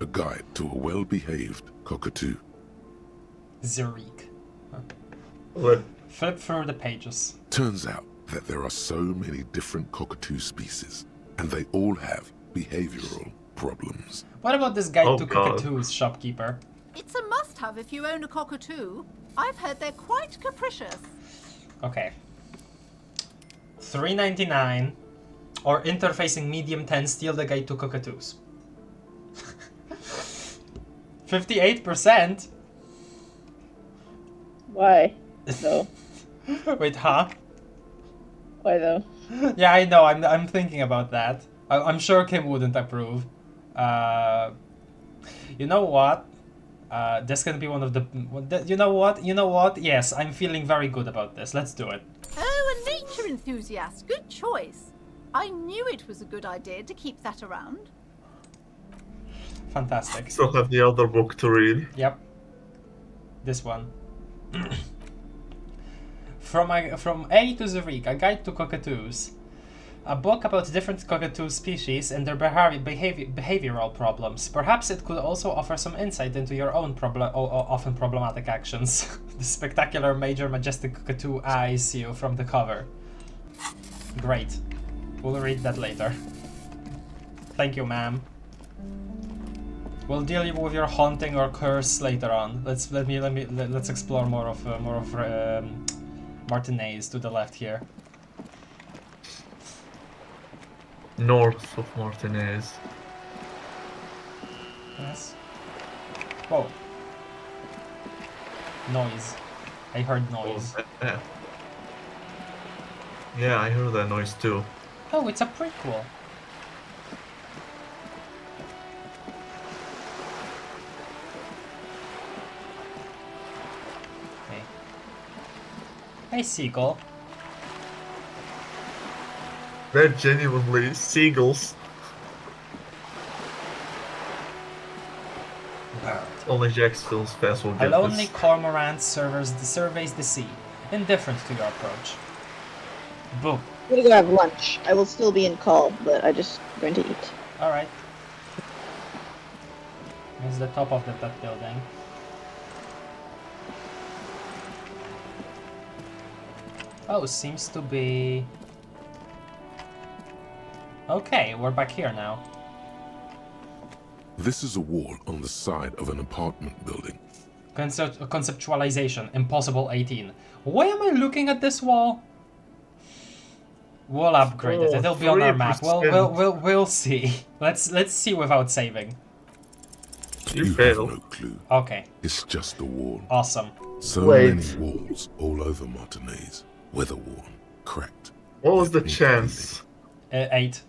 a guide to a well-behaved cockatoo. Zurich. Huh. What? Flip through the pages. Turns out that there are so many different cockatoo species, and they all have behavioral problems. What about this guide to God. cockatoos, shopkeeper? It's a must-have if you own a cockatoo. I've heard they're quite capricious. Okay. $3.99. Or interfacing medium 10, steal the gate to cockatoos. 58%? Why? No. Wait, huh? Why though? Yeah, I know. I'm thinking about that. I'm sure Kim wouldn't approve. You know what? This can be one of the. You know what? You know what? Yes, I'm feeling very good about this. Let's do it. Oh, a nature enthusiast. Good choice. I knew it was a good idea to keep that around. Fantastic. Still have the other book to read. Yep. This one. From A to Zurich, a guide to cockatoos. A book about different cockatoo species and their behavioral problems. Perhaps it could also offer some insight into your own often problematic actions. The spectacular major majestic cockatoo eyes you from the cover. Great. We'll read that later. Thank you, ma'am. We'll deal with your haunting or curse later on. Let's explore more of Martinez to the left here. North of Martinez. Yes. Whoa. Noise. I heard noise. Yeah, I heard that noise too. Oh, it's a prequel. Okay. Hey, seagull. They're genuinely seagulls. Only Jacksonville's fast will A get lonely this. cormorant surveys the sea, indifferent to your approach. Boom. I'm gonna go have lunch. I will still be in call, but I just going to eat. Alright. It's the top of that building. Oh, seems to be... Okay, we're back here now. This is a wall on the side of an apartment building. Conceptualization, impossible 18. Why am I looking at this wall? We'll upgrade it. It'll be on our map. We'll see. Let's see without saving. You have no clue. Okay. It's just a wall. Awesome. So many walls all over Martinez. Weather-worn, cracked. What was the chance? 8.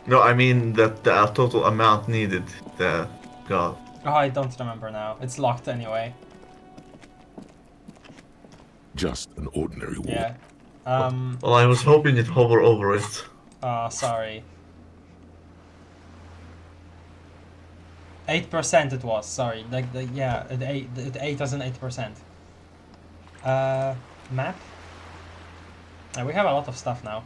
No, I mean that the total amount needed. God. Oh, I don't remember now. It's locked anyway. Just an ordinary wall. Yeah. Well, I was hoping you'd hover over it. Oh, sorry. 8% it was. Sorry. Like yeah, it 8 as an 8%. Map. We have a lot of stuff now.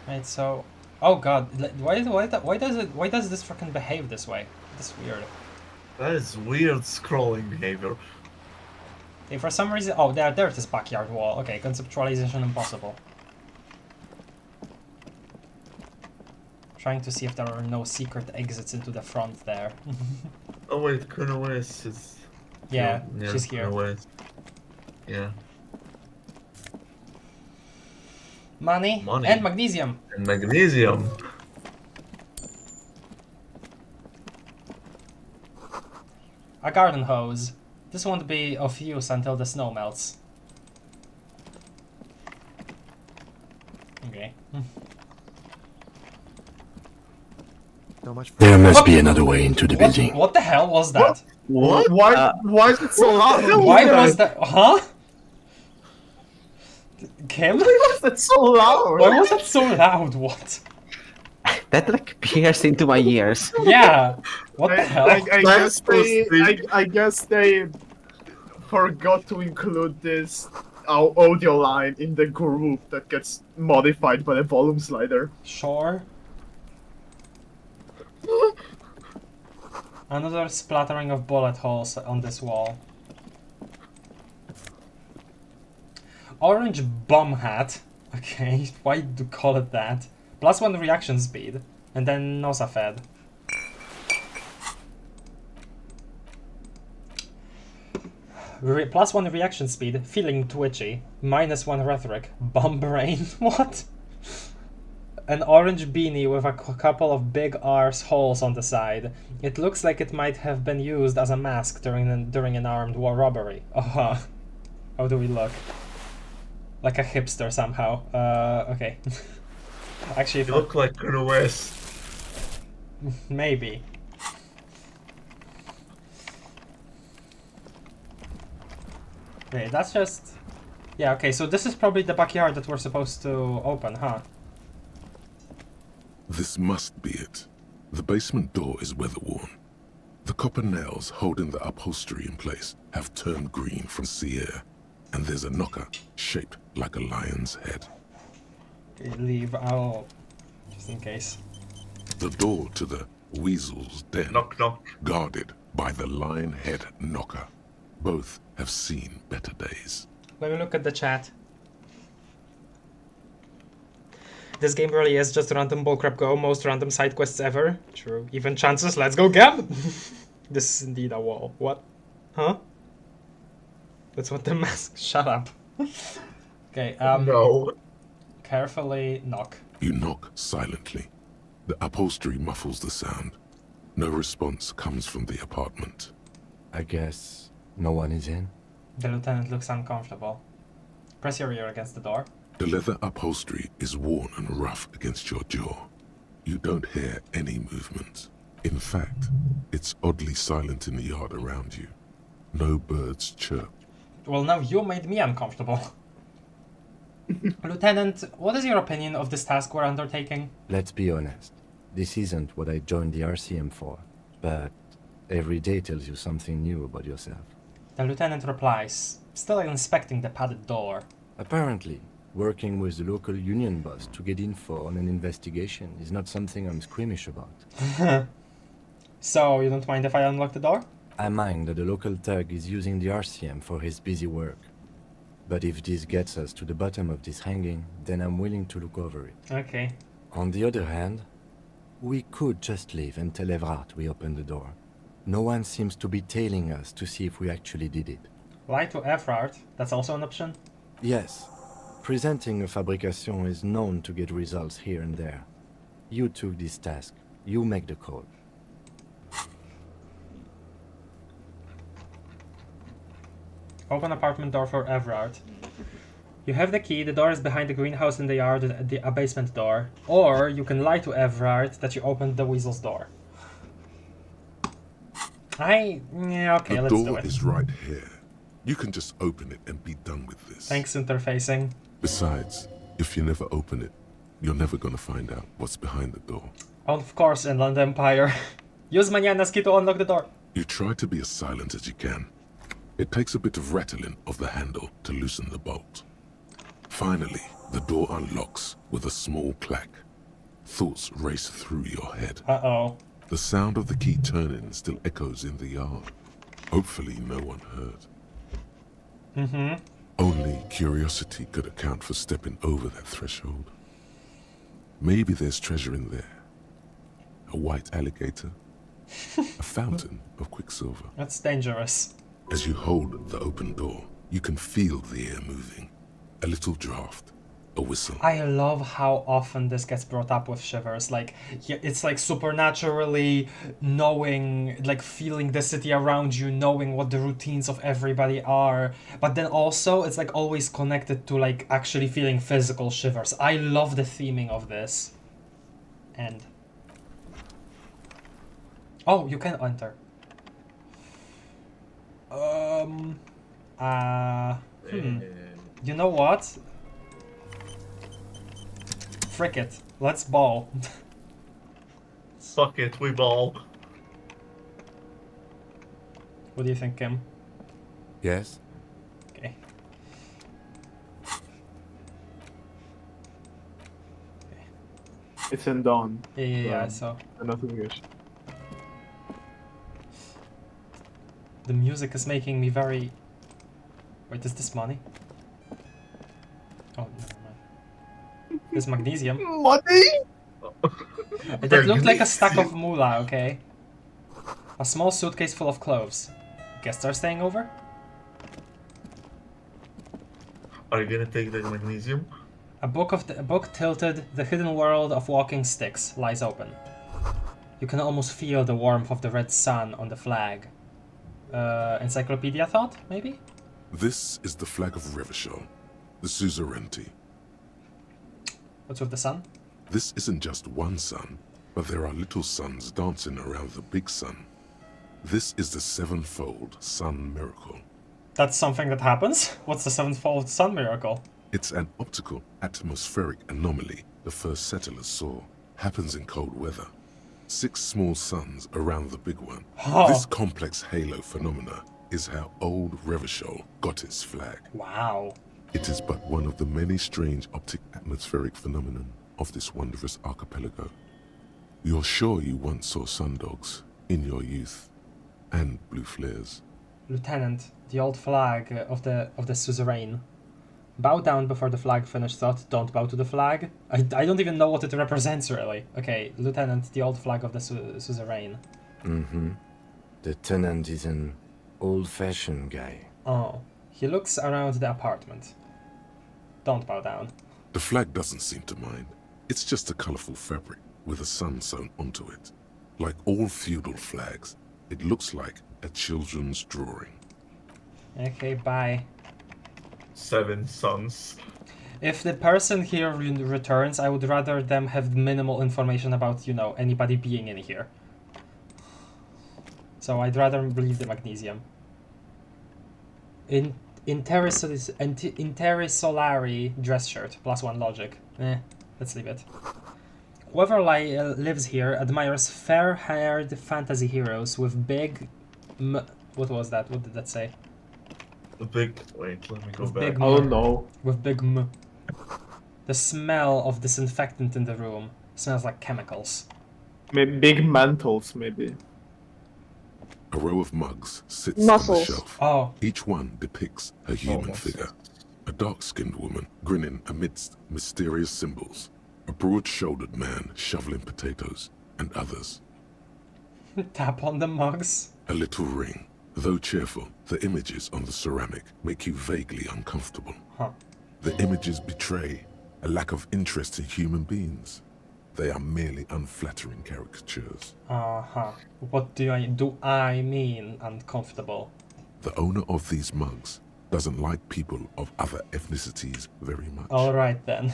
Right, so, oh god, why does this fucking behave this way? This is weird. That is weird scrolling behavior. Okay, for some reason, oh, there's this backyard wall. Okay, conceptualization impossible. Trying to see if there are no secret exits into the front there. Oh wait, Colonel West is... Yeah, she's here. West. Yeah. Money and magnesium. And magnesium. A garden hose. This won't be of use until the snow melts. Okay. There must be another way into the building. What the hell was that? What? Why is it so loud? Why was that? Huh? Kim? Why was that so loud? Why was that so loud? What? That like pierced into my ears. Yeah. What the hell? I guess they forgot to include this audio line in the group that gets modified by the volume slider. Sure. Another splattering of bullet holes on this wall. Orange bomb hat. Okay, why do you call it that? +1 reaction speed, and then Nosa fed. +1 reaction speed, feeling twitchy, -1 rhetoric, bomb brain, what? An orange beanie with a couple of big arse holes on the side. It looks like it might have been used as a mask during an armed robbery. Uh-huh. How do we look? Like a hipster somehow. Okay. Actually, if You look like Colonel West. Maybe. Wait, that's just... Yeah, okay, so this is probably the backyard that we're supposed to open, huh? This must be it. The basement door is weather-worn. The copper nails holding the upholstery in place have turned green from sea air, and there's a knocker shaped like a lion's head. Okay, leave out, just in case. The door to the weasel's den, knock, knock, guarded by the lion head knocker. Both have seen better days. Let me look at the chat. This game really is just random bullcrap go, most random side quests ever. True. Even chances, let's go Gab! This is indeed a wall. What? Huh? That's what the mask... Shut up. Okay, No. Carefully knock. You knock silently. The upholstery muffles the sound. No response comes from the apartment. I guess no one is in? The lieutenant looks uncomfortable. Press your ear against the door. The leather upholstery is worn and rough against your jaw. You don't hear any movement. In fact, it's oddly silent in the yard around you. No birds chirp. Well, now you made me uncomfortable. Lieutenant, what is your opinion of this task we're undertaking? Let's be honest. This isn't what I joined the RCM for, but every day tells you something new about yourself. The lieutenant replies, still inspecting the padded door. Apparently, working with the local union boss to get info on an investigation is not something I'm squeamish about. So, you don't mind if I unlock the door? I mind that the local thug is using the RCM for his busy work. But if this gets us to the bottom of this hanging, then I'm willing to look over it. Okay. On the other hand, we could just leave and tell Evrart we opened the door. No one seems to be tailing us to see if we actually did it. Lie to Evrart, that's also an option? Yes. Presenting a fabrication is known to get results here and there. You took this task. You make the call. Open apartment door for Evrart. You have the key, the door is behind the greenhouse in the yard, a basement door. Or you can lie to Evrart that you opened the weasel's door. Yeah, okay, let's do it. The door is right here. You can just open it and be done with this. Thanks, interfacing. Besides, if you never open it, you're never gonna find out what's behind the door. Of course, Inland Empire. Use Mañana's key to unlock the door. You try to be as silent as you can. It takes a bit of rattling of the handle to loosen the bolt. Finally, the door unlocks with a small clack. Thoughts race through your head. Uh-oh. The sound of the key turning still echoes in the yard. Hopefully no one heard. Mm-hmm. Only curiosity could account for stepping over that threshold. Maybe there's treasure in there. A white alligator. A fountain of quicksilver. That's dangerous. As you hold the open door, you can feel the air moving. A little draft. A whistle. I love how often this gets brought up with Shivers. Like, it's like supernaturally knowing, like feeling the city around you, knowing what the routines of everybody are. But then also, it's like always connected to like actually feeling physical shivers. I love the theming of this. And... oh, you can enter. You know what? Frick it. Let's ball. Suck it, we ball. What do you think, Kim? Yes? Okay. It's in dawn. Yeah, so... notification. The music is making me very... Wait, is this money? Oh, never mind. This magnesium. Money? That looked like a stack of moolah, okay? A small suitcase full of clothes. Guests are staying over? Are you gonna take the magnesium? A book tilted, The Hidden World of Walking Sticks lies open. You can almost feel the warmth of the red sun on the flag. Encyclopedia thought, maybe? This is the flag of Revachol, the suzerainty. What's with the sun? This isn't just one sun, but there are little suns dancing around the big sun. This is the sevenfold sun miracle. That's something that happens? What's the sevenfold sun miracle? It's an optical atmospheric anomaly the first settlers saw. Happens in cold weather. 6 small suns around the big one. Oh. This complex halo phenomena is how old Revachol got its flag. Wow. It is but one of the many strange optic atmospheric phenomena of this wondrous archipelago. You're sure you once saw sundogs in your youth, and blue flares. Lieutenant, the old flag of the suzerain. Bow down before the flag, finished thought. Don't bow to the flag. I don't even know what it represents, really. Okay, Lieutenant, the old flag of the suzerain. Mm-hmm. The tenant is an old-fashioned guy. Oh, he looks around the apartment. Don't bow down. The flag doesn't seem to mind. It's just a colorful fabric with a sun sewn onto it. Like all feudal flags, it looks like a children's drawing. Okay, bye. 7 suns. If the person here returns, I would rather them have minimal information about, you know, anybody being in here. So I'd rather leave the magnesium. Intersolari dress shirt, +1 logic. Let's leave it. Whoever lives here admires fair-haired fantasy heroes with big what was that? What did that say? Wait, let me go With back. big Oh no. With big M. The smell of disinfectant in the room smells like chemicals. Maybe big mantles, maybe. A row of mugs sits Muscles. on the shelf. Oh. Each one depicts a human figure. A dark-skinned woman grinning amidst mysterious symbols. A broad-shouldered man shoveling potatoes, and others. Tap on the mugs. A little ring. Though cheerful, the images on the ceramic make you vaguely uncomfortable. Huh. The images betray a lack of interest in human beings. They are merely unflattering caricatures. Uh-huh. What do I mean uncomfortable? The owner of these mugs doesn't like people of other ethnicities very much. Alright then.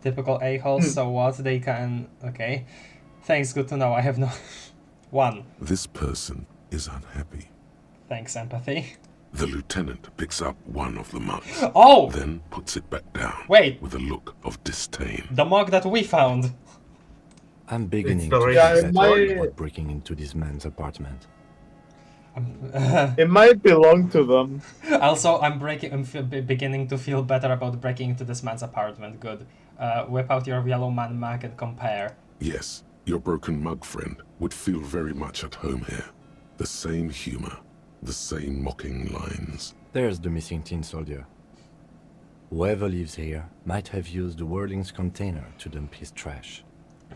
Typical a-holes, so what? They can... Okay. Thanks, good to know. I have no... 1. This person is unhappy. Thanks, empathy. The lieutenant picks up one of the mugs. Oh! Then puts it back down. Wait! With a look of disdain. The mug that we found! I'm beginning It's to the feel right- better my- about breaking into this man's apartment. It might belong to them. Also, I'm beginning to feel better about breaking into this man's apartment. Good. Whip out your yellow man mag and compare. Yes, your broken mug friend would feel very much at home here. The same humor, the same mocking lines. There's the missing tin soldier. Whoever lives here might have used the Whirling's container to dump his trash.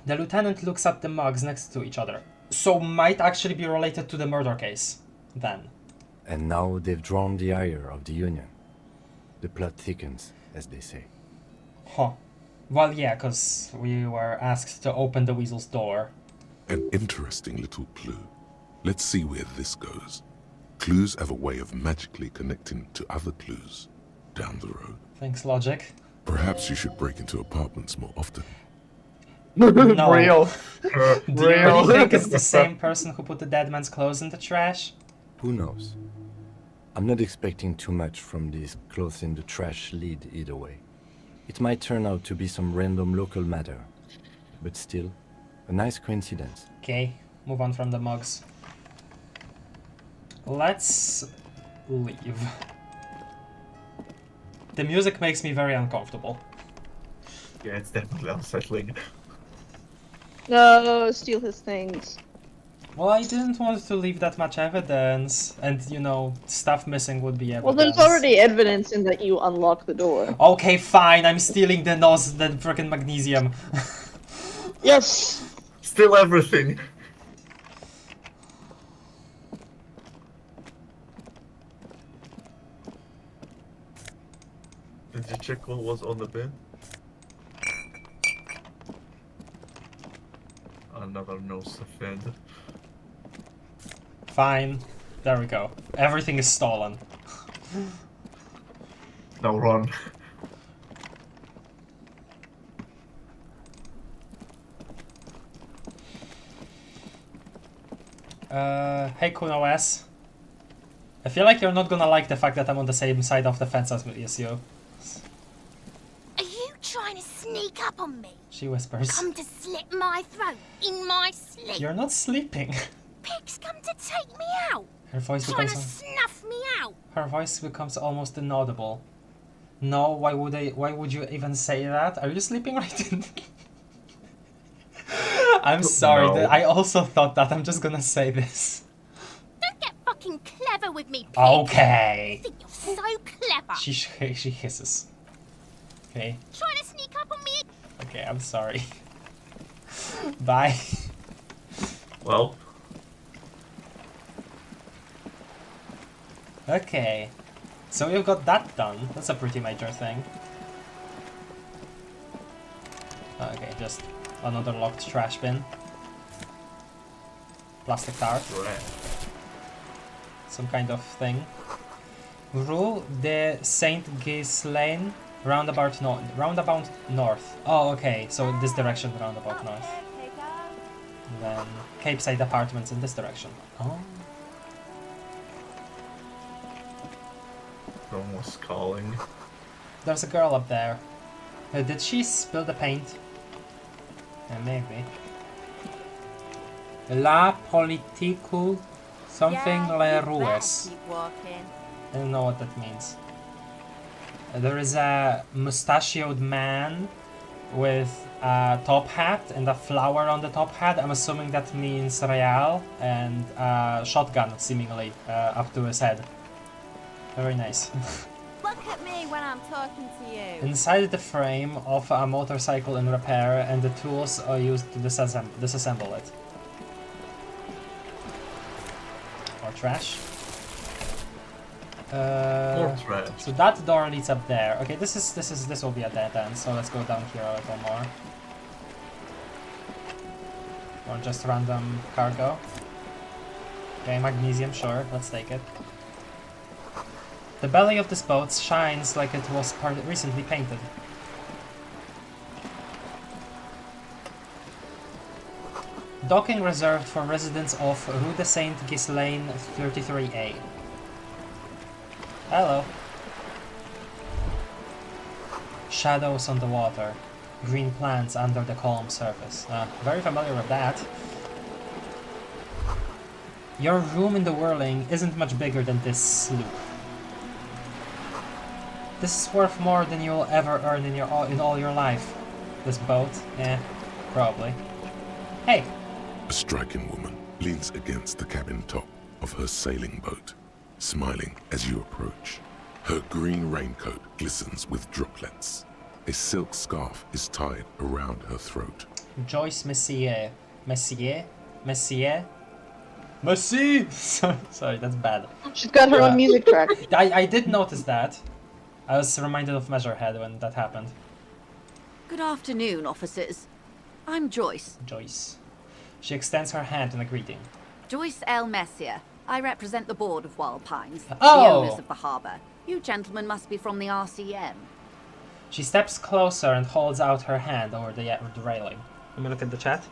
The lieutenant looks at the mugs next to each other. So might actually be related to the murder case, then. And now they've drawn the ire of the Union. The plot thickens, as they say. Huh. Well, yeah, because we were asked to open the weasel's door. An interesting little clue. Let's see where this goes. Clues have a way of magically connecting to other clues down the road. Thanks, logic. Perhaps you should break into apartments more often. No. Real. Do you really think it's the same person who put the dead man's clothes in the trash? Who knows? I'm not expecting too much from this clothes in the trash lead either way. It might turn out to be some random local matter, but still, a nice coincidence. Okay, move on from the mugs. Let's leave. The music makes me very uncomfortable. Yeah, it's definitely unsettling. No, steal his things. Well, I didn't want to leave that much evidence, and you know, stuff missing would be evidence. Well, there's already evidence in that you unlock the door. Okay, fine, I'm stealing the freaking magnesium. Yes! Steal everything. Did you check what was on the bin? Another nose offend. Fine. There we go. Everything is stolen. Now run. Hey KunoS. I feel like you're not gonna like the fact that I'm on the same side of the fence as you. Are you trying to sneak up on me? She whispers. Come to slit my throat in my sleep. You're not sleeping. Pigs come to take me out. Her voice Trying becomes... to snuff me out. Her voice becomes almost inaudible. No, why would you even say that? Are you sleeping right in? I'm sorry, No. I also thought that. I'm just gonna say this. Don't get fucking clever with me, pig. Okay. I think you're so clever. She hisses. Okay. Trying to sneak up on me. Okay, I'm sorry. Bye. Well. Okay. So we've got that done. That's a pretty major thing. Okay, just another locked trash bin. Plastic tart. Right. Some kind of thing. Rue de Saint Ghislaine roundabout north. Oh, okay. So this direction, roundabout north. And then Cape Side Apartments in this direction. Oh. Someone was calling. There's a girl up there. Did she spill the paint? Maybe. La Politiku something Le Rues. I don't know what that means. There is a mustachioed man with a top hat and a flower on the top hat. I'm assuming that means Real, and a shotgun seemingly up to his head. Very nice. Look at me when I'm talking to you. Inside the frame of a motorcycle in repair, and the tools are used to disassemble it. Or trash. More trash. So that door leads up there. Okay, this will be a dead end. So let's go down here a little more. Or just random cargo. Okay, magnesium, sure, let's take it. The belly of this boat shines like it was recently painted. Docking reserved for residents of Rue de Saint Ghislaine 33A. Hello. Shadows on the water. Green plants under the calm surface. Very familiar with that. Your room in the Whirling isn't much bigger than this sloop. This is worth more than you'll ever earn in all your life. This boat, probably. Hey! A striking woman leans against the cabin top of her sailing boat, smiling as you approach. Her green raincoat glistens with droplets. A silk scarf is tied around her throat. Joyce Messier. Messier? Sorry, that's bad. She's got her own music track. I did notice that. I was reminded of Measurehead when that happened. Good afternoon, officers. I'm Joyce. Joyce. She extends her hand in a greeting. Joyce L. Messier. I represent the board of Wild Pines, the Oh! owners of the harbour. You gentlemen must be from the RCM. She steps closer and holds out her hand over the railing. Let me look at the chat.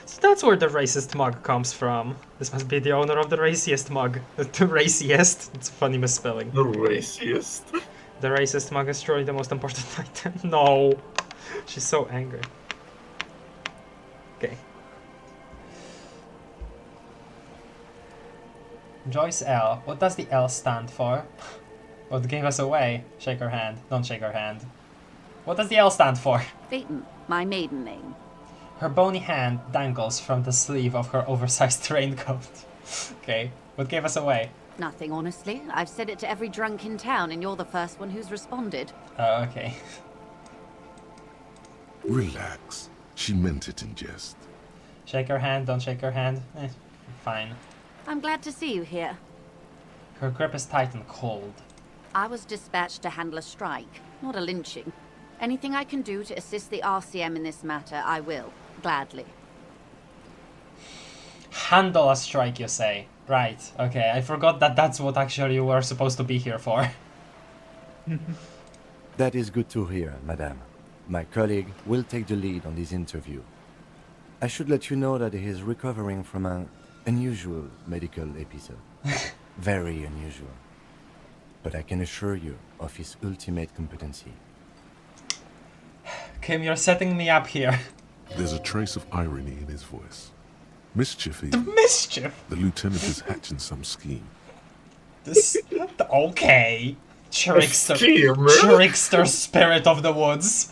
So that's where the racist mug comes from. This must be the owner of the raciest mug. The raciest? It's a funny misspelling. The raciest. The racist mug is surely the most important item. No. She's so angry. Okay. Joyce L. What does the L stand for? What gave us away? Shake her hand. Don't shake her hand. What does the L stand for? Phaeton, my maiden name. Her bony hand dangles from the sleeve of her oversized raincoat. Okay, what gave us away? Nothing, honestly. I've said it to every drunk in town, and you're the first one who's responded. Oh, okay. Relax. She meant it in jest. Shake her hand, don't shake her hand. Fine. I'm glad to see you here. Her grip is tight and cold. I was dispatched to handle a strike, not a lynching. Anything I can do to assist the RCM in this matter, I will. Gladly. Handle a strike, you say? Right, okay. I forgot that that's what actually you were supposed to be here for. That is good to hear, madame. My colleague will take the lead on this interview. I should let you know that he is recovering from an unusual medical episode. Very unusual. But I can assure you of his ultimate competency. Kim, you're setting me up here. There's a trace of irony in his voice. Mischief, even. The mischief? The lieutenant is hatching some scheme. This... Okay. Trickster. Trickster spirit of the woods.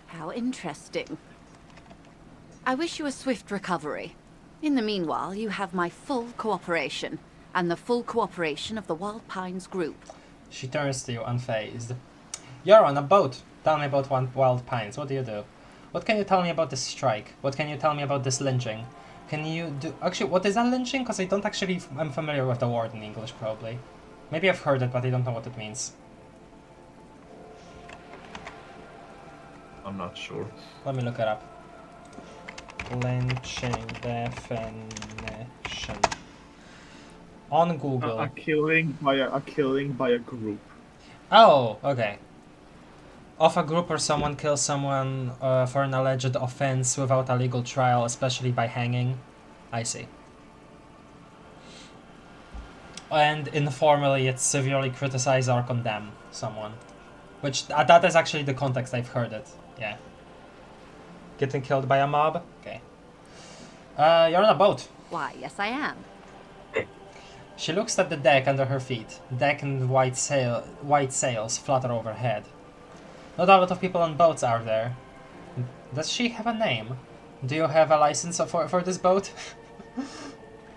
How interesting. I wish you a swift recovery. In the meanwhile, you have my full cooperation, and the full cooperation of the Wild Pines group. She turns to you, unfazed. You're on a boat. Tell me about Wild Pines. What do you do? What can you tell me about this strike? What can you tell me about this lynching? Can you do... Actually, what is that lynching? Because I don't actually... I'm familiar with the word in English, probably. Maybe I've heard it, but I don't know what it means. I'm not sure. Let me look it up. Lynching definition. On Google. A killing by a group. Oh, okay. If a group or someone kills someone for an alleged offense without a legal trial, especially by hanging. I see. And informally, it's severely criticize or condemn someone. Which, that is actually the context I've heard it. Yeah. Getting killed by a mob? Okay. You're on a boat. Why, yes I am. She looks at the deck under her feet. Deck and white sails flutter overhead. Not a lot of people on boats are there. Does she have a name? Do you have a license for this boat?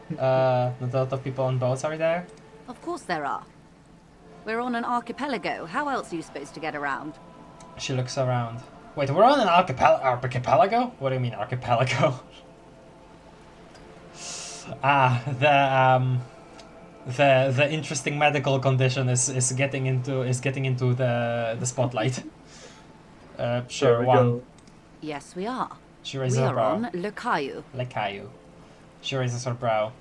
Not a lot of people on boats are there? Of course there are. We're on an archipelago. How else are you supposed to get around? She looks around. Wait, we're on an archipelago? What do you mean archipelago? The interesting medical condition is getting into the spotlight. Sure, one. Go. Yes, we are. She raises we her are brow. on Le Caillou. Le Caillou. She raises her brow.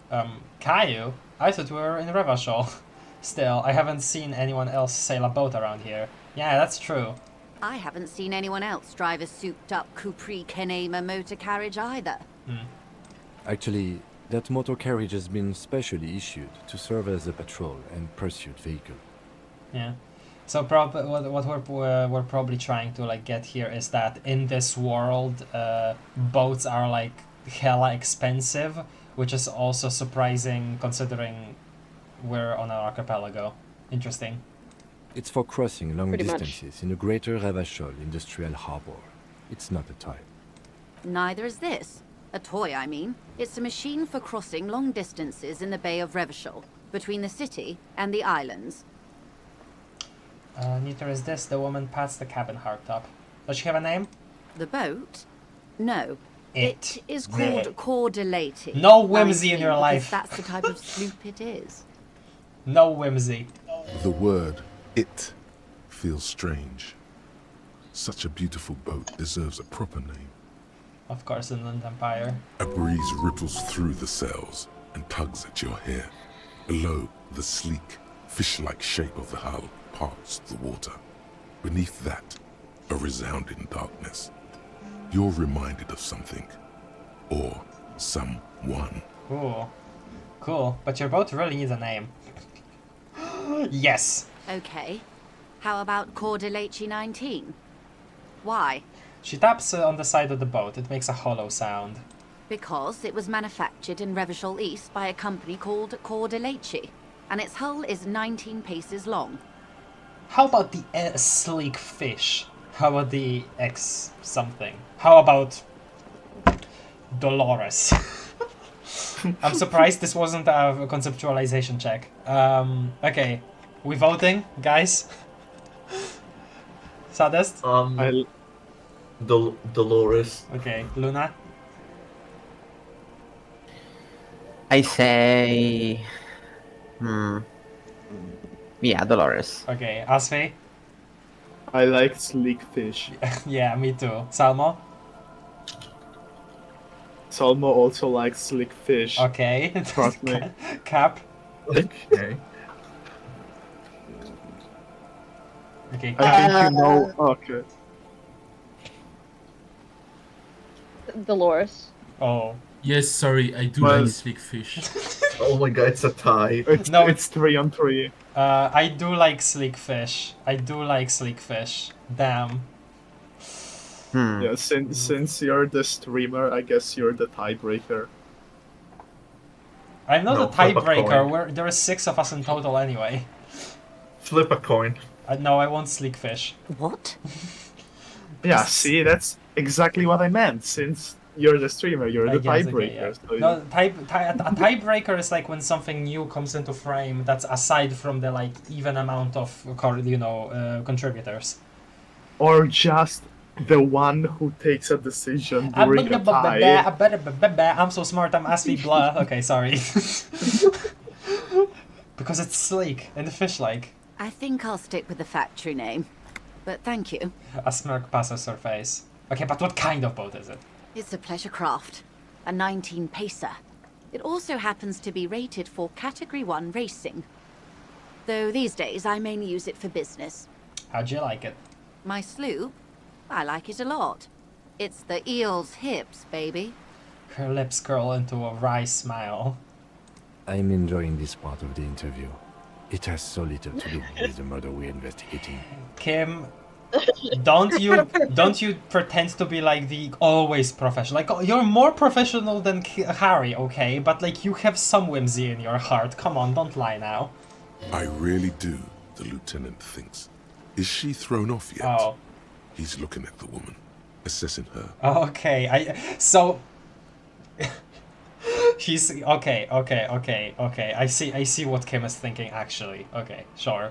Caillou? I thought we were in Revachol. Still, I haven't seen anyone else sail a boat around here. Yeah, that's true. I haven't seen anyone else drive a souped-up Capri Kenema motor carriage either. Actually, that motor carriage has been specially issued to serve as a patrol and pursuit vehicle. Yeah. So what we're probably trying to like get here is that in this world, boats are like hella expensive, which is also surprising considering we're on an archipelago. Interesting. It's for crossing long Pretty distances in the greater Revachol industrial harbor. It's not a toy. Neither is this. A toy, I mean. It's a machine for crossing long distances in the Bay of Revachol, between the city and the islands. Neither is this. The woman pats the cabin hardtop. Does she have a name? The boat? No. It is called Cordelati. No whimsy in your because life. That's the type of sloop it is. No whimsy. The word "it" feels strange. Such a beautiful boat deserves a proper name. Of course, Inland Empire. A breeze ripples through the sails and tugs at your hair. Below, the sleek, fish-like shape of the hull parts the water. Beneath that, a resounding darkness. You're reminded of something. Or someone. Cool. Cool. But your boat really needs a name. Yes! Okay. How about Cordelati 19? Why? She taps on the side of the boat. It makes a hollow sound. Because it was manufactured in Revachol East by a company called Cordelati, and its hull is 19 paces long. How about the sleek fish? How about the X something? How about Dolores? I'm surprised this wasn't a conceptualization check. Okay, we voting, guys? Saddest? Dolores. Okay, Luna? I say... Yeah, Dolores. Okay, Asfi? I like sleek fish. Yeah, me too. Salmo? Salmo also likes sleek fish. Okay. Trust me. Cap? Okay. Okay. I think you know. Okay. Dolores. Oh. Yes, sorry, I do Well- like sleek fish. Oh my god, it's a tie. It's 3-on-3. I do like sleek fish. I do like sleek fish. Damn. Yeah, since you're the streamer, I guess you're the tiebreaker. I'm not No, a flip a tiebreaker. coin. There are 6 of us in total anyway. Flip a coin. No, I want sleek fish. What? Yeah, see, that's exactly what I meant. Since you're the streamer, you're the I guess, okay, tiebreaker. yeah. So No, a tiebreaker is like when something new comes into frame that's aside from the like even amount of contributors. Or just the one who takes a decision during a tie. I'm so smart, I'm Asfi blah. Okay, sorry. Because it's sleek and the fish-like. I think I'll stick with the factory name. But thank you. A smirk passes her face. Okay, but what kind of boat is it? It's a pleasure craft. A 19 pacer. It also happens to be rated for Category 1 racing. Though these days I mainly use it for business. How'd you like it? My sloop? I like it a lot. It's the eel's hips, baby. Her lips curl into a wry smile. I'm enjoying this part of the interview. It has so little to do with the murder we're investigating. Kim, don't you pretend to be like the always professional. Like, you're more professional than Harry, okay? But like, you have some whimsy in your heart. Come on, don't lie now. I really do, the lieutenant thinks. Is she thrown off yet? Oh. He's looking at the woman, assessing her. Okay, so she's okay. I see what Kim is thinking actually. Okay, sure.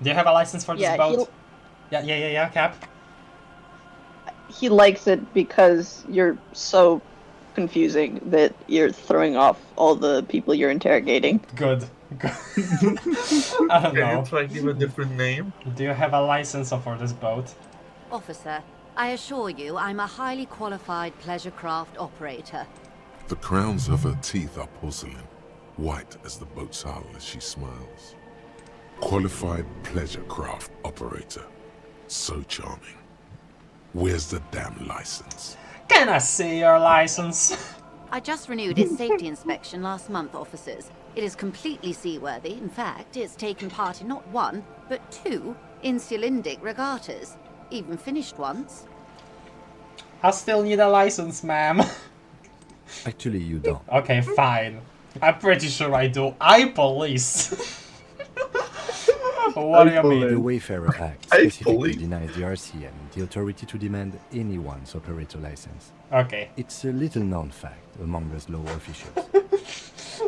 Do you have a license for this boat? Yeah, Cap. He likes it because you're so confusing that you're throwing off all the people you're interrogating. Good. I don't know. Can you try to give a different name? Do you have a license for this boat? Officer, I assure you I'm a highly qualified pleasure craft operator. The crowns of her teeth are porcelain, white as the boat's hull as she smiles. Qualified pleasure craft operator. So charming. Where's the damn license? Can I see your license? I just renewed its safety inspection last month, officers. It is completely seaworthy. In fact, it's taken part in not 1, but 2 insulindic regattas. Even finished once. I still need a license, ma'am. Actually, you don't. Okay, fine. I'm pretty sure I do. I police. What do you mean? The Wayfarer Act specifically denies the RCM the authority to demand anyone's operator license. Okay. It's a little-known fact among us law officials.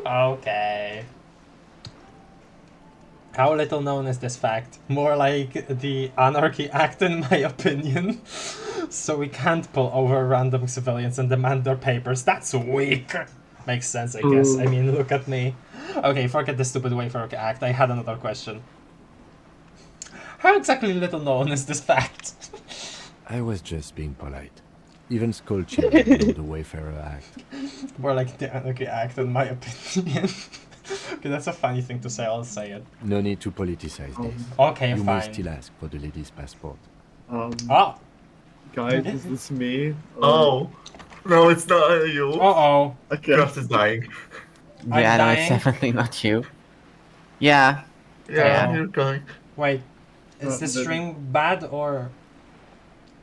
Okay. How little known is this fact? More like the Anarchy Act, in my opinion. So we can't pull over random civilians and demand their papers. That's weak. Makes sense, I guess. I mean, look at me. Okay, forget the stupid Wayfarer Act. I had another question. How exactly little known is this fact? I was just being polite. Even school children know the Wayfarer Act. More like the Anarchy Act, in my opinion. Okay, that's a funny thing to say, I'll say it. No need to politicize this. Okay, you fine. may still ask for the lady's passport. Guys, is this me? Oh. No, it's not you. Uh-oh. Okay. Just is dying. Yeah, no, it's definitely not you. Yeah. Yeah, you're going. Wait, is this stream bad or?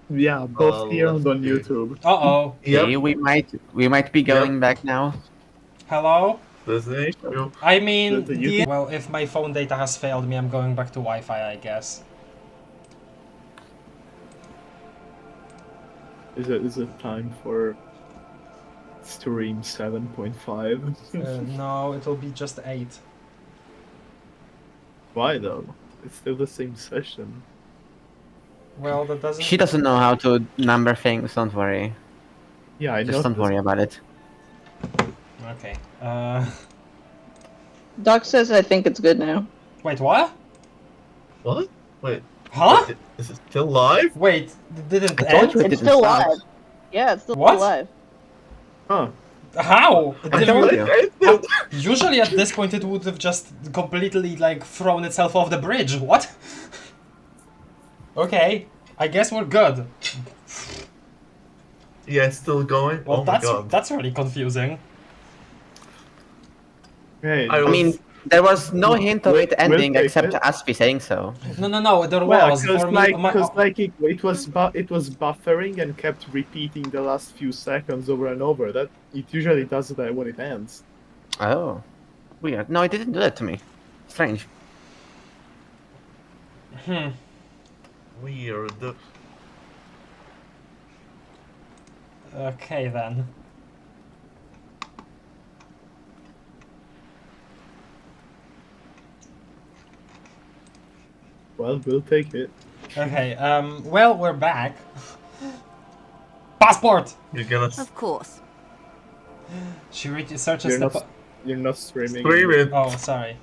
Yeah, both here and on YouTube. Uh-oh. Okay, we might be going back now. Hello? There's an issue. I mean, the well, if my phone data has failed me, I'm going back to Wi-Fi, I guess. Is it time for stream 7.5? No, it'll be just 8. Why though? It's still the same session. Well, that doesn't... She doesn't know how to number things, don't worry. Yeah, I know. Just don't worry about it. Okay. Doc says I think it's good now. Wait, what? What? Wait. Huh? Wait, is it still live? Wait, did it I told end? you it It's didn't still start. live. Yeah, it's still What? live. Huh. How? I told you. Usually at this point it would have just completely like thrown itself off the bridge. What? Okay, I guess we're good. Yeah, it's still going. Well, Oh my god. that's really confusing. Hey, I I mean, there was no hint of it ending except Aspie saying so. No, there well, was. because For me, it was buffering and kept repeating the last few seconds over and over. That it usually does that when it ends. Oh, weird. No, it didn't do that to me. Strange. Weird. Okay then. Well, we'll take it. Okay, well, we're back. Passport! You're gonna... Of course. She searches the... You're not streaming. Streaming. Oh, sorry.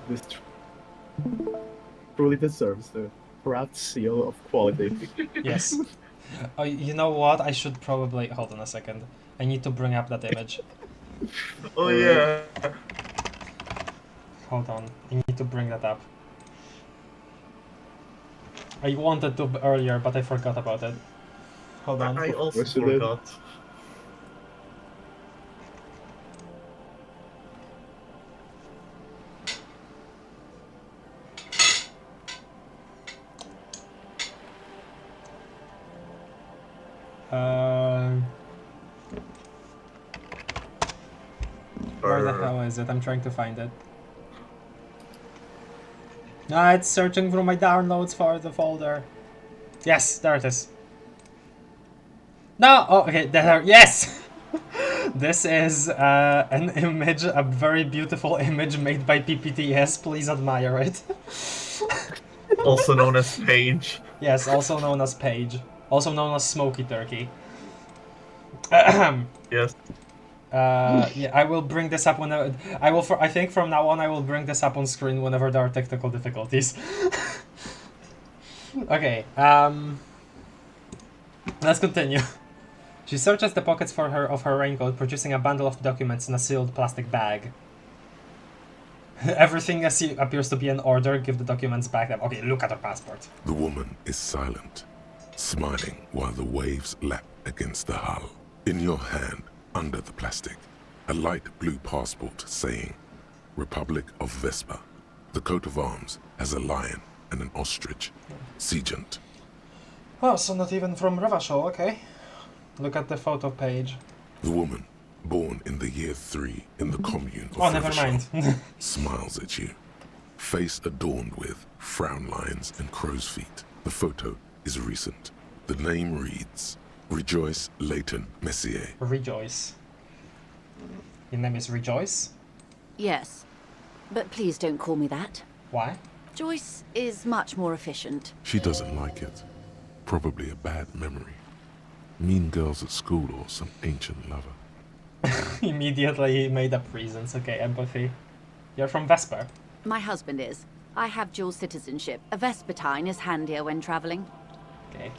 This truly deserves the proud seal of quality. Yes. Oh, you know what? I should probably... Hold on a second. I need to bring up that image. Oh yeah. Hold on. I need to bring that up. I wanted to earlier, but I forgot about it. Hold on. I also Where's the- forgot. Where the hell is it? I'm trying to find it. No, it's searching through my downloads for the folder. Yes, there it is. No! Oh, okay, there. Yes! This is an image, a very beautiful image made by PPTS. Please admire it. Also known as Paige. Yes, also known as Paige. Also known as Smoky Turkey. Yes. Yeah, I will bring this up whenever I think from now on I will bring this up on screen whenever there are technical difficulties. Okay, let's continue. She searches the pockets of her raincoat, producing a bundle of documents in a sealed plastic bag. Everything appears to be in order. Give the documents back. Okay, look at her passport. The woman is silent, smiling while the waves lap against the hull. In your hand, under the plastic, a light blue passport saying, Republic of Vespa. The coat of arms has a lion and an ostrich. Seagent. Oh, so not even from Revachol, okay. Look at the photo page. The woman, born in the year 3 in the commune of Oh, never mind. smiles at you. Face adorned with frown lines and crow's feet. The photo is recent. The name reads, Rejoice Leighton Messier. Rejoice. Your name is Rejoice? Yes. But please don't call me that. Why? Joyce is much more efficient. She doesn't like it. Probably a bad memory. Mean girls at school or some ancient lover. Immediately made up reasons. Okay, empathy. You're from Vesper? My husband is. I have dual citizenship. A Vespertine is handier when traveling. Okay.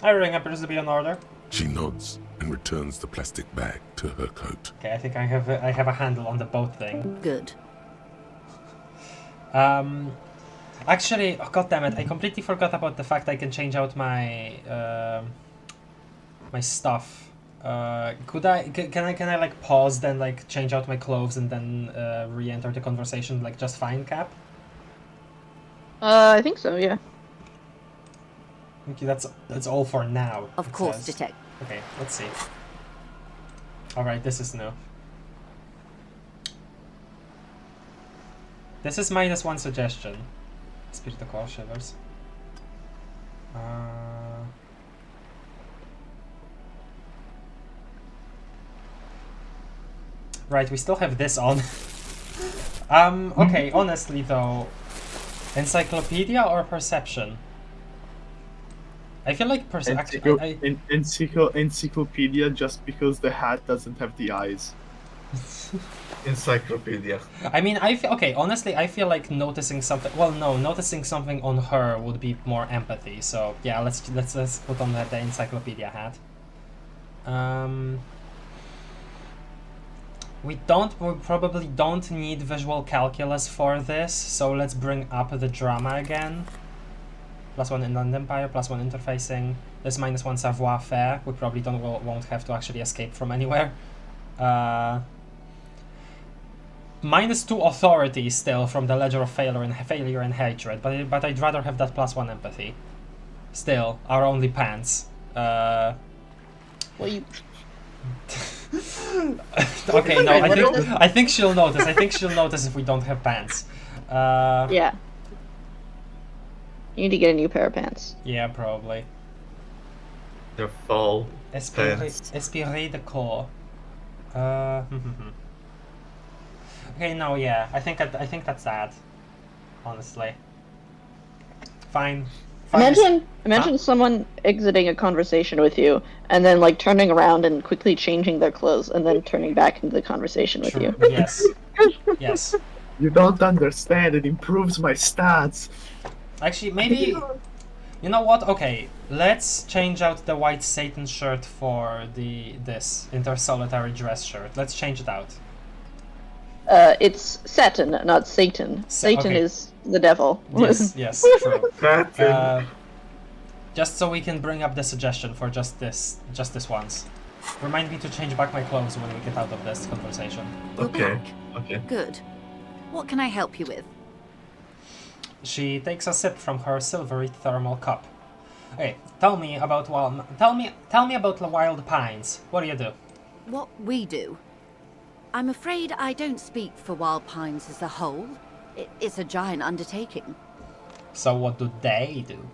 Everything appears to be in order. She nods and returns the plastic bag to her coat. Okay, I think I have a handle on the boat thing. Good. Actually, oh, god damn it! I completely forgot about the fact I can change out my my stuff. Can I like pause, then like change out my clothes, and then re-enter the conversation like just fine, Cap? I think so, yeah. Okay, that's all for now. Of course, detect. Okay, let's see. Alright, this is new. This is -1 suggestion. Speech the core shivers. Right, we still have this on. Okay, honestly though, encyclopedia or perception? I feel like encyclopedia just because the hat doesn't have the eyes. Encyclopedia. I mean, okay, honestly, I feel like noticing something. Well, no, noticing something on her would be more empathy. So yeah, let's put on the encyclopedia hat. We probably don't need visual calculus for this, so let's bring up the drama again. +1 Inland Empire, +1 interfacing. This -1 savoir faire. We probably won't have to actually escape from anywhere. -2 authority still from the ledger of failure and hatred, but I'd rather have that +1 empathy. Still, our only pants. Well, you. Okay, no, I think she'll notice. I think she'll notice if we don't have pants. Yeah. You need to get a new pair of pants. Yeah, probably. They're fall pants. Esprit de corps. Okay, no, yeah, I think that's that. Honestly. Fine. Imagine someone exiting a conversation with you and then like turning around and quickly changing their clothes and then turning back into the conversation with you. Yes. Yes. You don't understand. It improves my stats. Actually, maybe. You know what? Okay, let's change out the white Satan shirt for this intersolitary dress shirt. Let's change it out. It's Satan, not Satan. Satan okay. is the devil. Yes, yes, true. Just so we can bring up the suggestion for just this once. Remind me to change back my clothes when we get out of this conversation. Okay. Okay. Good. What can I help you with? She takes a sip from her silvery thermal cup. Okay, tell me about the Wild Pines. What do you do? What we do? I'm afraid I don't speak for Wild Pines as a whole. It's a giant undertaking. So what do they do?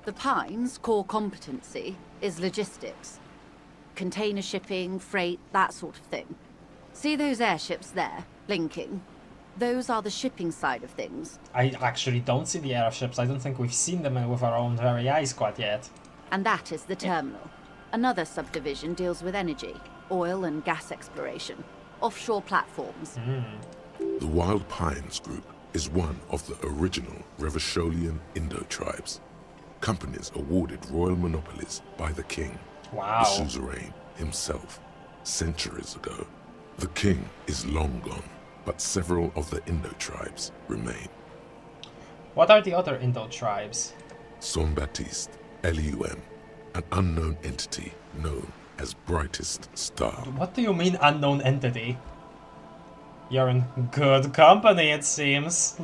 The Pines' core competency is logistics. Container shipping, freight, that sort of thing. See those airships there, blinking? Those are the shipping side of things. I actually don't see the airships. I don't think we've seen them with our own very eyes quite yet. And that is the terminal. Another subdivision deals with energy, oil and gas exploration, offshore platforms. The Wild Pines Group is one of the original Revacholian Indo tribes. Companies awarded royal monopolies by the king, wow. the suzerain himself, centuries ago. The king is long gone, but several of the Indo tribes remain. What are the other Indo tribes? Son Baptiste, Elysium, an unknown entity known as Brightest Star. What do you mean unknown entity? You're in good company, it seems.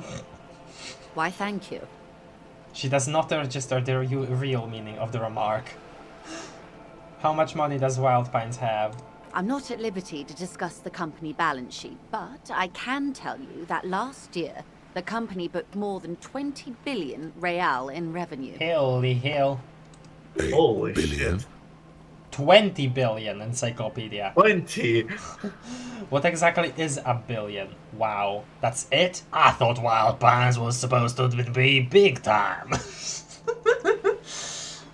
Why, thank you. She does not register the real meaning of the remark. How much money does Wild Pines have? I'm not at liberty to discuss the company balance sheet, but I can tell you that last year, the company booked more than 20 billion real in revenue. Holy hell. Holy shit. 20 billion, encyclopedia. 20? What exactly is a billion? Wow, that's it? I thought Wild Pines was supposed to be big time.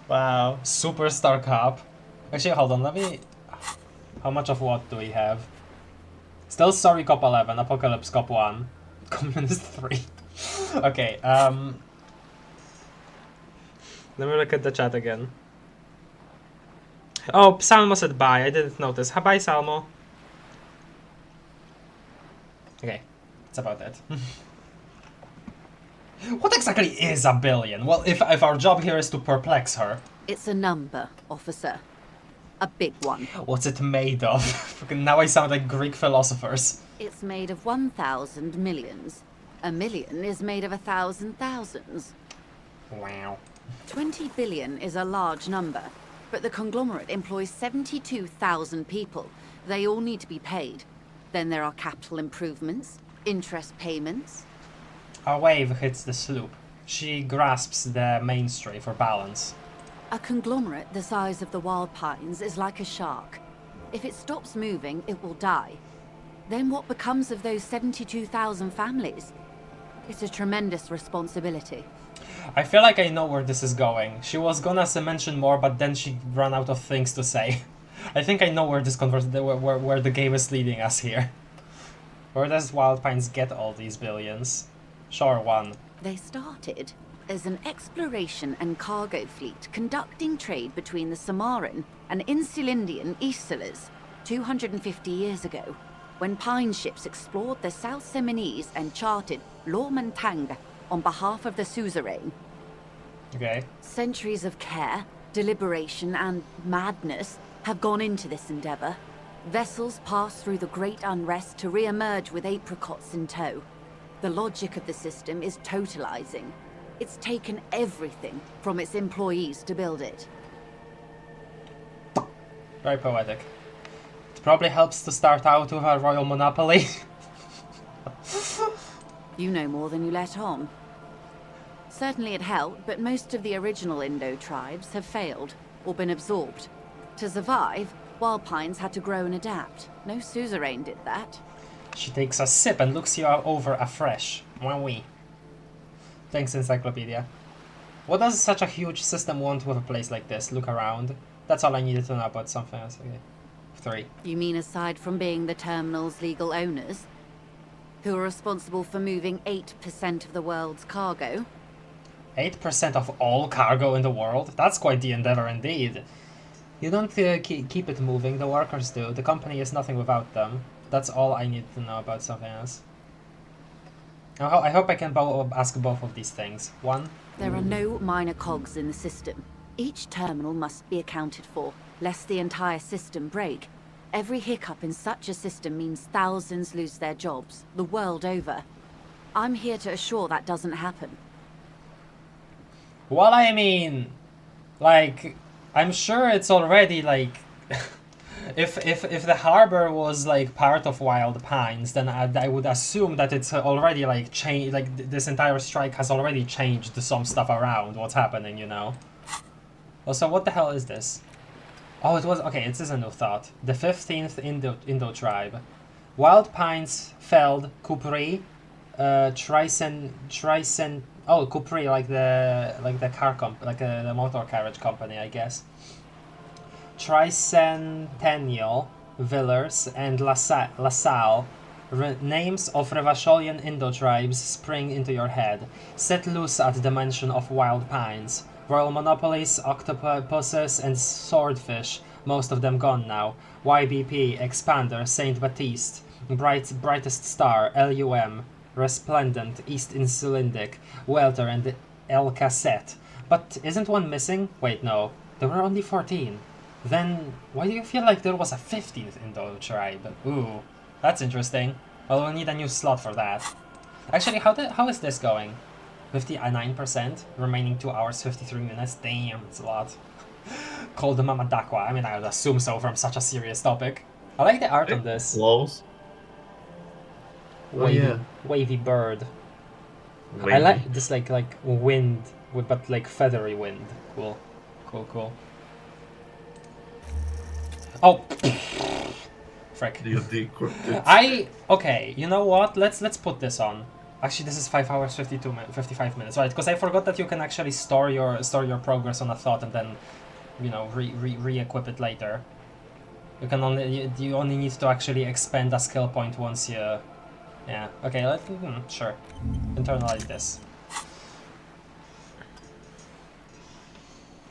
Wow, Superstar Cup. Actually, hold on, let me... How much of what do we have? Still Sorry Cop 11, Apocalypse Cop 1, Communist 3. Okay, let me look at the chat again. Oh, Salmo said bye, I didn't notice. Bye, Salmo. Okay, that's about it. What exactly is a billion? Well, if our job here is to perplex her. It's a number, officer. A big one. What's it made of? Now I sound like Greek philosophers. It's made of 1,000 millions. A million is made of 1,000 thousands. Wow. 20 billion is a large number, but the conglomerate employs 72,000 people. They all need to be paid. Then there are capital improvements, interest payments. A wave hits the sloop. She grasps the mainstay for balance. A conglomerate the size of the Wild Pines is like a shark. If it stops moving, it will die. Then what becomes of those 72,000 families? It's a tremendous responsibility. I feel like I know where this is going. She was gonna mention more, but then she ran out of things to say. I think I know where this where the game is leading us here. Where does Wild Pines get all these billions? Sure, one. They started as an exploration and cargo fleet conducting trade between the Samaran and Insulindian Isolas 250 years ago, when pine ships explored the South Seminese and charted Lomantang on behalf of the suzerain. Okay. Centuries of care, deliberation, and madness have gone into this endeavor. Vessels pass through the Great Unrest to re-emerge with apricots in tow. The logic of the system is totalizing. It's taken everything from its employees to build it. Very poetic. It probably helps to start out with a royal monopoly. You know more than you let on. Certainly it helped, but most of the original Indo tribes have failed, or been absorbed. To survive, Wild Pines had to grow and adapt. No suzerain did that. She takes a sip and looks you over afresh. Wowee. Thanks, Encyclopedia. What does such a huge system want with a place like this? Look around. That's all I needed to know about something else. Okay. 3. You mean aside from being the terminal's legal owners? Who are responsible for moving 8% of the world's cargo? 8% of all cargo in the world? That's quite the endeavor indeed. You don't keep it moving, the workers do. The company is nothing without them. That's all I need to know about something else. I hope I can ask both of these things. 1. There are no minor cogs in the system. Each terminal must be accounted for, lest the entire system break. Every hiccup in such a system means thousands lose their jobs, the world over. I'm here to assure that doesn't happen. Well, I mean, like, I'm sure it's already, like, if the harbor was, like, part of Wild Pines, then I would assume that it's already, like, changed, like, this entire strike has already changed some stuff around what's happening, you know? Also, what the hell is this? Oh, it was, okay, it is a new thought. The 15th Indo tribe. Wild Pines felled Kupri, Trisen, oh, Kupri, like the car like the motor carriage company, I guess. Tricentennial, Villers, and LaSalle. Names of Revacholian Indo tribes spring into your head. Set loose at the mention of Wild Pines. Royal monopolies, octopuses, and swordfish, most of them gone now. YBP, Expander, Saint Baptiste, Brightest Star, LUM, Resplendent, East Insulindic, Welter, and El Cassette. But isn't one missing? Wait, no. There were only 14. Then, why do you feel like there was a 15th Indo tribe? Ooh, that's interesting. Well, we'll need a new slot for that. Actually, how is this going? 59%, remaining 2 hours, 53 minutes. Damn, it's a lot. Call the Mama Dakwa. I mean, I would assume so from such a serious topic. I like the art on this. Close. Wavy, yeah. wavy bird. Wavy. I like this like wind, but like feathery wind. Cool, cool, cool. Oh, frick. Okay. You know what? Let's put this on. Actually, this is 5 hours 55 minutes, right? Because I forgot that you can actually store your progress on a thought and then, you know, re-equip it later. You only need to actually expend a skill point once you. Yeah. Okay. Sure. Internalize this.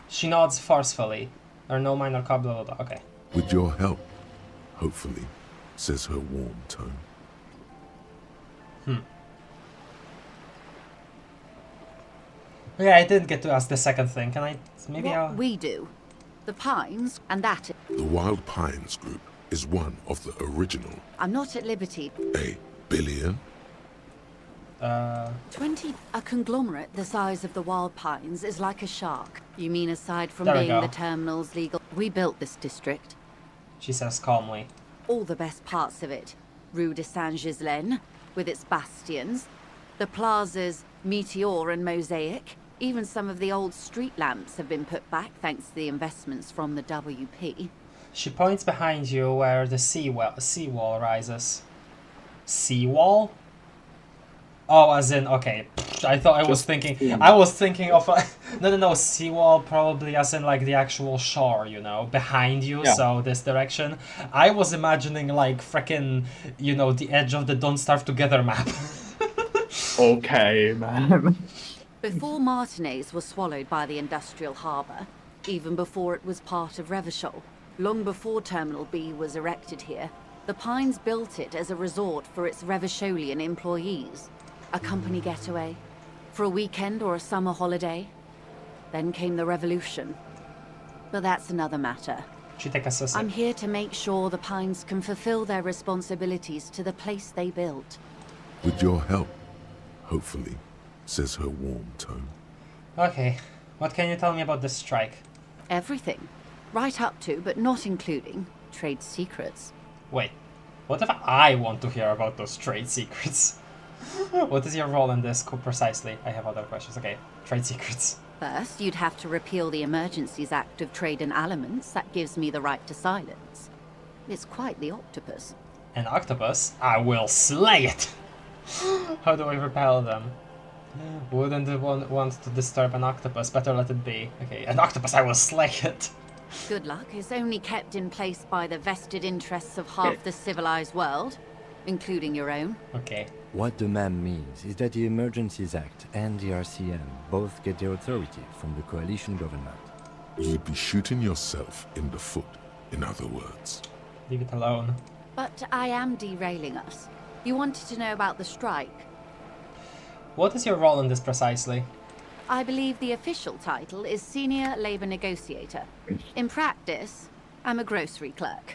She nods forcefully. There are no minor blah blah blah. Okay. With your help, hopefully, says her warm tone. Yeah, I didn't get to ask the second thing. Can I? Maybe What we do, the Pines, and that. The Wild Pines group is one of the original. I'm not at liberty. A billion? A conglomerate the size of the Wild Pines is like a shark. You mean aside from There we being go. the terminal's legal... We built this district. She says calmly. All the best parts of it. Rue de Saint-Ghislain, with its bastions. The plazas Meteor and Mosaic. Even some of the old street lamps have been put back thanks to the investments from the WP. She points behind you where the seawall rises. Seawall? Oh, as in, okay. I thought I was thinking of no, seawall probably as in like the actual shore, you know, behind you, Yeah. so this direction. I was imagining like frickin', you know, the edge of the Don't Starve Together map. Okay, man. Before Martinez was swallowed by the industrial harbour, even before it was part of Revachol, long before Terminal B was erected here, the Pines built it as a resort for its Revacholian employees. A company getaway, for a weekend or a summer holiday. Then came the revolution. But that's another matter. She take a sip. I'm here to make sure the Pines can fulfill their responsibilities to the place they built. With your help, hopefully, says her warm tone. Okay, what can you tell me about this strike? Everything. Right up to, but not including, trade secrets. Wait, what if I want to hear about those trade secrets? What is your role in this precisely? I have other questions. Okay, trade secrets. First, you'd have to repeal the Emergencies Act of Trade in Elements. That gives me the right to silence. It's quite the octopus. An octopus? I will slay it! How do I repel them? Wouldn't want to disturb an octopus. Better let it be. Okay, an octopus, I will slay it! Good luck is only kept in place by the vested interests of half the civilized world, including your own. Okay. What the ma'am means is that the Emergencies Act and the RCM both get their authority from the coalition government. You'd be shooting yourself in the foot, in other words. Leave it alone. But I am derailing us. You wanted to know about the strike. What is your role in this precisely? I believe the official title is Senior Labor Negotiator. In practice, I'm a grocery clerk.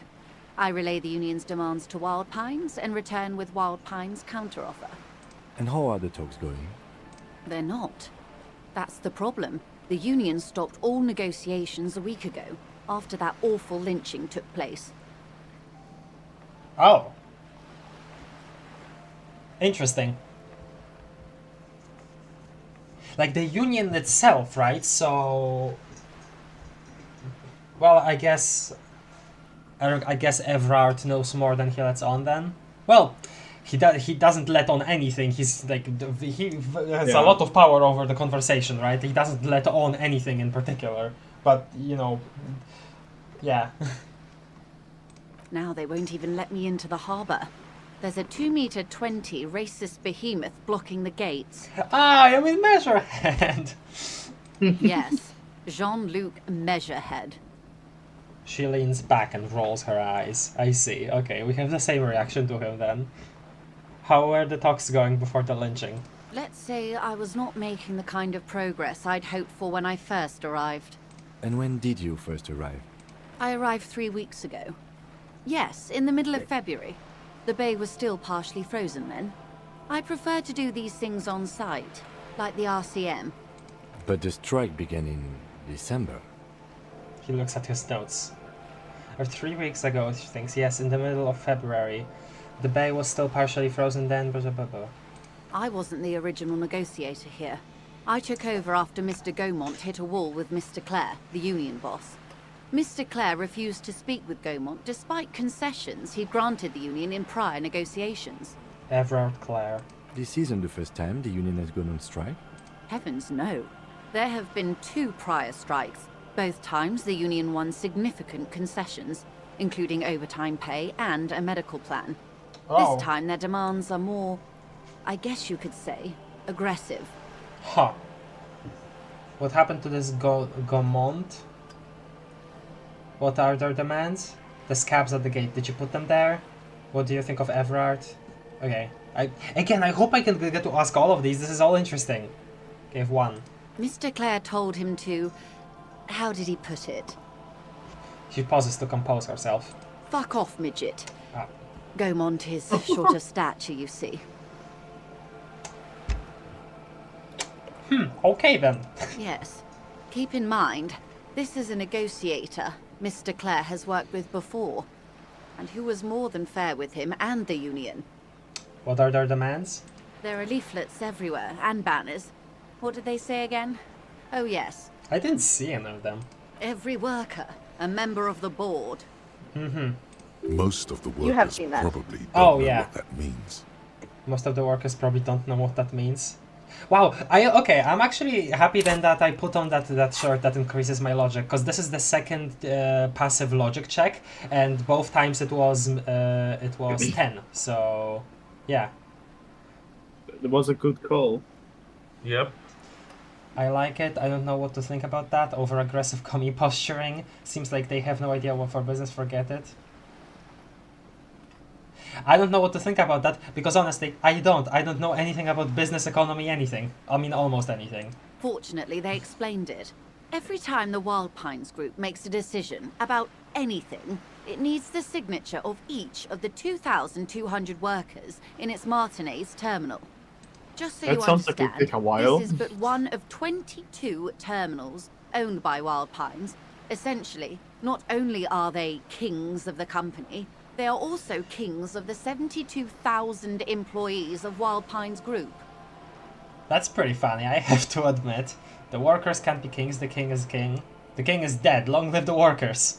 I relay the union's demands to Wild Pines and return with Wild Pines' counteroffer. And how are the talks going? They're not. That's the problem. The union stopped all negotiations a week ago, after that awful lynching took place. Oh. Interesting. Like the union itself, right? So... Well, I guess Evrard knows more than he lets on then. Well, he doesn't let on anything. He's like, he has a lot of power over the conversation, right? He doesn't let on anything in particular. But, you know, yeah. Now they won't even let me into the harbour. There's a 2-meter-20 racist behemoth blocking the gates. Ah, I mean Measurehead! Yes, Jean-Luc Measurehead. She leans back and rolls her eyes. I see. Okay, we have the same reaction to him then. How were the talks going before the lynching? Let's say I was not making the kind of progress I'd hoped for when I first arrived. And when did you first arrive? I arrived 3 weeks ago. Yes, in the middle of February. The bay was still partially frozen then. I prefer to do these things on site, like the RCM. But the strike began in December. He looks at his notes. 3 weeks ago, she thinks, yes, in the middle of February. The bay was still partially frozen then, blah, blah, blah, blah. I wasn't the original negotiator here. I took over after Mr. Gaumont hit a wall with Mr. Clare, the union boss. Mr. Clare refused to speak with Gaumont despite concessions he'd granted the union in prior negotiations. Everard Clare. This isn't the first time the union has gone on strike. Heavens no. There have been 2 prior strikes. Both times the union won significant concessions, including overtime pay and a medical plan. Oh. This time their demands are more, I guess you could say, aggressive. Huh. What happened to this Gaumont? What are their demands? The scabs at the gate, did you put them there? What do you think of Everard? Okay. I hope I can get to ask all of these. This is all interesting. Okay, 1. Mr. Clare told him to... How did he put it? She pauses to compose herself. Fuck off, midget. Ah. Gaumont is short of stature, you see. Okay then. Yes. Keep in mind, this is a negotiator Mr. Clare has worked with before, and who was more than fair with him and the Union. What are their demands? There are leaflets everywhere, and banners. What did they say again? Oh yes. I didn't see any of them. Every worker, a member of the board. Most of the You have workers seen that. probably don't Oh, know yeah. what that means. Most of the workers probably don't know what that means. Wow, I'm actually happy then that I put on that shirt that increases my logic, because this is the second passive logic check, and both times it was 10. So yeah, It was a good call. Yep. I like it. I don't know what to think about that. Over aggressive commie posturing. Seems like they have no idea what for business. Forget it. I don't know what to think about that, because honestly, I don't know anything about business, economy, anything. I mean, almost anything. Fortunately, they explained it. Every time the Wild Pines group makes a decision about anything, it needs the signature of each of the 2,200 workers in its Martinez terminal. Just so That you sounds like understand, it'd take a while. this is but one of 22 terminals owned by Wild Pines. Essentially, not only are they kings of the company, they are also kings of the 72,000 employees of Wild Pines Group. That's pretty funny, I have to admit. The workers can't be kings, the king is king. The king is dead, long live the workers.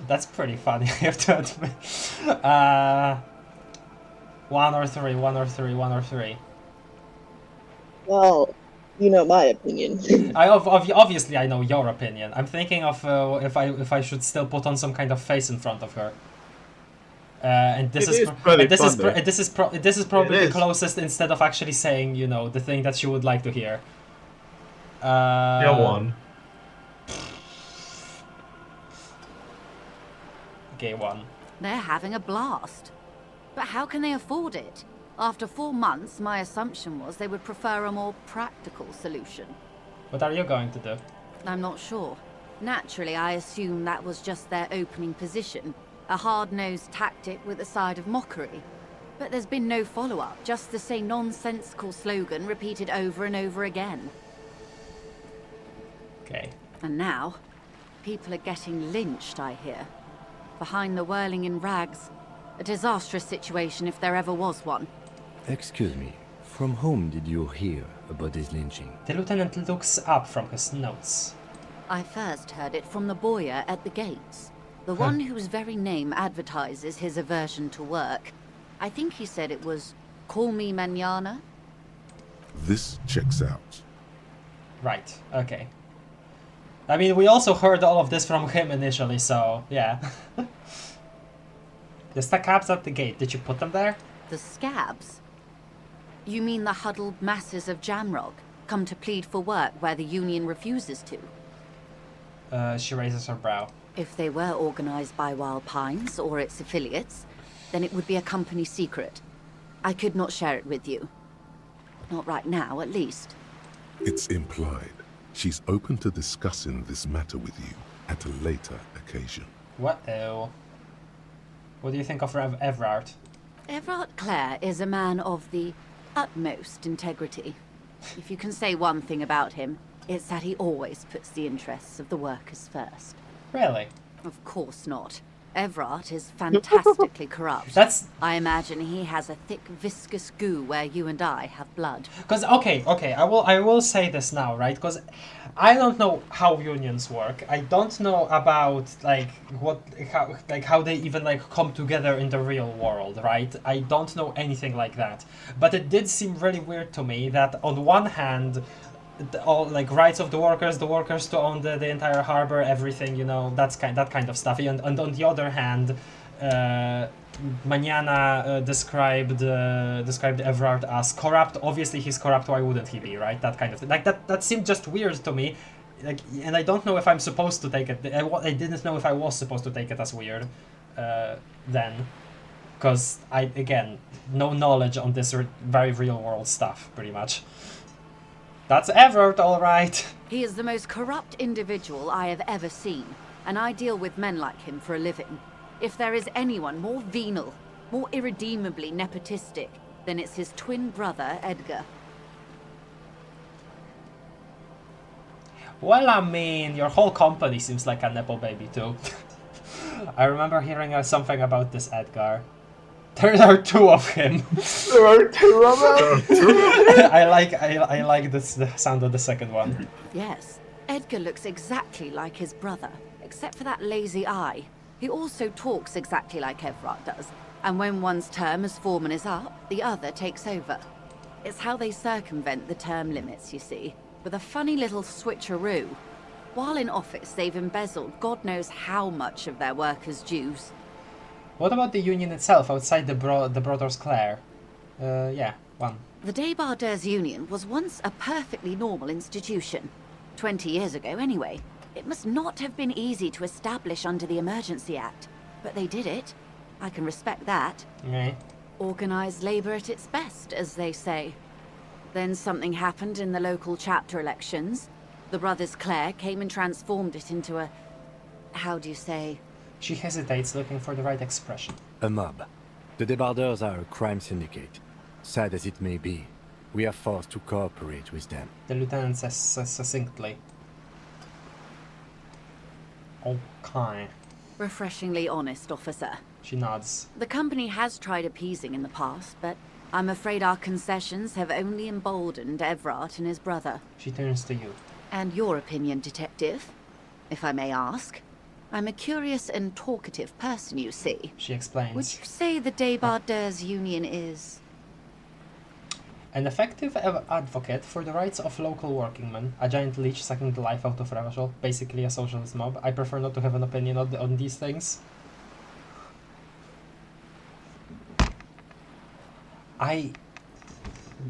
That's pretty funny, I have to admit. 1 or 3, 1 or 3, 1 or 3. Well, you know my opinion. Obviously I know your opinion. I'm thinking of if I should still put on some kind of face in front of her. And this is probably the closest, instead of actually saying, you know, the thing that she would like to hear. Yeah, 1. Okay, 1. They're having a blast. But how can they afford it? After 4 months, my assumption was they would prefer a more practical solution. What are you going to do? I'm not sure. Naturally, I assume that was just their opening position. A hard-nosed tactic with a side of mockery. But there's been no follow-up, just the same nonsensical slogan repeated over and over again. Okay. And now, people are getting lynched, I hear. Behind the whirling in rags. A disastrous situation if there ever was one. Excuse me, from whom did you hear about this lynching? The lieutenant looks up from his notes. I first heard it from the boyer at the gates. The one whose very name advertises his aversion to work. I think he said it was, "Call me mañana." This checks out. Right, okay. I mean, we also heard all of this from him initially, so yeah. The scabs at the gate, did you put them there? The scabs? You mean the huddled masses of Jamrog, come to plead for work where the Union refuses to? She raises her brow. If they were organized by Wild Pines or its affiliates, then it would be a company secret. I could not share it with you. Not right now, at least. It's implied. She's open to discussing this matter with you at a later occasion. What? Ew. What do you think of Everard? Everard Clare is a man of the utmost integrity. If you can say one thing about him, it's that he always puts the interests of the workers first. Really? Of course not. Everard is fantastically corrupt. I imagine he has a thick, viscous goo where you and I have blood. Because okay, I will say this now, right? Because I don't know how unions work. I don't know about how they even come together in the real world, right? I don't know anything like that. But it did seem really weird to me that on one hand, all rights of the workers to own the entire harbor, everything, you know, that kind of stuff. And on the other hand, Mañana described Everard as corrupt. Obviously, he's corrupt. Why wouldn't he be, right? That kind of thing. That seemed just weird to me. And I don't know if I'm supposed to take it. I didn't know if I was supposed to take it as weird then, because again, no knowledge on this very real world stuff, pretty much. That's Everett, all right. He is the most corrupt individual I have ever seen, and I deal with men like him for a living. If there is anyone more venal, more irredeemably nepotistic, then it's his twin brother, Edgar. Well, I mean, your whole company seems like a nepo baby too. I remember hearing something about this Edgar. There are two of him. There are two of them. I like the sound of the second one. Yes, Edgar looks exactly like his brother, except for that lazy eye. He also talks exactly like Evrart does, and when one's term as foreman is up, the other takes over. It's how they circumvent the term limits, you see, with a funny little switcheroo. While in office, they've embezzled God knows how much of their workers' dues. What about the union itself outside the Brothers Clare? Yeah, one. The Debardeurs Union was once a perfectly normal institution. 20 years ago, anyway. It must not have been easy to establish under the Emergency Act, but they did it. I can respect that. Right. Organized labor at its best, as they say. Then something happened in the local chapter elections. The Brothers Clare came and transformed it into a... how do you say? She hesitates, looking for the right expression. A mob. The Debardeurs are a crime syndicate. Sad as it may be, we are forced to cooperate with them. The lieutenant says succinctly. Okay. Refreshingly honest, officer. She nods. The company has tried appeasing in the past, but I'm afraid our concessions have only emboldened Evrart and his brother. She turns to you. And your opinion, detective, if I may ask? I'm a curious and talkative person, you see. She explains. Would you say the Debardeurs Union is... an effective advocate for the rights of local workingmen, a giant leech sucking the life out of Ravashol, basically a socialist mob. I prefer not to have an opinion on these things.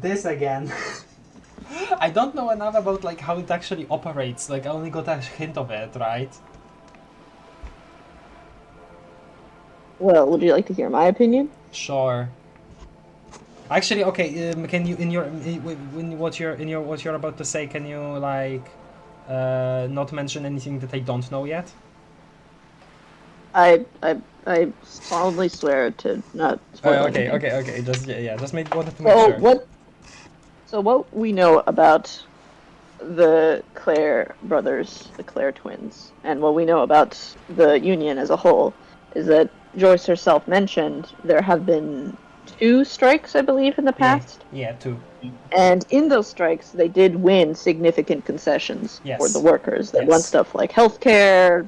This again. I don't know enough about like how it actually operates, like I only got a hint of it, right? Well, would you like to hear my opinion? Sure. Actually, okay. Can you what you're about to say? Can you like not mention anything that I don't know yet? I solemnly swear to not spoil Okay. anything. Okay. Just wanted to make sure. So what we know about the Clare brothers, the Clare twins, and what we know about the Union as a whole is that Joyce herself mentioned there have been 2 strikes, I believe, in the past. Yeah, 2. And in those strikes, they did win significant concessions for the workers. They won stuff like healthcare,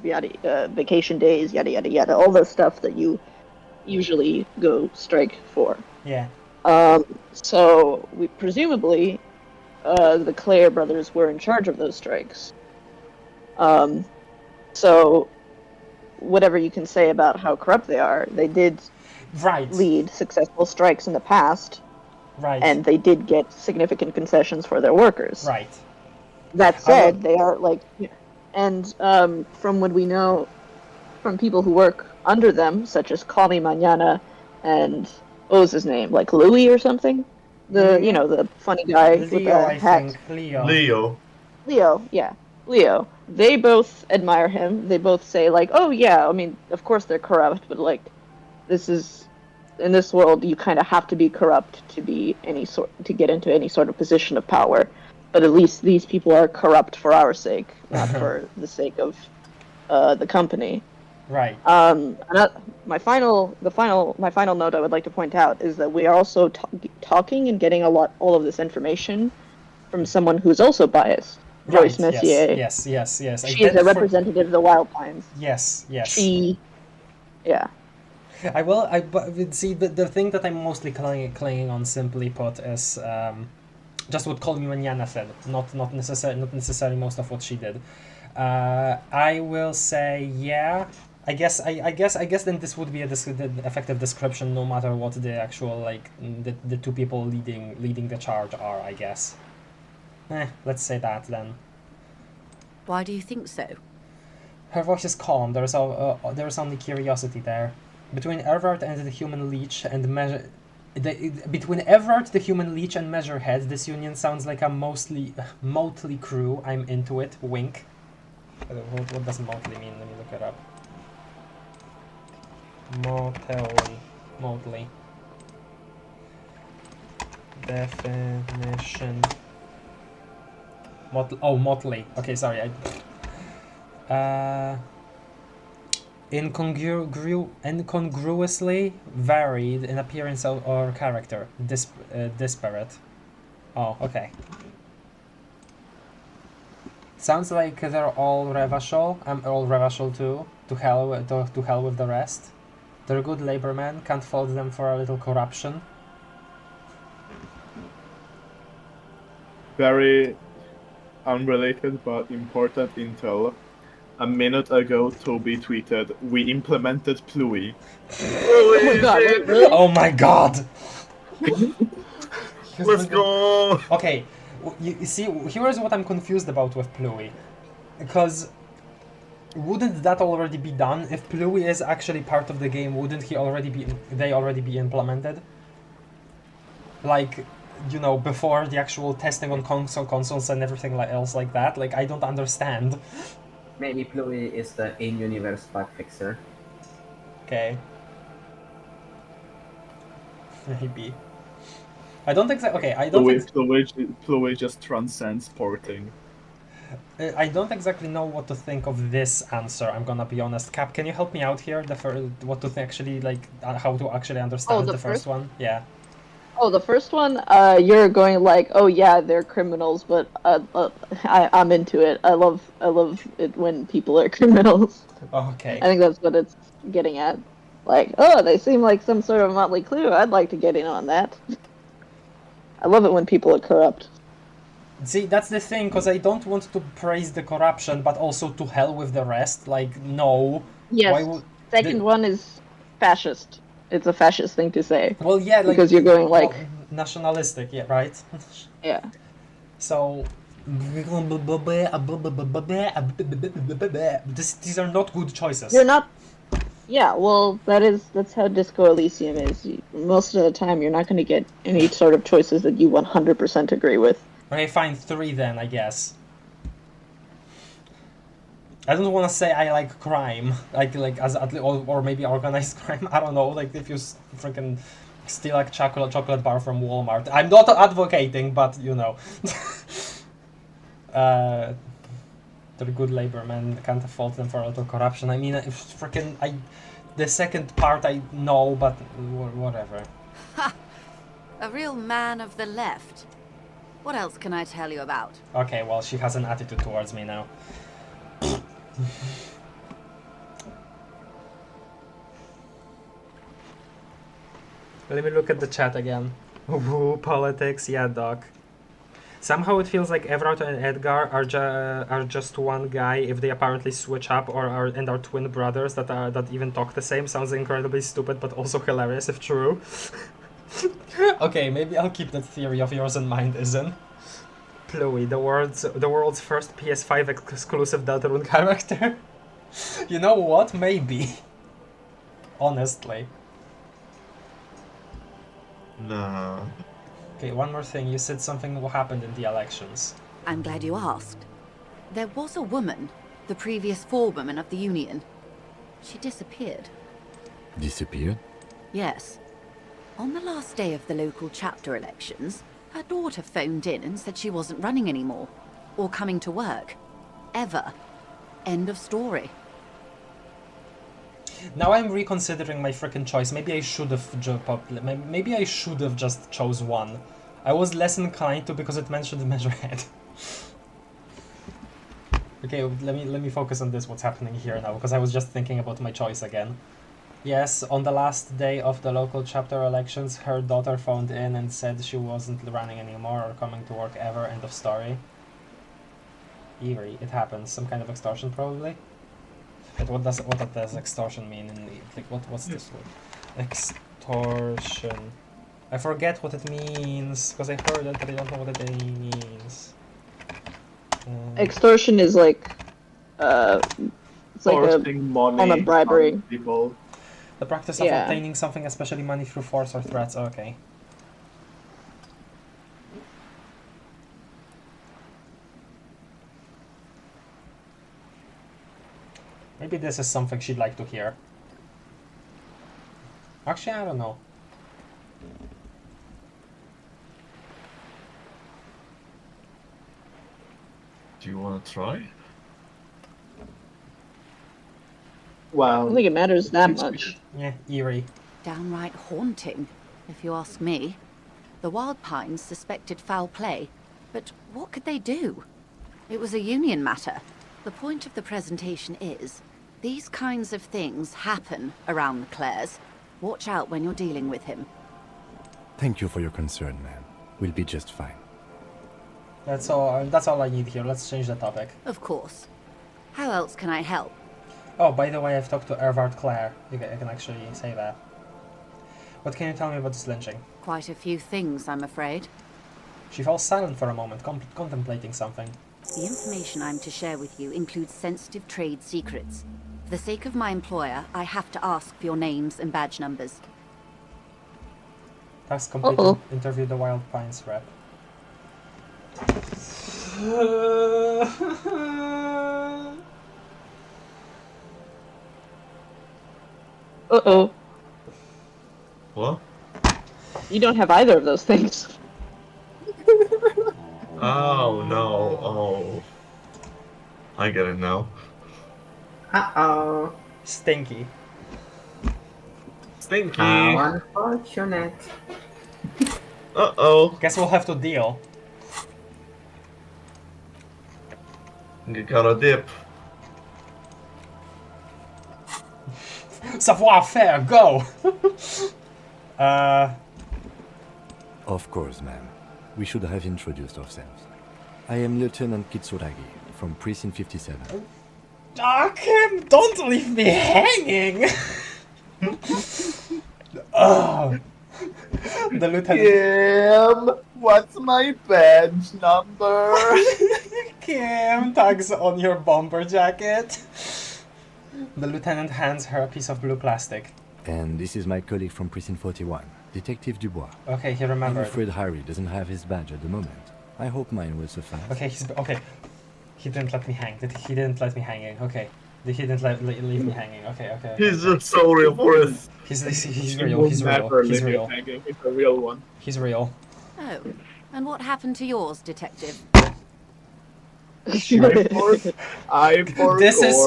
vacation days, yada yada yada, all the stuff that you usually go strike for. Yeah. So we presumably the Clare brothers were in charge of those strikes. So whatever you can say about how corrupt they are, they did lead successful strikes in the past. Right. And they did get significant concessions for their workers. Right. That said, they are like, and from what we know from people who work under them, such as Call Me Mañana and what was his name, like Louis or something, the funny guy with the hat. Leo, yeah, Leo. They both admire him. They both say like, oh yeah, I mean, of course they're corrupt, but like, this is. In this world, you kind of have to be corrupt to get into any sort of position of power. But at least these people are corrupt for our sake, not for the sake of the company. Right. My final note I would like to point out is that we are also talking and getting all of this information from someone who's also biased. Joyce Messier. Yes. She is a representative of the Wild Pines. Yes. Yeah. But see, the thing that I'm mostly clinging on, simply put, is just what Call Me Mañana said, not necessarily most of what she did. I will say, yeah. I guess then this would be the effective description, no matter what the actual the 2 people leading the charge are. I guess. Let's say that then. Why do you think so? Her voice is calm. There's only curiosity there. Between Evrart and the human leech and between Evrart, the human leech, and Measurehead, this union sounds like a motley crew. I'm into it. Wink. What does motley mean? Let me look it up. Motley. Definition. Motley. Okay, sorry. Incongruously varied in appearance or character. Disparate. Oh, okay. Sounds like they're all Revachol. I'm all Revachol too. To hell with the rest. They're good labormen. Can't fault them for a little corruption. Very unrelated but important intel. A minute ago, Toby tweeted, "We implemented Pluie." Oh my god! Wait, really? Oh my god! Let's go! Okay, you see, here's what I'm confused about with Pluie. Because wouldn't that already be done? If Pluie is actually part of the game, wouldn't they already be implemented? Like, you know, before the actual testing on consoles and everything else like that? Like, I don't understand. Maybe Pluie is the in-universe bug fixer. Okay. Maybe. I don't exactly. Okay, I don't. Pluie just transcends porting. I don't exactly know what to think of this answer. I'm gonna be honest. Cap, can you help me out here? What to actually like, how to actually understand the first one? Yeah. Oh, the first one, you're going like, oh yeah, they're criminals, but I'm into it. I love it when people are criminals. Okay. I think that's what it's getting at. Like, oh, they seem like some sort of motley crew. I'd like to get in on that. I love it when people are corrupt. See, that's the thing, because I don't want to praise the corruption, but also to hell with the rest. Like, no. Yes. Why would Second one is fascist. It's a fascist thing to say. Well, yeah, like, because you're going like nationalistic, yeah, right? Yeah. So these are not good choices. You're not. Yeah, well, that's how Disco Elysium is. Most of the time, you're not going to get any sort of choices that you 100% agree with. Okay, fine, 3 then, I guess. I don't want to say I like crime, or maybe organized crime. I don't know. Like if you freaking steal a chocolate bar from Walmart. I'm not advocating, but you know. They're good labormen. Can't fault them for a little corruption. I mean, if freaking the second part I know, but whatever. Ha! A real man of the left. What else can I tell you about? Okay, well, she has an attitude towards me now. Let me look at the chat again. Ooh, politics, yeah, doc. Somehow it feels like Everard and Edgar are just one guy if they apparently switch up or are twin brothers that even talk the same. Sounds incredibly stupid but also hilarious if true. Okay, maybe I'll keep that theory of yours in mind, Isn't? Pluie, the world's first PS5 exclusive Deltarune character. You know what? Maybe. Honestly. No. Okay, one more thing. You said something happened in the elections. I'm glad you asked. There was a woman, the previous forewoman of the Union. She disappeared. Disappeared? Yes. On the last day of the local chapter elections, her daughter phoned in and said she wasn't running anymore, or coming to work. Ever. End of story. Now I'm reconsidering my freaking choice. Maybe I should have just chose one. I was less inclined to because it mentioned Measurehead. Okay, let me focus on this. What's happening here now? Because I was just thinking about my choice again. Yes, on the last day of the local chapter elections, her daughter phoned in and said she wasn't running anymore or coming to work ever. End of story. Eerie. It happens. Some kind of extortion, probably. But what does extortion mean? What's this word? Extortion. I forget what it means because I heard it, but I don't know what it means. Extortion is like, it's like money on a bribery. People. The practice of obtaining something, especially money, through force or threats. Okay. Maybe this is something she'd like to hear. Actually, I don't know. Do you want to try? I Well, don't think it matters that much. Yeah, eerie. Downright haunting, if you ask me. The Wild Pines suspected foul play, but what could they do? It was a union matter. The point of the presentation is, these kinds of things happen around the Clares. Watch out when you're dealing with him. Thank you for your concern, ma'am. We'll be just fine. That's all I need here. Let's change the topic. Of course. How else can I help? Oh, by the way, I've talked to Ervard Clare. I can actually say that. What can you tell me about this lynching? Quite a few things, I'm afraid. She falls silent for a moment, contemplating something. The information I'm to share with you includes sensitive trade secrets. For the sake of my employer, I have to ask for your names and badge numbers. Task completed. Interview the Wild Pines rep. Uh-oh. What? You don't have either of those things. Oh no, oh. I get it now. Uh-oh. Stinky. Stinky. How unfortunate. Uh-oh. Guess we'll have to deal. You gotta dip. Savoir-faire, go! Of course, ma'am. We should have introduced ourselves. I am Lieutenant Kitsuragi from Precinct 57. Ah, Kim, don't leave me hanging! Oh. The lieutenant. Kim, what's my badge number? Kim tugs on your bomber jacket. The lieutenant hands her a piece of blue plastic. And this is my colleague from Precinct 41, Detective Dubois. Okay, he remembered. I'm afraid Harry doesn't have his badge at the moment. I hope mine will suffice. Okay, okay. He didn't let me hang. He didn't let me hanging. Okay. He didn't leave me hanging. Okay. He's just so real for us. He's real. He's Never real. He's leave real. you hanging. It's a real one. He's real. Oh, and what happened to yours, Detective? This is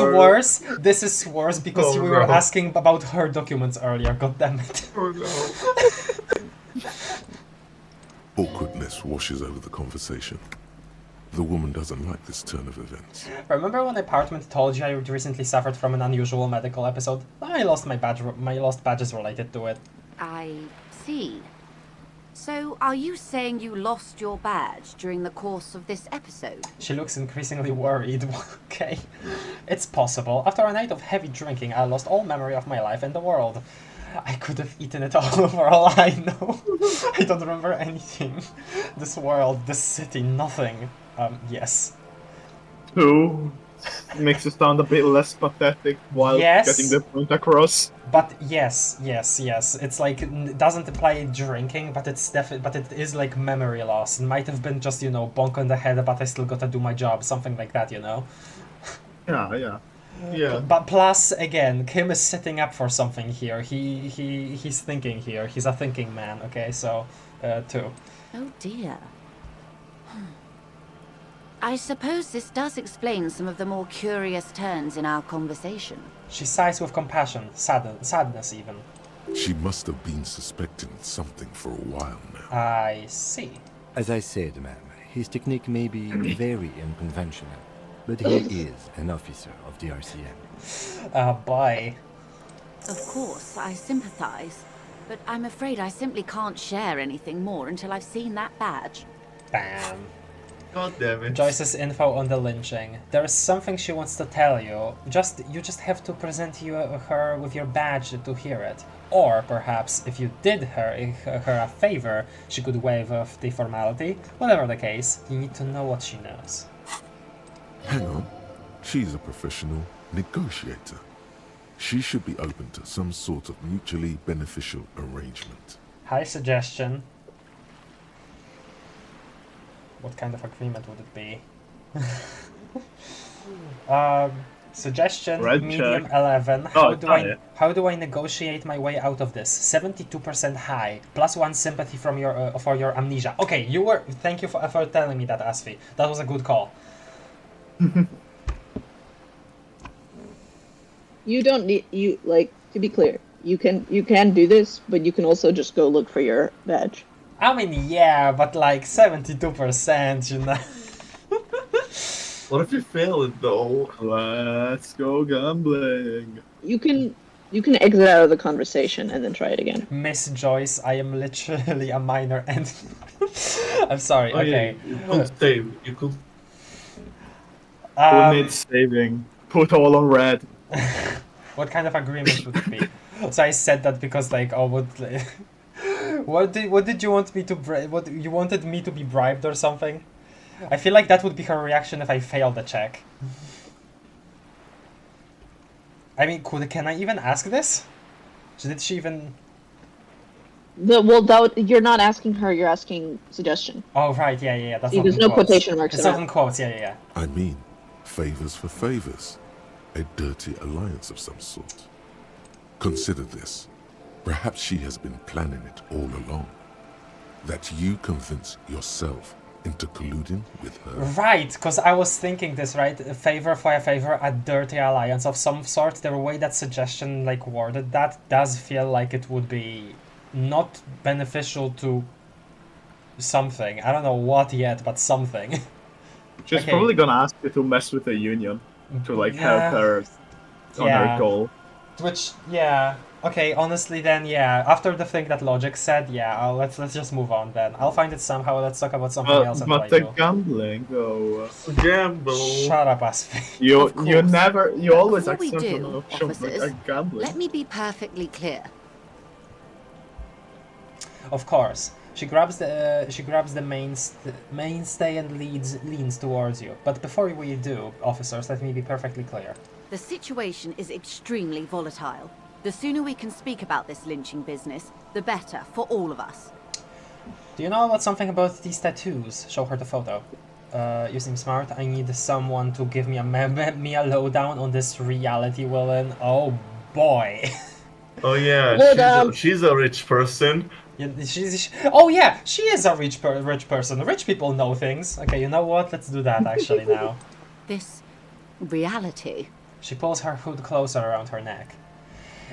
worse. This is worse because we were asking about her documents earlier. God damn it. Awkwardness washes over the conversation. The woman doesn't like this turn of events. Remember when Apartment told you I recently suffered from an unusual medical episode? I lost my badge. My lost badges related to it. I see. So, are you saying you lost your badge during the course of this episode? She looks increasingly worried. Okay. It's possible. After a night of heavy drinking, I lost all memory of my life and the world. I could have eaten it all for all I know. I don't remember anything. This world, this city, nothing. Yes. 2 makes it sound a bit less pathetic while getting the point across. But yes. It's like it doesn't imply drinking, but it's but it is like memory loss. It might have been just, bonk on the head, but I still gotta do my job, something like that, Yeah. But plus, again, Kim is setting up for something here. He's thinking here. He's a thinking man. Okay, so 2. Oh dear. I suppose this does explain some of the more curious turns in our conversation. She sighs with compassion, sadness even. She must have been suspecting something for a while now. I see. As I said, ma'am, his technique may be very unconventional, but he is an officer of the RCM. Bye. Of course, I sympathize, but I'm afraid I simply can't share anything more until I've seen that badge. Bam. God damn it. Joyce's info on the lynching. There is something she wants to tell you. You just have to present her with your badge to hear it. Or perhaps if you did her a favor, she could waive off the formality. Whatever the case, you need to know what she knows. Hang on. She's a professional negotiator. She should be open to some sort of mutually beneficial arrangement. High suggestion. What kind of agreement would it be? Suggestion, Red medium check. 11. Oh, How do I negotiate my way out of this? 72% high, +1 sympathy from your for your amnesia. Okay, thank you for telling me that, Asfi. That was a good call. You don't need to be clear. You can do this, but you can also just go look for your badge. I mean, yeah, but like 72%, you know. What if you fail it though? Let's go gambling. You can exit out of the conversation and then try it again. Miss Joyce, I am literally a minor and I'm sorry. Oh, okay. Yeah, you could save. You could. Who needs saving? Put all on red. What kind of agreement would it be? So I said that because like, oh, what did you want me to what you wanted me to be bribed or something? I feel like that would be her reaction if I failed the check. I mean, can I even ask this? Did she even? You're not asking her. You're asking suggestion. Oh right, yeah. That's See, there's no quotation marks. It's not in quotes. Yeah. I mean, favors for favors. A dirty alliance of some sort. Consider this. Perhaps she has been planning it all along. That you convince yourself into colluding with her. Right, because I was thinking this, right? A favor for a favor, a dirty alliance of some sort. The way that suggestion like worded that does feel like it would be not beneficial to something. I don't know what yet, but something. She's probably gonna ask you to mess with the union to like help her on her goal. Which, yeah. Okay, honestly then, yeah. After the thing that Logic said, yeah, let's just move on then. I'll find it somehow. Let's talk about something else. But the gambling, though. Gamble. Shut up, Asfi. You always Before we accept do, an option officers, gambling. let me be perfectly clear. Of course. She grabs the mainstay and leans towards you. But before we do, officers, let me be perfectly clear. The situation is extremely volatile. The sooner we can speak about this lynching business, the better for all of us. Do you know about something about these tattoos? Show her the photo. You seem smart. I need someone to give me a lowdown on this reality villain. Oh boy. Oh yeah, she's a rich person. Oh yeah, she is a rich person. Rich people know things. Okay, you know what? Let's do that actually now. This reality. She pulls her hood closer around her neck.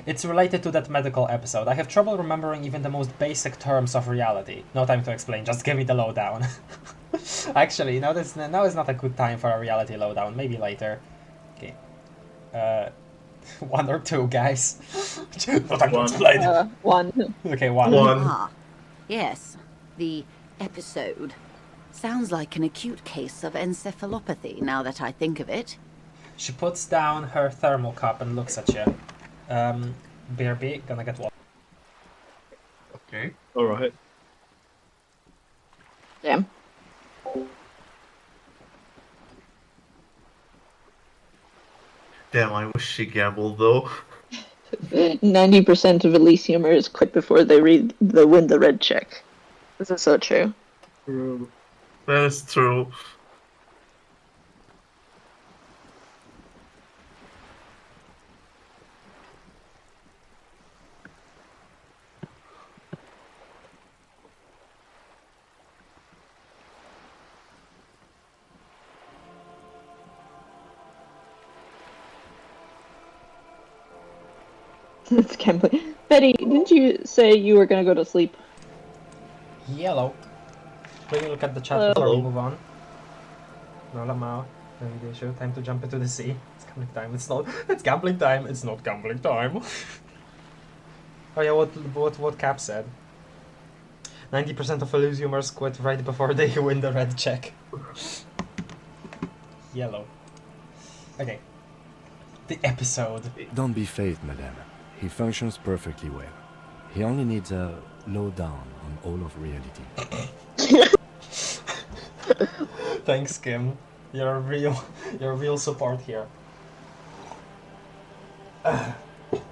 It's related to that medical episode. I have trouble remembering even the most basic terms of reality. No time to explain, just give me the lowdown. Actually, now is not a good time for a reality lowdown. Maybe later. Okay. 1 or 2, guys. No time to explain. 1. Okay, 1. Ah, yes. The episode. Sounds like an acute case of encephalopathy, now that I think of it. She puts down her thermal cup and looks at you. BRB, gonna get water. Okay. Alright. Damn. Damn, I wish she gambled though. 90% of Elysiumers quit before they win the red check. This is so true. True. That is true. It's gambling. Betty, didn't you say you were gonna go to sleep? Yellow. Let me look at the chat Hello. before we move on. No, Lamau. Time to jump into the sea. It's gambling time. It's gambling time. It's not gambling time. Oh yeah, what Cap said. 90% of Elysiumers quit right before they win the red check. Yellow. Okay. The episode. Don't be phased, madame. He functions perfectly well. He only needs a lowdown on all of reality. Thanks, Kim. You're a real support here.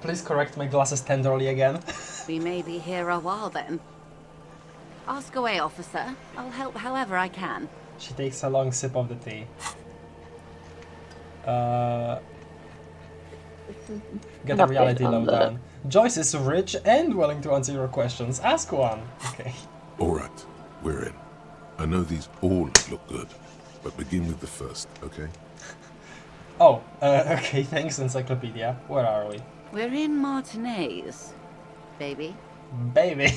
Please correct my glasses tenderly again. We may be here a while then. Ask away, officer. I'll help however I can. She takes a long sip of the tea. Get a reality lowdown. Joyce is rich and willing to answer your questions. Ask one. Okay. Alright, we're in. I know these all look good, but begin with the first, okay? Oh, okay, thanks, Encyclopedia. Where are we? We're in Martinez, baby. Baby.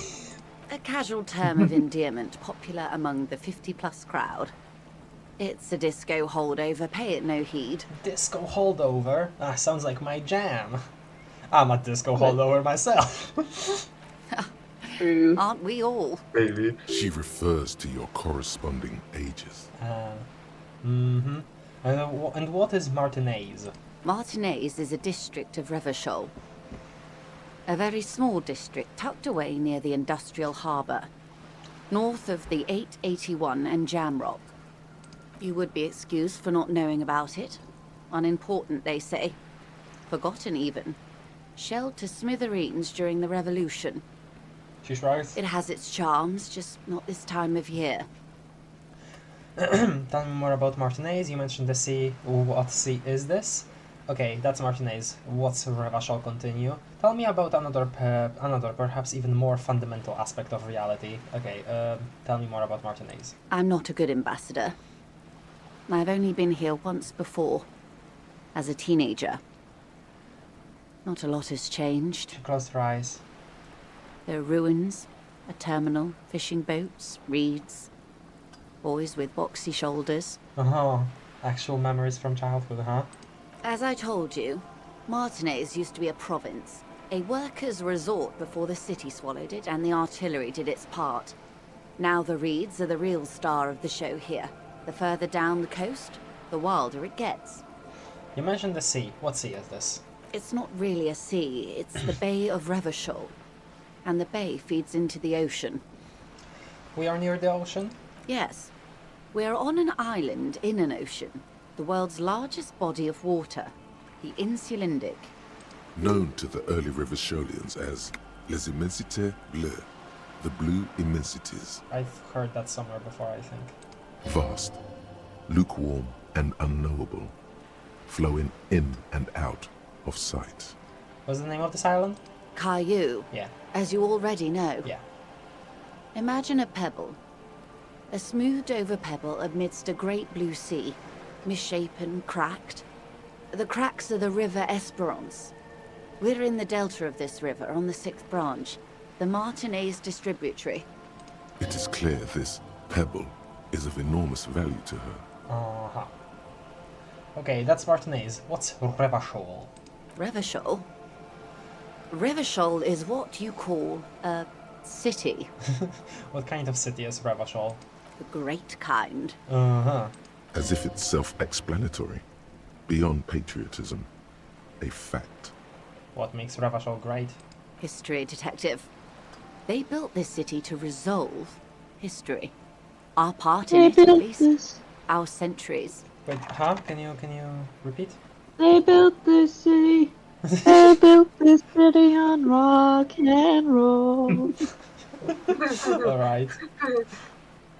A casual term of endearment popular among the 50-plus crowd. It's a disco holdover, pay it no heed. Disco holdover? Ah, sounds like my jam. I'm a disco holdover myself. Aren't we all? Baby. She refers to your corresponding ages. Mm-hmm. And what is Martinez? Martinez is a district of Revachol. A very small district tucked away near the industrial harbour, north of the 881 and Jamrock. You would be excused for not knowing about it. Unimportant, they say. Forgotten, even. Shelled to smithereens during the Revolution. She's right. It has its charms, just not this time of year. Tell me more about Martinez. You mentioned the sea. What sea is this? Okay, that's Martinez. What's Revachol continue? Tell me about another perhaps even more fundamental aspect of reality. Okay, tell me more about Martinez. I'm not a good ambassador. I've only been here once before, as a teenager. Not a lot has changed. Close your eyes. There are ruins, a terminal, fishing boats, reeds, boys with boxy shoulders. Oh, actual memories from childhood, huh? As I told you, Martinez used to be a province, a workers' resort before the city swallowed it and the artillery did its part. Now the reeds are the real star of the show here. The further down the coast, the wilder it gets. You mentioned the sea. What sea is this? It's not really a sea, it's the Bay of Revachol. And the bay feeds into the ocean. We are near the ocean? Yes. We're on an island in an ocean. The world's largest body of water, the Insulindic. Known to the early Revacholians as Les Immensités Bleues, the blue immensities. I've heard that somewhere before, I think. Vast, lukewarm and unknowable, flowing in and out of sight. What's the name of this island? Caillou. Yeah. As you already know. Yeah. Imagine a pebble. A smoothed-over pebble amidst a great blue sea, misshapen, cracked. The cracks are the River Esperance. We're in the delta of this river, on the 6th branch, the Martinez distributary. It is clear this pebble is of enormous value to her. Uh-huh. Okay, that's Martinez. What's Revachol? Revachol? Revachol is what you call a city. What kind of city is Revachol? The great kind. Uh-huh. As if it's self-explanatory, beyond patriotism, a fact. What makes Revachol great? History, detective. They built this city to resolve history. Our part in it, at least. Our centuries. Wait, huh? Can you repeat? They built this city. They built this city on rock and roll. Alright.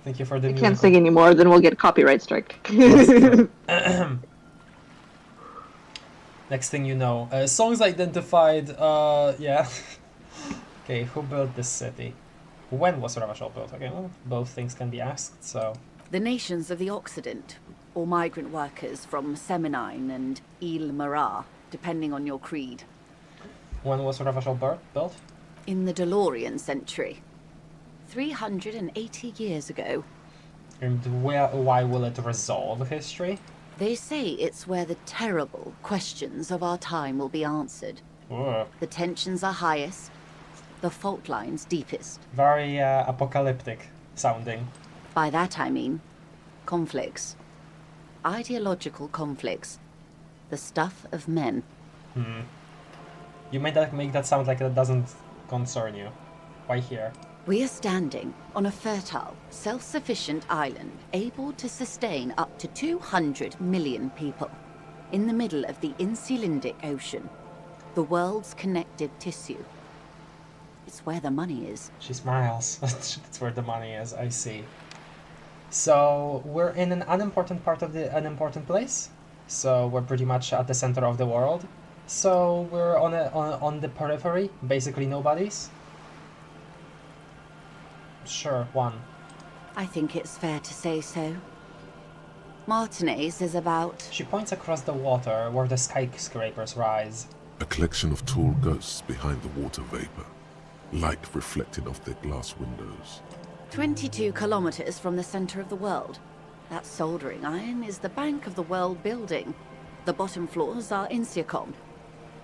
Thank you for the I music. can't sing anymore, then we'll get copyright strike. Next thing you know, songs identified, yeah. Okay, who built this city? When was Revachol built? Okay, well, both things can be asked, so... The nations of the Occident, or migrant workers from Seminine and Ile Marat, depending on your creed. When was Revachol built? In the DeLorean century. 380 years ago. And why will it resolve history? They say it's where the terrible questions of our time will be answered. Ugh. The tensions are highest, the fault lines deepest. Very apocalyptic sounding. By that I mean conflicts. Ideological conflicts. The stuff of men. You made that make that sound like it doesn't concern you. Why here? We are standing on a fertile, self-sufficient island able to sustain up to 200 million people in the middle of the Insulindic Ocean, the world's connective tissue. It's where the money is. She smiles. That's where the money is, I see. So, we're in an unimportant part of the unimportant place. So, we're pretty much at the center of the world. So, we're on the periphery, basically nobody's. Sure, one. I think it's fair to say so. Martinez is about... She points across the water where the skyscrapers rise. A collection of tall ghosts behind the water vapor, light reflected off their glass windows. 22 kilometers from the center of the world. That soldering iron is the Bank of the World building. The bottom floors are Insiacom.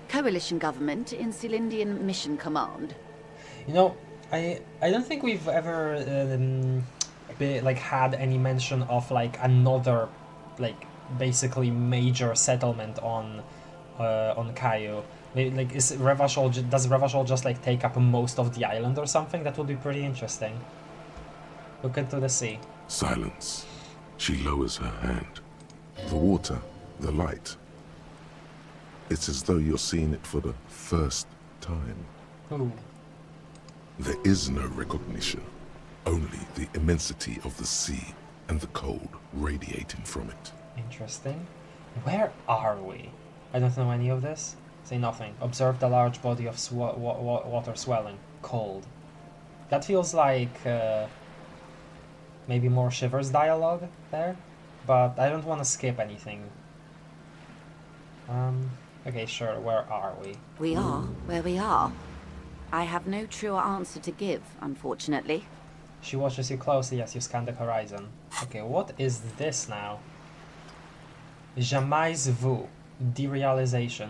Coalition government, Insulindian Mission Command. You know, I don't think we've ever had any mention of like another basically major settlement on Caillou. Maybe, does Revachol just like take up most of the island or something? That would be pretty interesting. Look into the sea. Silence. She lowers her hand. The water, the light. It's as though you're seeing it for the first time. Ooh. There is no recognition, only the immensity of the sea and the cold radiating from it. Interesting. Where are we? I don't know any of this. Say nothing. Observe the large body of water swelling. Cold. That feels like maybe more Shivers dialogue there, but I don't want to skip anything. Okay, sure. Where are we? We are where we are. I have no truer answer to give, unfortunately. She watches you closely as you scan the horizon. Okay, what is this now? Jamais vu. Derealization.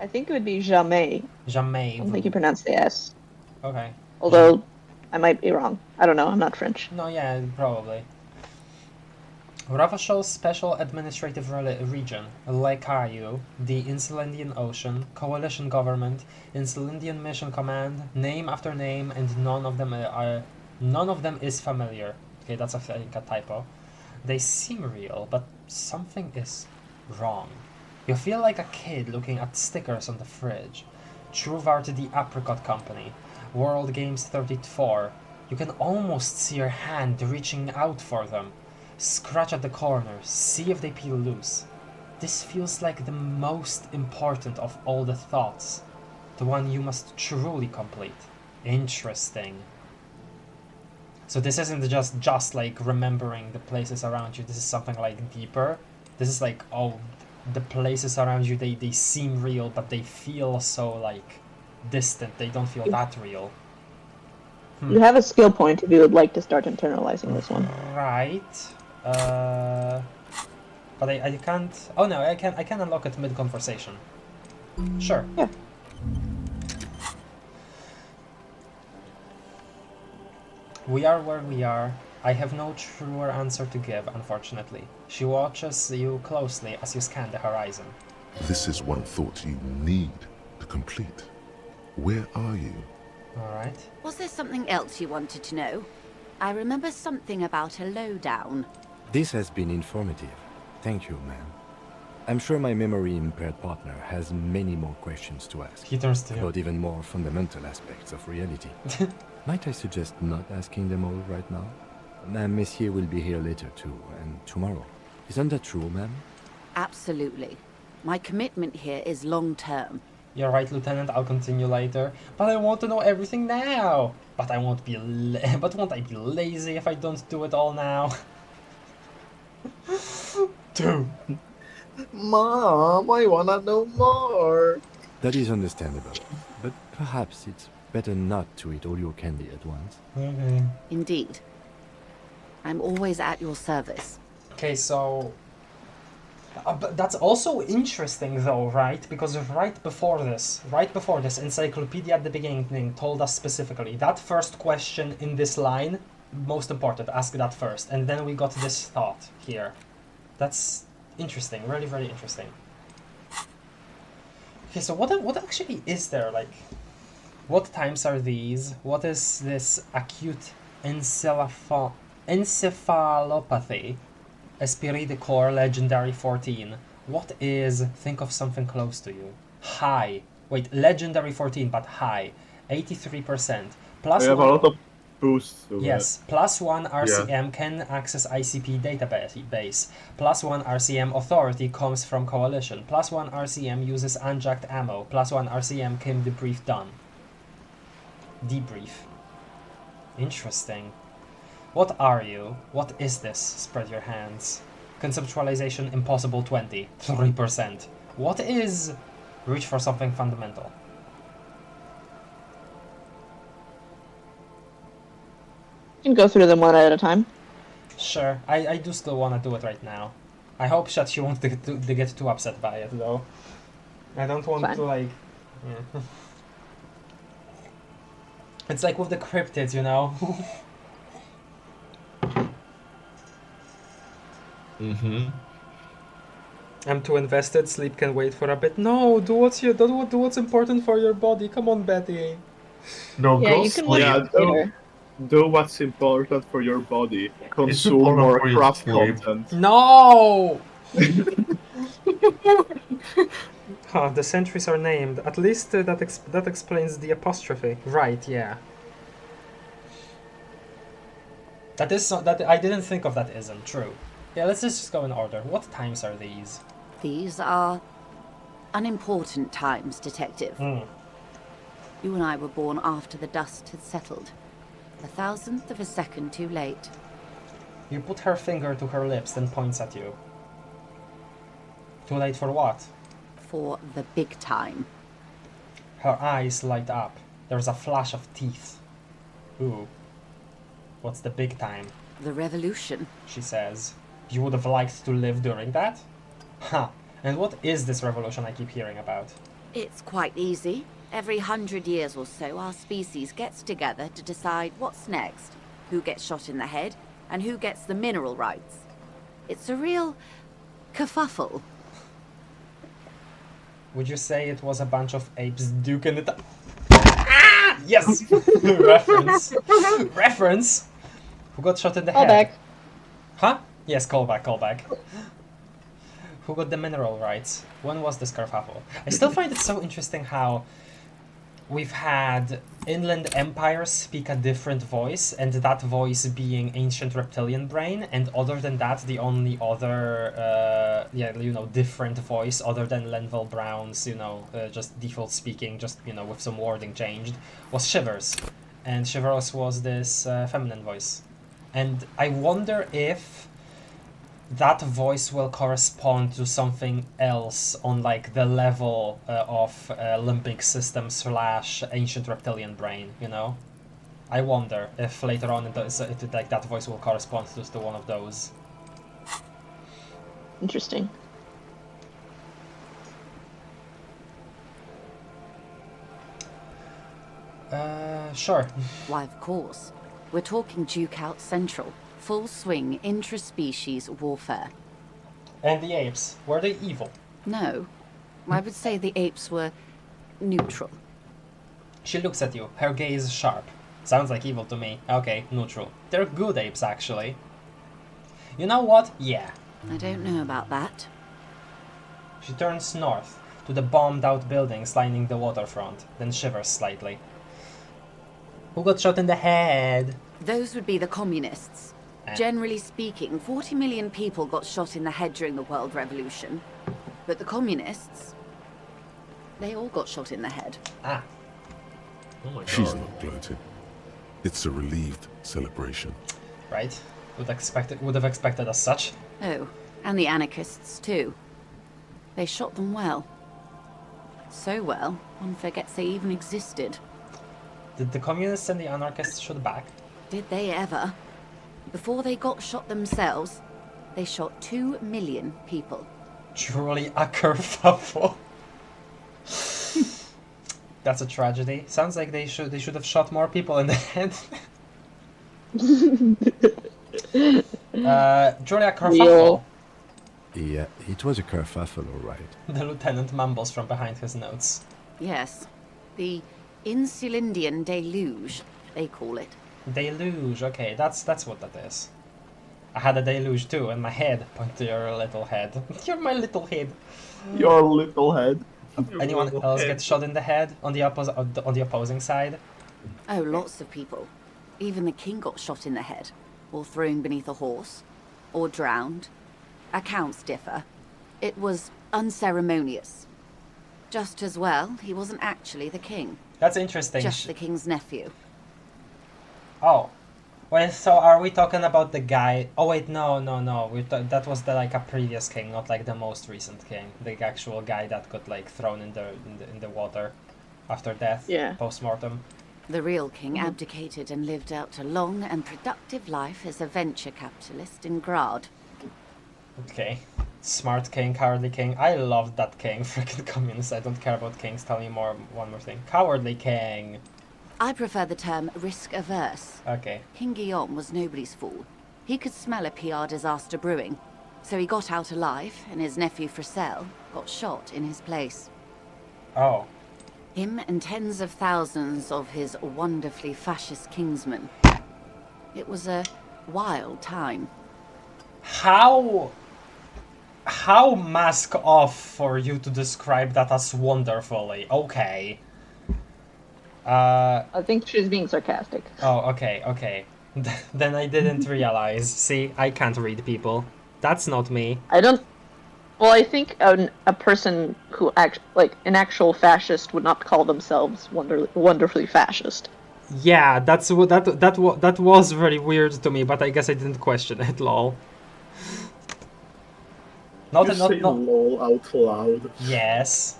I think it would be jamais. Jamais. I don't think you pronounce the S. Okay. Although, I might be wrong. I don't know, I'm not French. No, yeah, probably. Ravachol's special administrative region, Lake Caillou, the Insulindian Ocean, Coalition Government, Insulindian Mission Command, name after name, and none of them is familiar. Okay, that's a typo. They seem real, but something is wrong. You feel like a kid looking at stickers on the fridge. Truvart the Apricot Company, World Games 34. You can almost see your hand reaching out for them. Scratch at the corners, see if they peel loose. This feels like the most important of all the thoughts. The one you must truly complete. Interesting. So this isn't just like remembering the places around you. This is something like deeper. This is like, oh, the places around you, they seem real, but they feel so like distant. They don't feel that real. You have a skill point if you would like to start internalizing this one. Right. But I can't. Oh no, I can unlock it mid-conversation. Sure. Yeah. We are where we are. I have no truer answer to give, unfortunately. She watches you closely as you scan the horizon. This is one thought you need to complete. Where are you? Alright. Was there something else you wanted to know? I remember something about a lowdown. This has been informative. Thank you, ma'am. I'm sure my memory-impaired partner has many more questions to ask. He turns to you. About even more fundamental aspects of reality. Might I suggest not asking them all right now? Messier will be here later too, and tomorrow. Isn't that true, ma'am? Absolutely. My commitment here is long-term. You're right, Lieutenant. I'll continue later. But I want to know everything now. But I won't be. But won't I be lazy if I don't do it all now? Dude. Mom, I wanna know more. That is understandable, but perhaps it's better not to eat all your candy at once. Okay. Indeed. I'm always at your service. Okay, so... but that's also interesting though, right? Because right before this, Encyclopedia at the beginning told us specifically that first question in this line, most important, ask that first. And then we got this thought here. That's interesting, really, really interesting. Okay, so what actually is there? Like, what times are these? What is this acute encephalopathy? Esprit de Corps Legendary 14. What is think of something close to you? High. Wait, Legendary 14, but high. 83%. Plus we have a lot of boosts. Yes, plus 1 RCM can access ICP database. Plus 1 RCM authority comes from Coalition. Plus 1 RCM uses unjacked ammo. Plus 1 RCM came debrief done. Debrief. Interesting. What are you? What is this? Spread your hands. Conceptualization impossible 20. 3%. What is... Reach for something fundamental. You can go through them one at a time. Sure, I do still want to do it right now. I hope she won't get too upset by it, though. I don't want to, like... Yeah. It's like with the cryptids, you know? Mm-hmm. I'm too invested, sleep can wait for a bit. No, do what's important for your body. Come on, Betty. No, Yeah, go you can sleep. later. Do what's important for your body. Consume important more for you to craft sleep. content. No! Huh, the centuries are named. At least that explains the apostrophe. Right, yeah. That is that I didn't think of that isn't true. Yeah, let's just go in order. What times are these? These are unimportant times, Detective. You and I were born after the dust had settled. 1,000th of a second too late. You put her finger to her lips, then points at you. Too late for what? For the big time. Her eyes light up. There's a flash of teeth. Ooh. What's the big time? The revolution. She says. You would have liked to live during that? Huh. And what is this revolution I keep hearing about? It's quite easy. Every 100 years or so, our species gets together to decide what's next, who gets shot in the head, and who gets the mineral rights. It's a real kerfuffle. Would you say it was a bunch of apes duking it up? Ah! Yes! Reference. Reference! Who got shot in the head? Callback. Huh? Yes, callback. Who got the mineral rights? When was this kerfuffle? I still find it so interesting how we've had inland empires speak a different voice, and that voice being ancient reptilian brain, and other than that, the only other, different voice other than Lenville Brown's, just default speaking, just, with some wording changed, was Shivers. And Shivers was this feminine voice. And I wonder if that voice will correspond to something else on like the level of limbic system / ancient reptilian brain, I wonder if later on that voice will correspond to one of those. Interesting. Sure. Why, of course. We're talking Duke Out Central. Full swing intraspecies warfare. And the apes, were they evil? No. I would say the apes were neutral. She looks at you, her gaze sharp. Sounds like evil to me. Okay, neutral. They're good apes, actually. You know what? Yeah. I don't know about that. She turns north, to the bombed-out buildings lining the waterfront, then shivers slightly. Who got shot in the head? Those would be the communists. Generally speaking, 40 million people got shot in the head during the World Revolution. But the communists, they all got shot in the head. Ah. Oh my god. She's not gloating. It's a relieved celebration. Right. Would have expected as such. Oh, and the anarchists too. They shot them well. So well, one forgets they even existed. Did the communists and the anarchists shoot back? Did they ever? Before they got shot themselves, they shot 2 million people. Truly a kerfuffle. That's a tragedy. Sounds like they should have shot more people in the head. Truly a kerfuffle. Yeah, it was a kerfuffle, all right. The lieutenant mumbles from behind his notes. Yes, the Insulindian deluge, they call it. Deluge, okay, that's what that is. I had a deluge too in my head. Point to your little head. You're my little head. Your little head. Anyone else get shot in the head on the opposing side? Oh, lots of people. Even the king got shot in the head, or thrown beneath a horse, or drowned. Accounts differ. It was unceremonious. Just as well, he wasn't actually the king. That's interesting. Just the king's nephew. Oh. Wait, so are we talking about the guy? Oh wait, no. That was like a previous king, not like the most recent king. The actual guy that got like thrown in the water after death. Yeah. Post-mortem. The real king abdicated and lived out a long and productive life as a venture capitalist in Grad. Okay. Smart king, cowardly king. I loved that king. Freaking communist. I don't care about kings. Tell me one more thing. Cowardly king. I prefer the term risk-averse. Okay. King Guillaume was nobody's fool. He could smell a PR disaster brewing, so he got out alive, and his nephew Fricelle got shot in his place. Oh. Him and tens of thousands of his wonderfully fascist kingsmen. It was a wild time. How mask off for you to describe that as wonderfully? Okay. I think she's being sarcastic. Oh, okay. Then I didn't realize. See, I can't read people. That's not me. I don't. Well, I think a person who an actual fascist would not call themselves wonderfully fascist. Yeah, that was very weird to me, but I guess I didn't question it. Lol. You say lol out loud. Yes.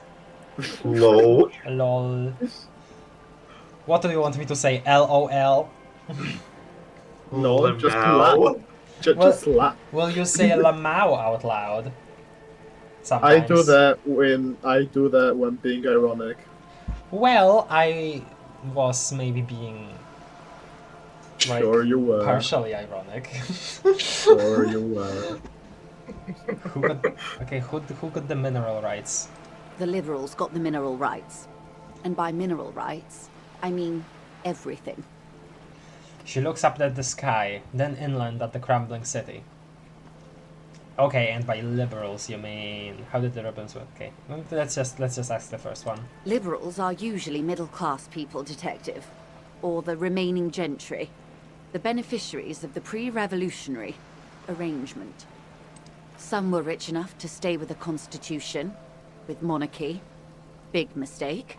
Lol. Lol. What do you want me to say? LOL? No, just laugh. Just laugh. Will you say Lamau out loud? Sometimes. I do that when being ironic. Well, I was maybe being like, sure you were. Partially ironic. Sure you were. Who got the mineral rights? The liberals got the mineral rights. And by mineral rights, I mean everything. She looks up at the sky, then inland at the crumbling city. Okay, and by liberals you mean... How did the ribbons work? Okay, let's just ask the first one. Liberals are usually middle-class people, Detective. Or the remaining gentry. The beneficiaries of the pre-revolutionary arrangement. Some were rich enough to stay with the Constitution, with monarchy. Big mistake.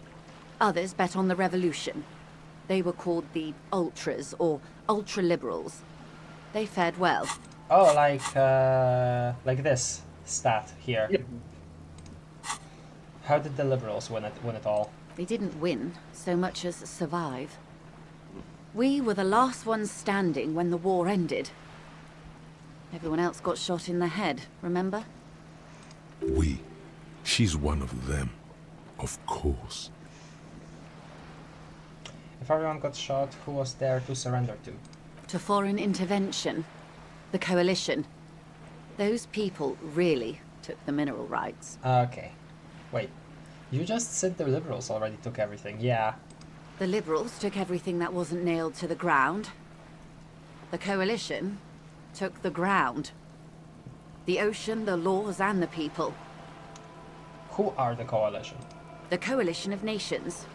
Others bet on the revolution. They were called the ultras, or ultra-liberals. They fared well. Oh, like this stat here. Yep. How did the liberals win it all? They didn't win so much as survive. We were the last ones standing when the war ended. Everyone else got shot in the head, remember? She's one of them. Of course. If everyone got shot, who was there to surrender to? To foreign intervention. The coalition. Those people really took the mineral rights. Okay. Wait. You just said the liberals already took everything. Yeah. The liberals took everything that wasn't nailed to the ground. The coalition took the ground. The ocean, the laws, and the people. Who are the coalition? The coalition of nations.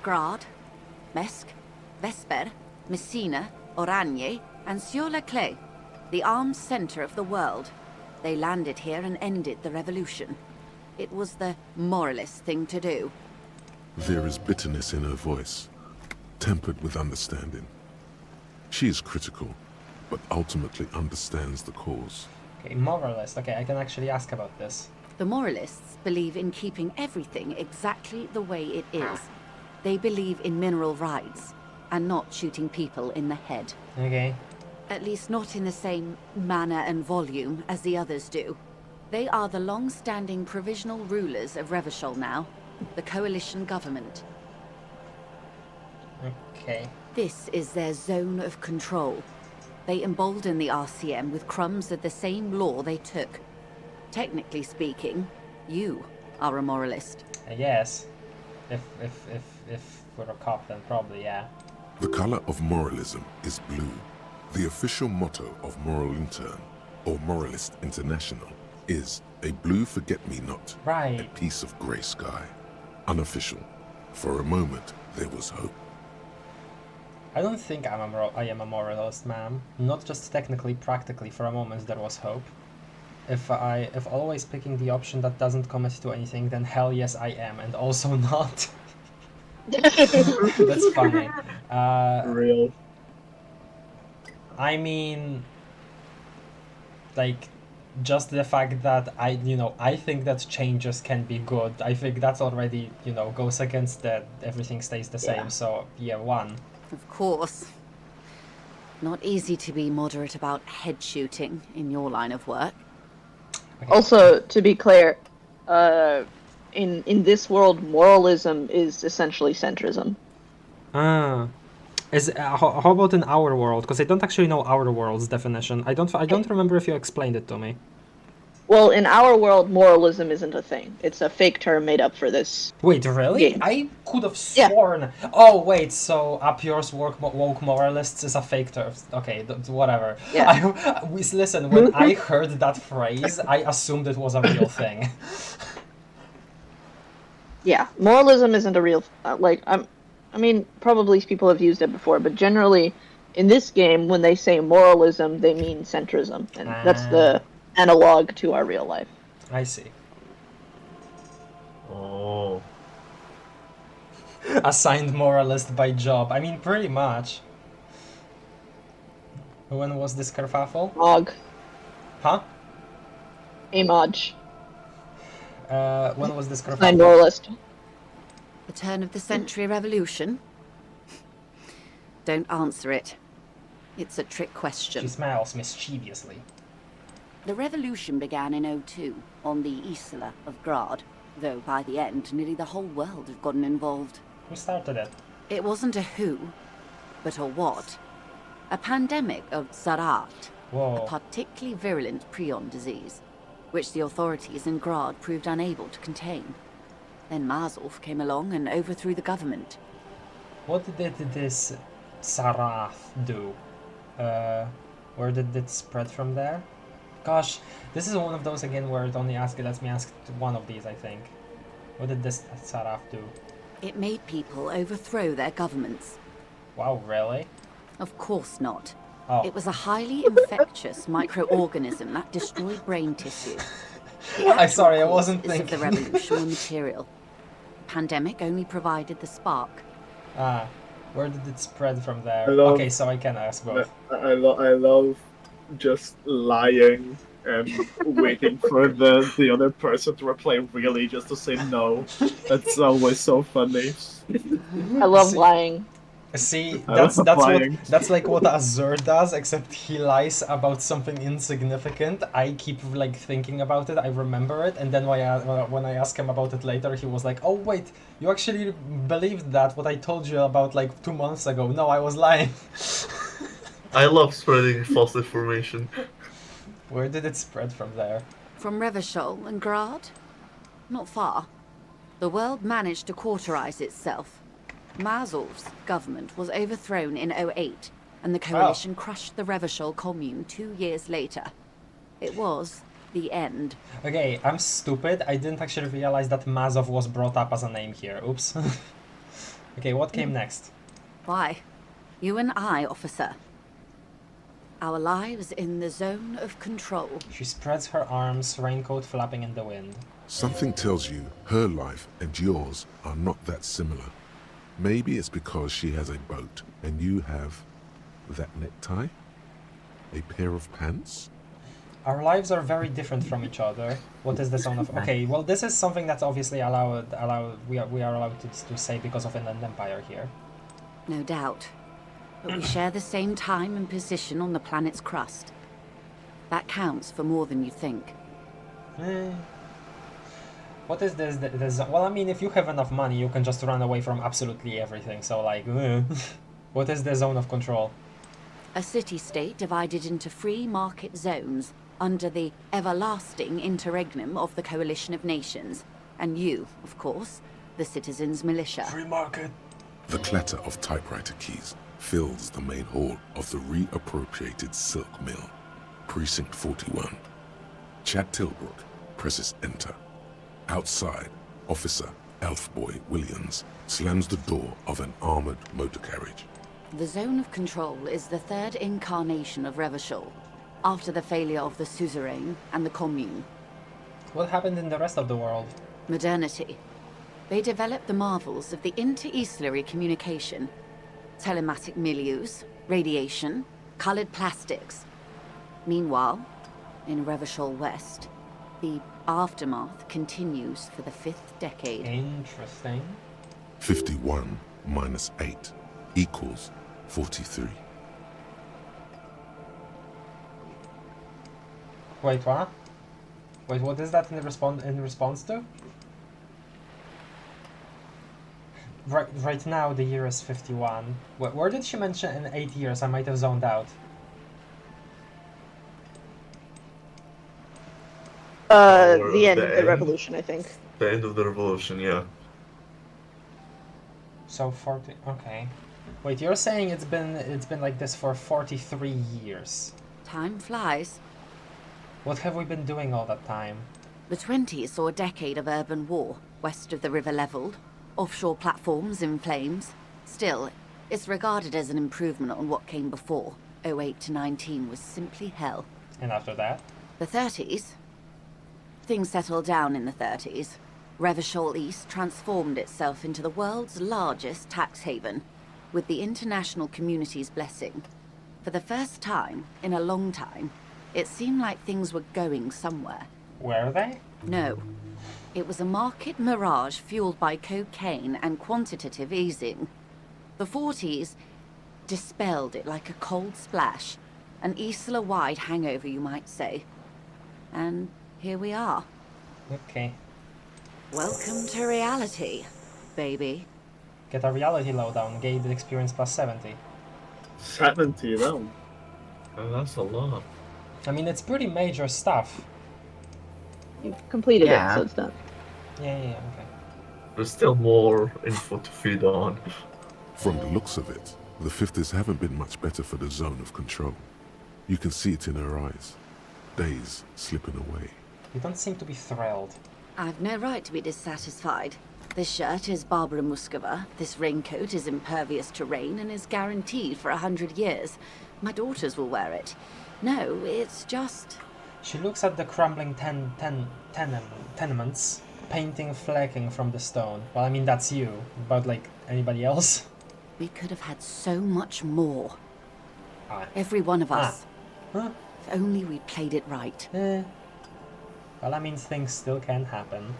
Grad, Mesk, Vesper, Messina, Oranje, and Sur-le-Clay. The armed center of the world. They landed here and ended the revolution. It was the moralist thing to do. There is bitterness in her voice, tempered with understanding. She is critical, but ultimately understands the cause. Okay, moralist. Okay, I can actually ask about this. The moralists believe in keeping everything exactly the way it is. They believe in mineral rights, and not shooting people in the head. Okay. At least not in the same manner and volume as the others do. They are the long-standing provisional rulers of Revachol now, the coalition government. Okay. This is their zone of control. They embolden the RCM with crumbs of the same law they took. Technically speaking, you are a moralist. Yes. If we're a cop, then probably, yeah. The color of moralism is blue. The official motto of Moral Intern, or Moralist International, is a blue forget-me-not, right. A piece of grey sky. Unofficial. For a moment, there was hope. I don't think I am a moralist, ma'am. Not just technically, practically, for a moment there was hope. If always picking the option that doesn't commit to anything, then hell yes I am, and also not. That's funny. Real. I mean, like, just the fact that I think that changes can be good. I think that's already, goes against that everything stays the same. Yeah. So yeah, 1. Of course. Not easy to be moderate about head shooting in your line of work. Okay. Also, to be clear, in this world, moralism is essentially centrism. How about in our world? Because I don't actually know our world's definition. I don't remember if you explained it to me. Well, in our world, moralism isn't a thing. It's a fake term made up for this. Wait, really? game. I could have sworn. Oh wait, so up yours woke moralists is a fake term. Okay, whatever. Yeah. Listen, when I heard that phrase, I assumed it was a real thing. Yeah, moralism isn't a real I mean, probably people have used it before, but generally, in this game, when they say moralism, they mean centrism, and that's the analog to our real life. I see. Oh. Assigned moralist by job. I mean, pretty much. When was this kerfuffle? Mog. Huh? A Moj. When was this kerfuffle? Assigned moralist. The turn of the century revolution? Don't answer it. It's a trick question. She smiles mischievously. The revolution began in 02 on the Isla of Grad, though by the end, nearly the whole world had gotten involved. Who started it? It wasn't a who, but a what. A pandemic of Zarat, Whoa. a particularly virulent prion disease, which the authorities in Grad proved unable to contain. Then Mazov came along and overthrew the government. What did this Sarath do? Where did it spread from there? Gosh, this is one of those again where it only lets me ask one of these, I think. What did this Sarath do? It made people overthrow their governments. Wow, really? Of course not. Oh. It was a highly infectious microorganism that destroyed brain tissue. I'm sorry, I wasn't The thinking. Oh, the revolution were material. Pandemic only provided the spark. Where did it spread from there? I love- Okay, so I can ask both. I love just lying and waiting for the other person to reply really just to say no. That's always so funny. I love lying. See, I that's love that's lying. that's like what Azur does, except he lies about something insignificant. I keep like thinking about it, I remember it, and then when I ask him about it later, he was like, "Oh wait, you actually believed that? What I told you about like 2 months ago? No, I was lying." I love spreading false information. Where did it spread from there? From Revachol and Grad? Not far. The world managed to cauterize itself. Mazov's government was overthrown in 08, and the coalition crushed the Revachol commune 2 years later. It was the end. Okay, I'm stupid. I didn't actually realize that Mazov was brought up as a name here. Oops. Okay, what came next? Why? You and I, officer. Our lives in the zone of control. She spreads her arms, raincoat flapping in the wind. Something tells you her life and yours are not that similar. Maybe it's because she has a boat and you have that necktie? A pair of pants? Our lives are very different from each other. What is the zone of... Okay, well this is something that's obviously we are allowed to say because of an empire here. No doubt. But we share the same time and position on the planet's crust. That counts for more than you think. What is this? Well, I mean, if you have enough money, you can just run away from absolutely everything, so like... What is the zone of control? A city-state divided into free market zones under the everlasting interregnum of the Coalition of Nations. And you, of course, the citizens' militia. Free market. The clatter of typewriter keys fills the main hall of the reappropriated silk mill. Precinct 41. Chad Tilbrook presses enter. Outside, Officer Elfboy Williams slams the door of an armored motor carriage. The zone of control is the third incarnation of Revachol, after the failure of the suzerain and the commune. What happened in the rest of the world? Modernity. They developed the marvels of the inter-eastlery communication, telematic milieus, radiation, colored plastics. Meanwhile, in Revachol West, the aftermath continues for the 5th decade. Interesting. 51 minus 8 equals 43. Wait, what? Wait, what is that in response to? Right now the year is 51. Where did she mention in 8 years? I might have zoned out. The end of the revolution, I think. The end of the revolution, yeah. So 40. Okay. Wait, you're saying it's been like this for 43 years. Time flies. What have we been doing all that time? The 20s saw a decade of urban war, west of the river leveled, offshore platforms in flames. Still, it's regarded as an improvement on what came before. 08 to 19 was simply hell. And after that? The 30s? Things settled down in the 30s. Revachol East transformed itself into the world's largest tax haven, with the international community's blessing. For the first time in a long time, it seemed like things were going somewhere. Were they? No. It was a market mirage fueled by cocaine and quantitative easing. The 40s dispelled it like a cold splash, an Isla-wide hangover, you might say. And here we are. Okay. Welcome to reality, baby. Get a reality lowdown, gated experience plus 70. 70, though. Oh, that's a lot. I mean, it's pretty major stuff. You've completed Yeah. it, so it's done. Yeah, okay. There's still more info to feed on. From the looks of it, the 50s haven't been much better for the zone of control. You can see it in her eyes. Days slipping away. You don't seem to be thrilled. I've no right to be dissatisfied. This shirt is Barbara Muscova, this raincoat is impervious to rain and is guaranteed for 100 years. My daughters will wear it. No, it's just... She looks at the crumbling tenements, painting flecking from the stone. Well, I mean, that's you, but like anybody else? We could have had so much more. Ah. Every one of us. Huh? If only we played it right. Well, I mean, things still can happen.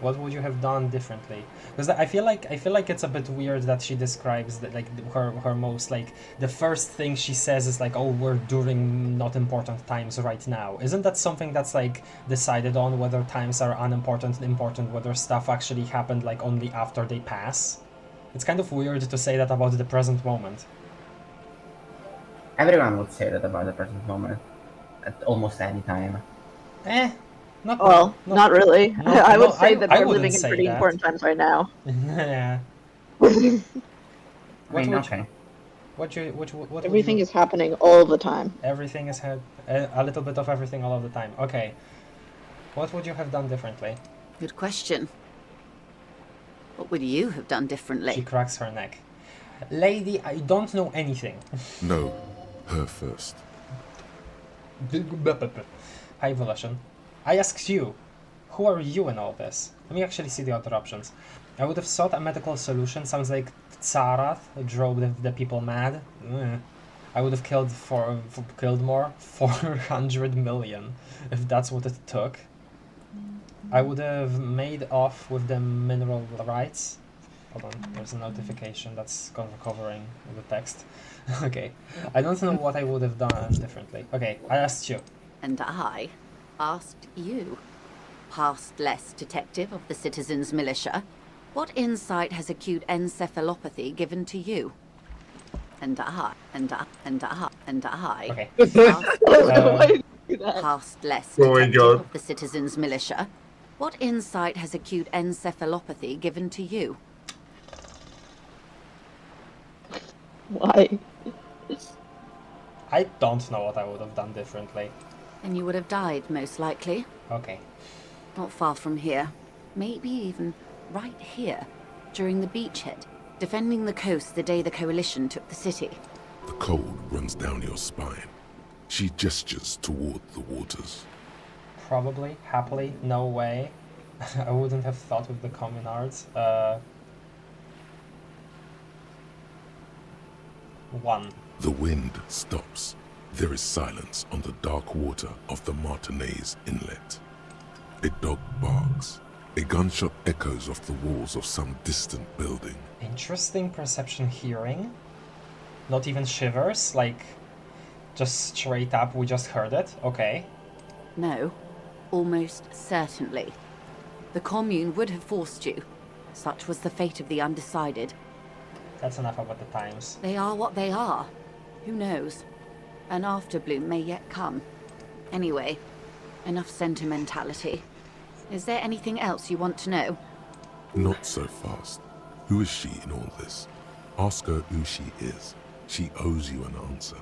What would you have done differently? Because I feel like it's a bit weird that she describes that, like, her most, like, the first thing she says is like, oh, we're during not important times right now. Isn't that something that's like decided on, whether times are unimportant and important, whether stuff actually happened like only after they pass? It's kind of weird to say that about the present moment. Everyone would say that about the present moment. At almost any time. Not really. I would say that we're living in pretty important times right now. Yeah. Everything is happening all the time. Everything is a little bit of everything all of the time. Okay. What would you have done differently? Good question. What would you have done differently? She cracks her neck. Lady, I don't know anything. No, her first. High evolution. I asked you, who are you in all this? Let me actually see the other options. I would have sought a medical solution. Sounds like Tsarath drove the people mad. I would have killed more. 400 million, if that's what it took. I would have made off with the mineral rights. Hold on, there's a notification that's covering the text. Okay, I don't know what I would have done differently. Okay, I asked you. And I asked you, past-less detective of the Citizens Militia, what insight has acute encephalopathy given to you? And I okay. Past-less detective of the Citizens Militia, what insight has acute encephalopathy given to you? Why? I don't know what I would have done differently. And you would have died, most likely. Okay. Not far from here. Maybe even right here, during the beachhead, defending the coast the day the Coalition took the city. The cold runs down your spine. She gestures toward the waters. Probably, happily, no way. I wouldn't have thought with the communards. 1. The wind stops. There is silence on the dark water of the Martinez Inlet. A dog barks. A gunshot echoes off the walls of some distant building. Interesting perception hearing. Not even shivers, like just straight up we just heard it. Okay. No, almost certainly. The commune would have forced you. Such was the fate of the undecided. That's enough about the times. They are what they are. Who knows? An afterbloom may yet come. Anyway, enough sentimentality. Is there anything else you want to know? Not so fast. Who is she in all this? Ask her who she is. She owes you an answer.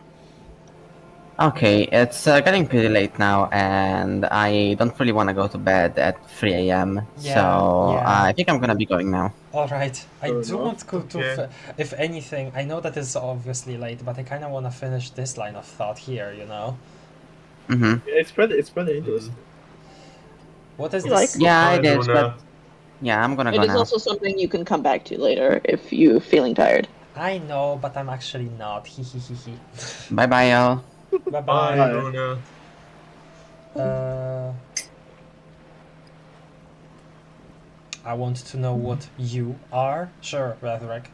Okay, it's getting pretty late now, and I don't really want to go to bed at 3 a.m. So I think I'm gonna be going now. Alright, I do want to go to, if anything, I know that it's obviously late, but I kind of want to finish this line of thought here, you know? Mm-hmm. Yeah, it's pretty interesting. What is Like? this? Yeah, it is, but yeah, I'm gonna go It is now. also something you can come back to later if you're feeling tired. I know, but I'm actually not. Hee hee hee hee. Bye-bye, y'all. Bye-bye. Bye, Luna. I want to know what you are. Sure, Rhetoric.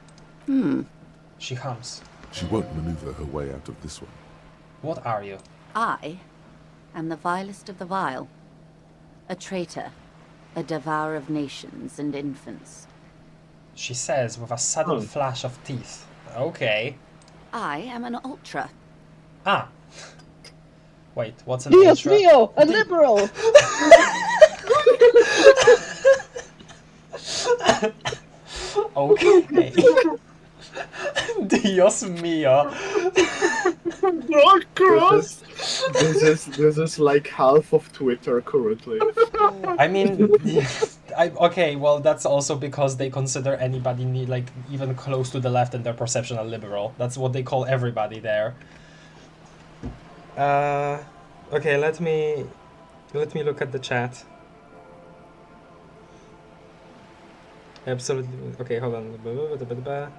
She hums. She won't maneuver her way out of this one. What are you? I am the vilest of the vile. A traitor. A devourer of nations and infants. She says with a sudden flash of teeth. Okay. I am an ultra. Ah. Wait, what's an Dios ultra? mío, a liberal! Okay. Dios mío. Broad cross. This is like half of Twitter currently. I mean, okay, well, that's also because they consider anybody like even close to the left in their perception a liberal. That's what they call everybody there. Okay, let me look at the chat. Absolutely. Okay, hold on.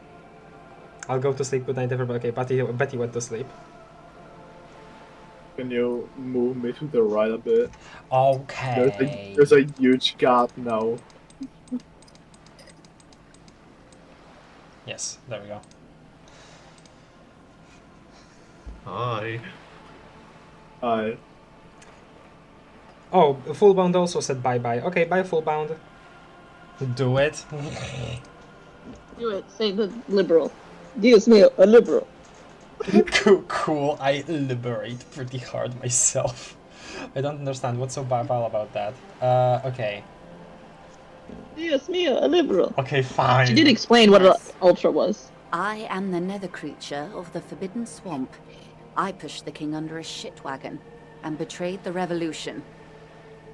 I'll go to sleep. Good night, everybody. Okay, Betty went to sleep. Can you move me to the right a bit? Okay. There's a huge gap now. Yes, there we go. Hi. Hi. Oh, Fullbound also said bye-bye. Okay, bye, Fullbound. Do it. Do it. Say the liberal. Dios mío, a liberal. Cool. I liberate pretty hard myself. I don't understand what's so bad about that. Okay. Dios mío, a liberal. Okay, fine. She did explain what an ultra was. I am the nether creature of the Forbidden Swamp. I pushed the king under a shit wagon and betrayed the revolution.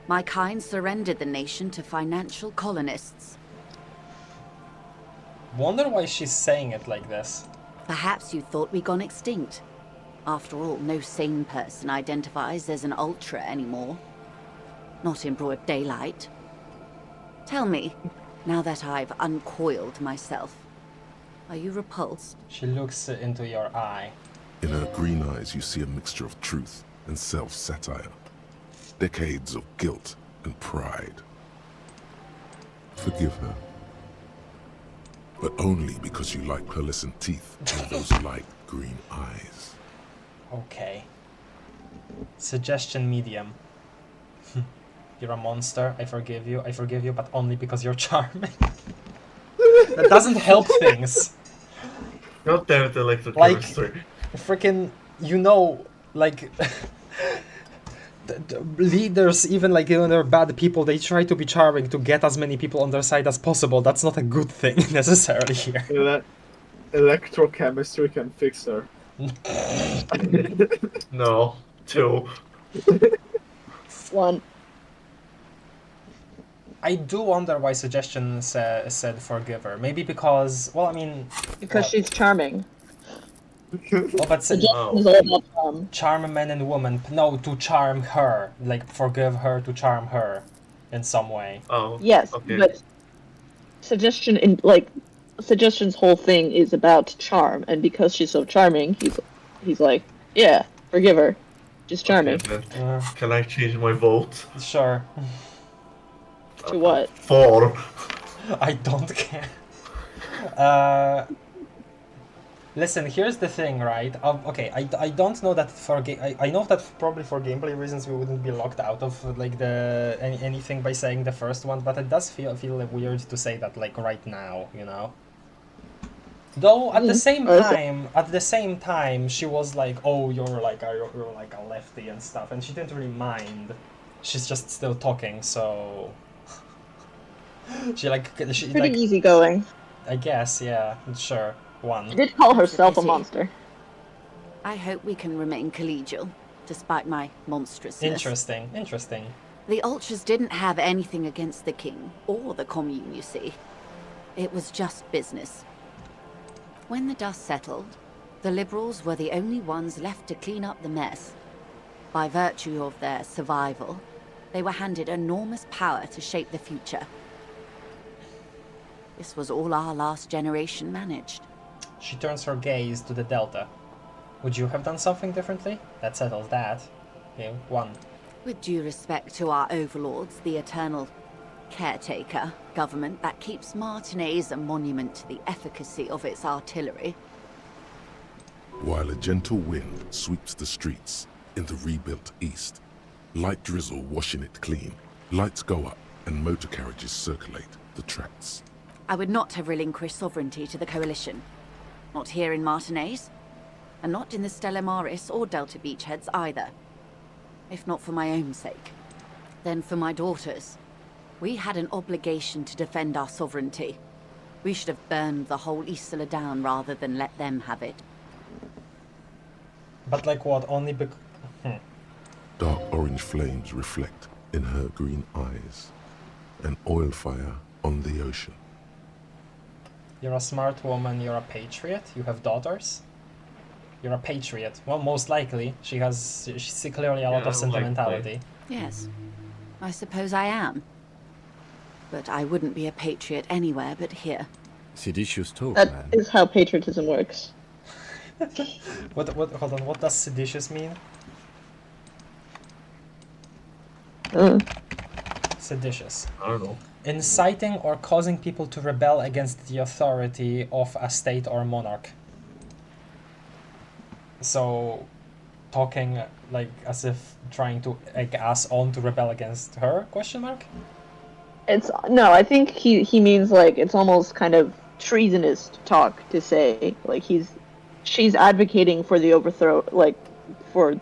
My kind surrendered the nation to financial colonists. Wonder why she's saying it like this. Perhaps you thought we'd gone extinct. After all, no sane person identifies as an ultra anymore. Not in broad daylight. Tell me, now that I've uncoiled myself, are you repulsed? She looks into your eye. In her green eyes, you see a mixture of truth and self-satire. Decades of guilt and pride. Forgive her. But only because you like pearlescent teeth and those light green eyes. Okay. Suggestion medium. You're a monster, I forgive you, but only because you're charming. That doesn't help things. God damn it, electric Like, chemistry. freaking, you know, like... the leaders, even like, you know, they're bad people, they try to be charming to get as many people on their side as possible. That's not a good thing, necessarily here. Electrochemistry can fix her. No. 2. 1. I do wonder why suggestion said forgive her. Maybe because, well, I mean... Because she's charming. Oh, but Suggestion is all about charm. Charm man and woman. No, to charm her. Like, forgive her to charm her. In some way. Oh. Yes, okay. but Suggestion's whole thing is about charm, and because she's so charming, he's he's like, yeah, forgive her. She's charming. Okay, can I change my vote? Sure. To what? 4. I don't care. Listen, here's the thing, right? Okay, I don't know that for I know that probably for gameplay reasons we wouldn't be locked out of like the anything by saying the first one, but it does feel weird to say that like right now, you know. Though at the same time, she was like, "Oh, you're like a lefty and stuff," and she didn't really mind. She's just still talking, so she pretty easygoing. I guess, yeah, sure. She did call herself a monster. I hope we can remain collegial, despite my monstrousness. Interesting. The Ultras didn't have anything against the King or the Commune, you see. It was just business. When the dust settled, the Liberals were the only ones left to clean up the mess. By virtue of their survival, they were handed enormous power to shape the future. This was all our last generation managed. She turns her gaze to the Delta. Would you have done something differently? That settles that. Okay, 1. With due respect to our overlords, the eternal caretaker government that keeps Martinez a monument to the efficacy of its artillery. While a gentle wind sweeps the streets in the rebuilt east, light drizzle washing it clean, lights go up and motor carriages circulate the tracks. I would not have relinquished sovereignty to the Coalition. Not here in Martinez, and not in the Stella Maris or Delta Beachheads either. If not for my own sake, then for my daughters. We had an obligation to defend our sovereignty. We should have burned the whole Isla down rather than let them have it. But like what? Only Dark orange flames reflect in her green eyes. An oil fire on the ocean. You're a smart woman, you're a patriot, you have daughters? You're a patriot. Well, most likely. She's clearly a lot of sentimentality. Yes, I suppose I am. But I wouldn't be a patriot anywhere but here. Seditious talk, That man. is how patriotism works. Hold on, what does seditious mean? Seditious. I don't know. Inciting or causing people to rebel against the authority of a state or monarch. So, talking like as if trying to egg us on to rebel against her? Question mark? No, I think he means like it's almost kind of treasonous talk to say like she's advocating for the overthrow, like for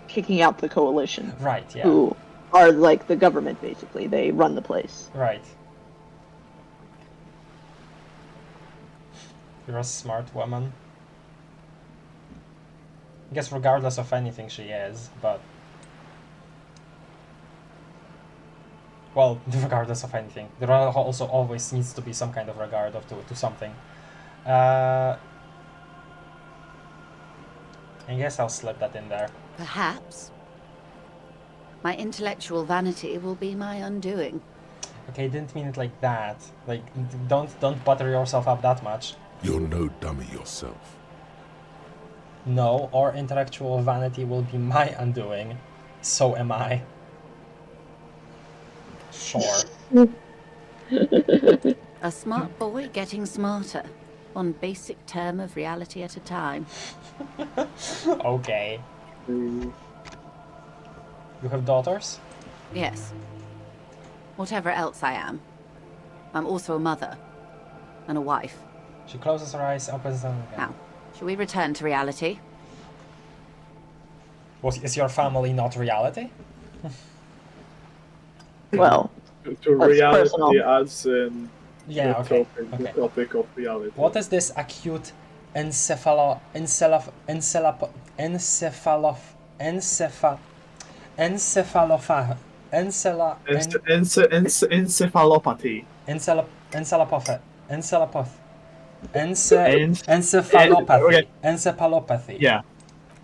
kicking out the coalition. Right, yeah. Who are like the government basically. They run the place. Right. You're a smart woman. I guess regardless of anything she is, but... Well, regardless of anything. There also always needs to be some kind of regard to something. I guess I'll slip that in there. Perhaps. My intellectual vanity will be my undoing. Okay, didn't mean it like that. Like, don't butter yourself up that much. You're no dummy yourself. No, our intellectual vanity will be my undoing. So am I. Sure. A smart boy getting smarter. One basic term of reality at a time. Okay. You have daughters? Yes. Whatever else I am. I'm also a mother. And a wife. She closes her eyes, opens them again. Now, shall we return to reality? Is your family not reality? Well, to reality personal. As in yeah, the okay. topic of reality. What is this acute encephalopathy? Encephalopathy. Yeah.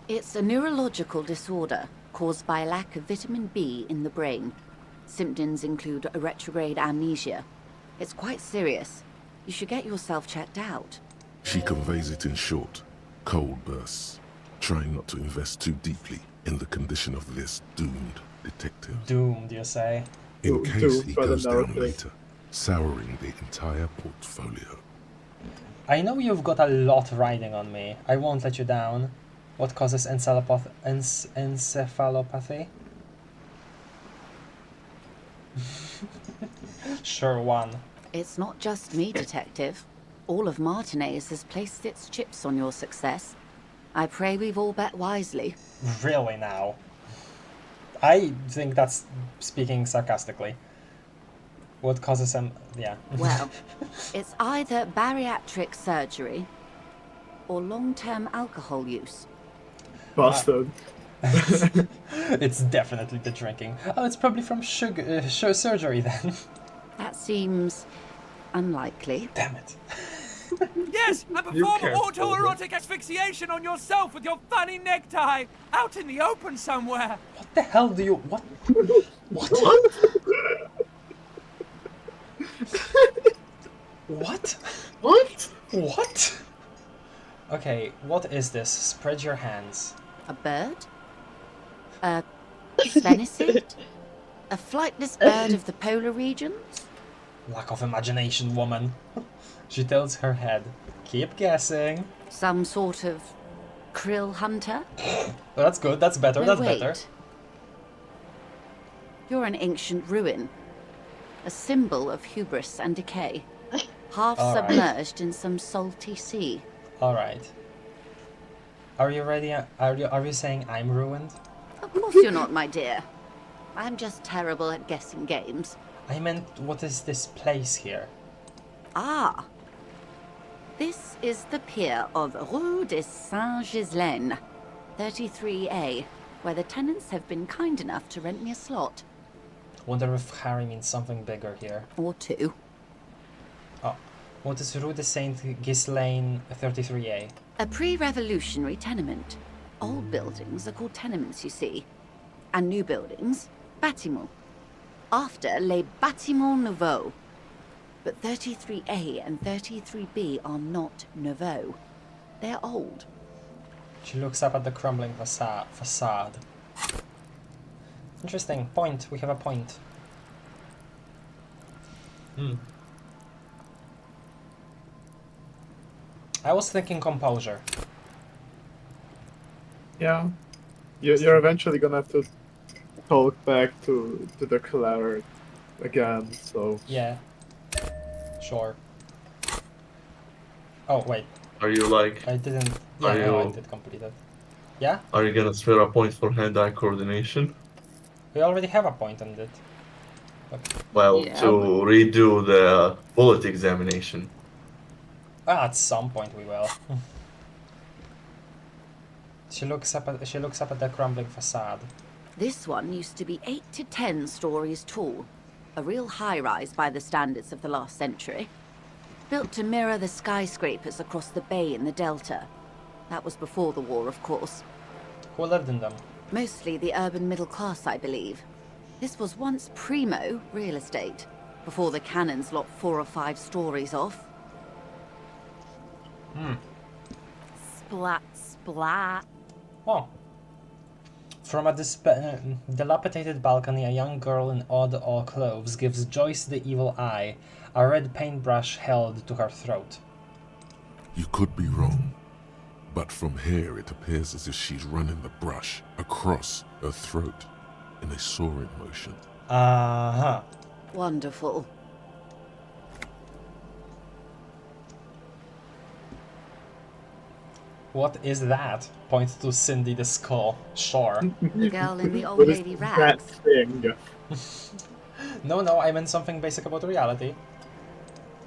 It's a neurological disorder caused by a lack of vitamin B in the brain. Symptoms include a retrograde amnesia. It's quite serious. You should get yourself checked out. She conveys it in short, cold bursts. Try not to invest too deeply in the condition of this doomed detective. Doomed, you say? In case he by the goes down narrative. later, souring the entire portfolio. I know you've got a lot riding on me. I won't let you down. What causes encephalopathy? Sure, one. It's not just me, Detective. All of Martinez has placed its chips on your success. I pray we've all bet wisely. Really now? I think that's speaking sarcastically. What causes him? Yeah. Well, it's either bariatric surgery or long-term alcohol use. Bastard. It's definitely the drinking. Oh, it's probably from surgery then. That seems unlikely. Damn it. Yes, and perform autoerotic asphyxiation on yourself with your funny necktie out in the open somewhere. What the hell do you... What? What? What? What? What? Okay, what is this? Spread your hands. A bird? A svenicid? A flightless bird of the polar regions? Lack of imagination, woman. She tilts her head. Keep guessing. Some sort of krill hunter? Oh, that's good, that's better, No, that's wait. better. You're an ancient ruin. A symbol of hubris and decay. Half All right. submerged in some salty sea. Alright. Are you ready? Are you saying I'm ruined? Of course you're not, my dear. I'm just terrible at guessing games. I meant, what is this place here? Ah! This is the pier of Rue de Saint-Ghislaine, 33A, where the tenants have been kind enough to rent me a slot. Wonder if Harry means something bigger here. Or two. Oh, what is Rue de Saint-Ghislaine 33A? A pre-revolutionary tenement. Old buildings are called tenements, you see. And new buildings, bâtiments. After les bâtiments nouveaux. But 33A and 33B are not nouveaux. They're old. She looks up at the crumbling facade. Interesting. Point. We have a point. I was thinking composure. Yeah. You're eventually gonna have to talk back to the cleric again, so... Yeah. Sure. Oh, wait. Are you like... I didn't... Yeah, Are no, I you- did complete it. Yeah? Are you gonna spare a point for hand-eye coordination? We already have a point on it. Well, Yeah. to redo the bullet examination. At some point we will. She looks up at the crumbling facade. This one used to be 8 to 10 stories tall. A real high-rise by the standards of the last century. Built to mirror the skyscrapers across the bay in the Delta. That was before the war, of course. Who lived in them? Mostly the urban middle class, I believe. This was once primo real estate, before the cannons lopped 4 or 5 stories off. Splat, splat. Oh. From a dilapidated balcony, a young girl in odd clothes gives Joyce the evil eye, a red paintbrush held to her throat. You could be wrong, but from here it appears as if she's running the brush across her throat in a soaring motion. Uh-huh. Wonderful. What is that? Point to Cindy the skull. Sure. The girl in the old What is lady that rags. thing? No, I meant something basic about reality.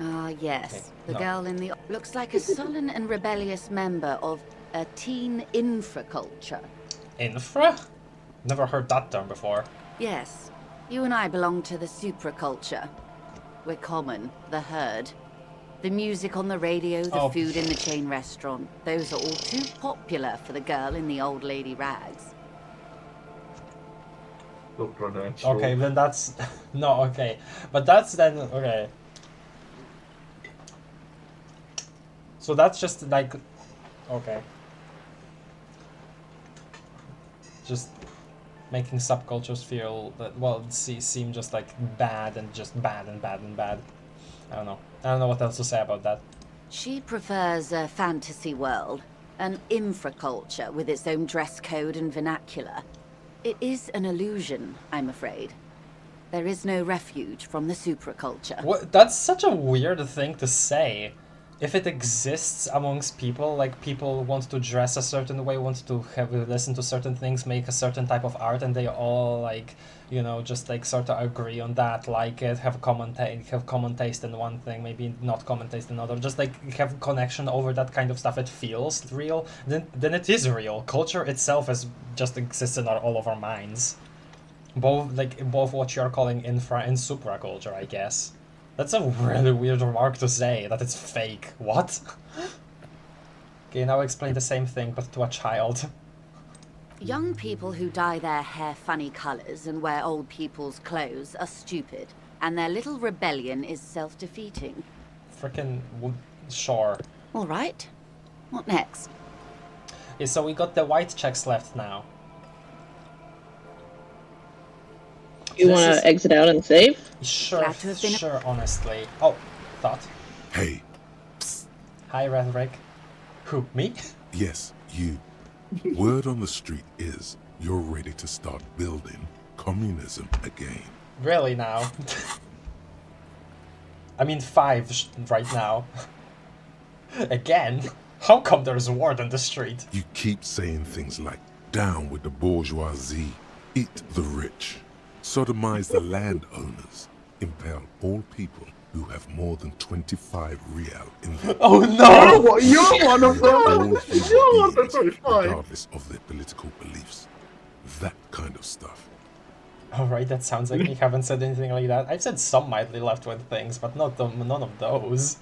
Ah, yes. The no. girl in the... Looks like a sullen and rebellious member of a teen infraculture. Infra? Never heard that term before. Yes. You and I belong to the supraculture. We're common, the herd. The music on the radio, the Oh. food in the chain restaurant. Those are all too popular for the girl in the old lady rags. Supernatural. Okay, then that's... No, okay. But that's then... Okay. So that's just like... Okay. just making subcultures feel that, well, seem just like bad and just bad and bad and bad. I don't know. I don't know what else to say about that. She prefers a fantasy world, an infraculture with its own dress code and vernacular. It is an illusion, I'm afraid. There is no refuge from the supraculture. What? That's such a weird thing to say. If it exists amongst people, like people want to dress a certain way, want to listen to certain things, make a certain type of art, and they all like, you know, just like sort of agree on that, like it, have common taste in one thing, maybe not common taste in another, just like have connection over that kind of stuff. It feels real. Then it is real. Culture itself is just exists in all of our minds. Both what you're calling infra and supraculture, I guess. That's a really weird remark to say, that it's fake. What? Okay, now explain the same thing, but to a child. Young people who dye their hair funny colors and wear old people's clothes are stupid, and their little rebellion is self-defeating. Frickin' sure. All right. What next? Okay, so we got the white checks left now. You want to exit out and save? Sure, sure, honestly. Oh, thought. Hey. Psst. Hi, Rhetoric. Who, me? Yes, you. Word on the street is you're ready to start building communism again. Really now? I mean 5 right now. Again? How come there's word on the street? You keep saying things like, down with the bourgeoisie, eat the rich. Sodomize the landowners, impale all people who have more than 25 real in their Oh no! You're one of them! all You're one of the human beings, 25! regardless of their political beliefs. That kind of stuff. Alright, that sounds like me. Haven't said anything like that. I've said some mildly left-wing things, but none of those.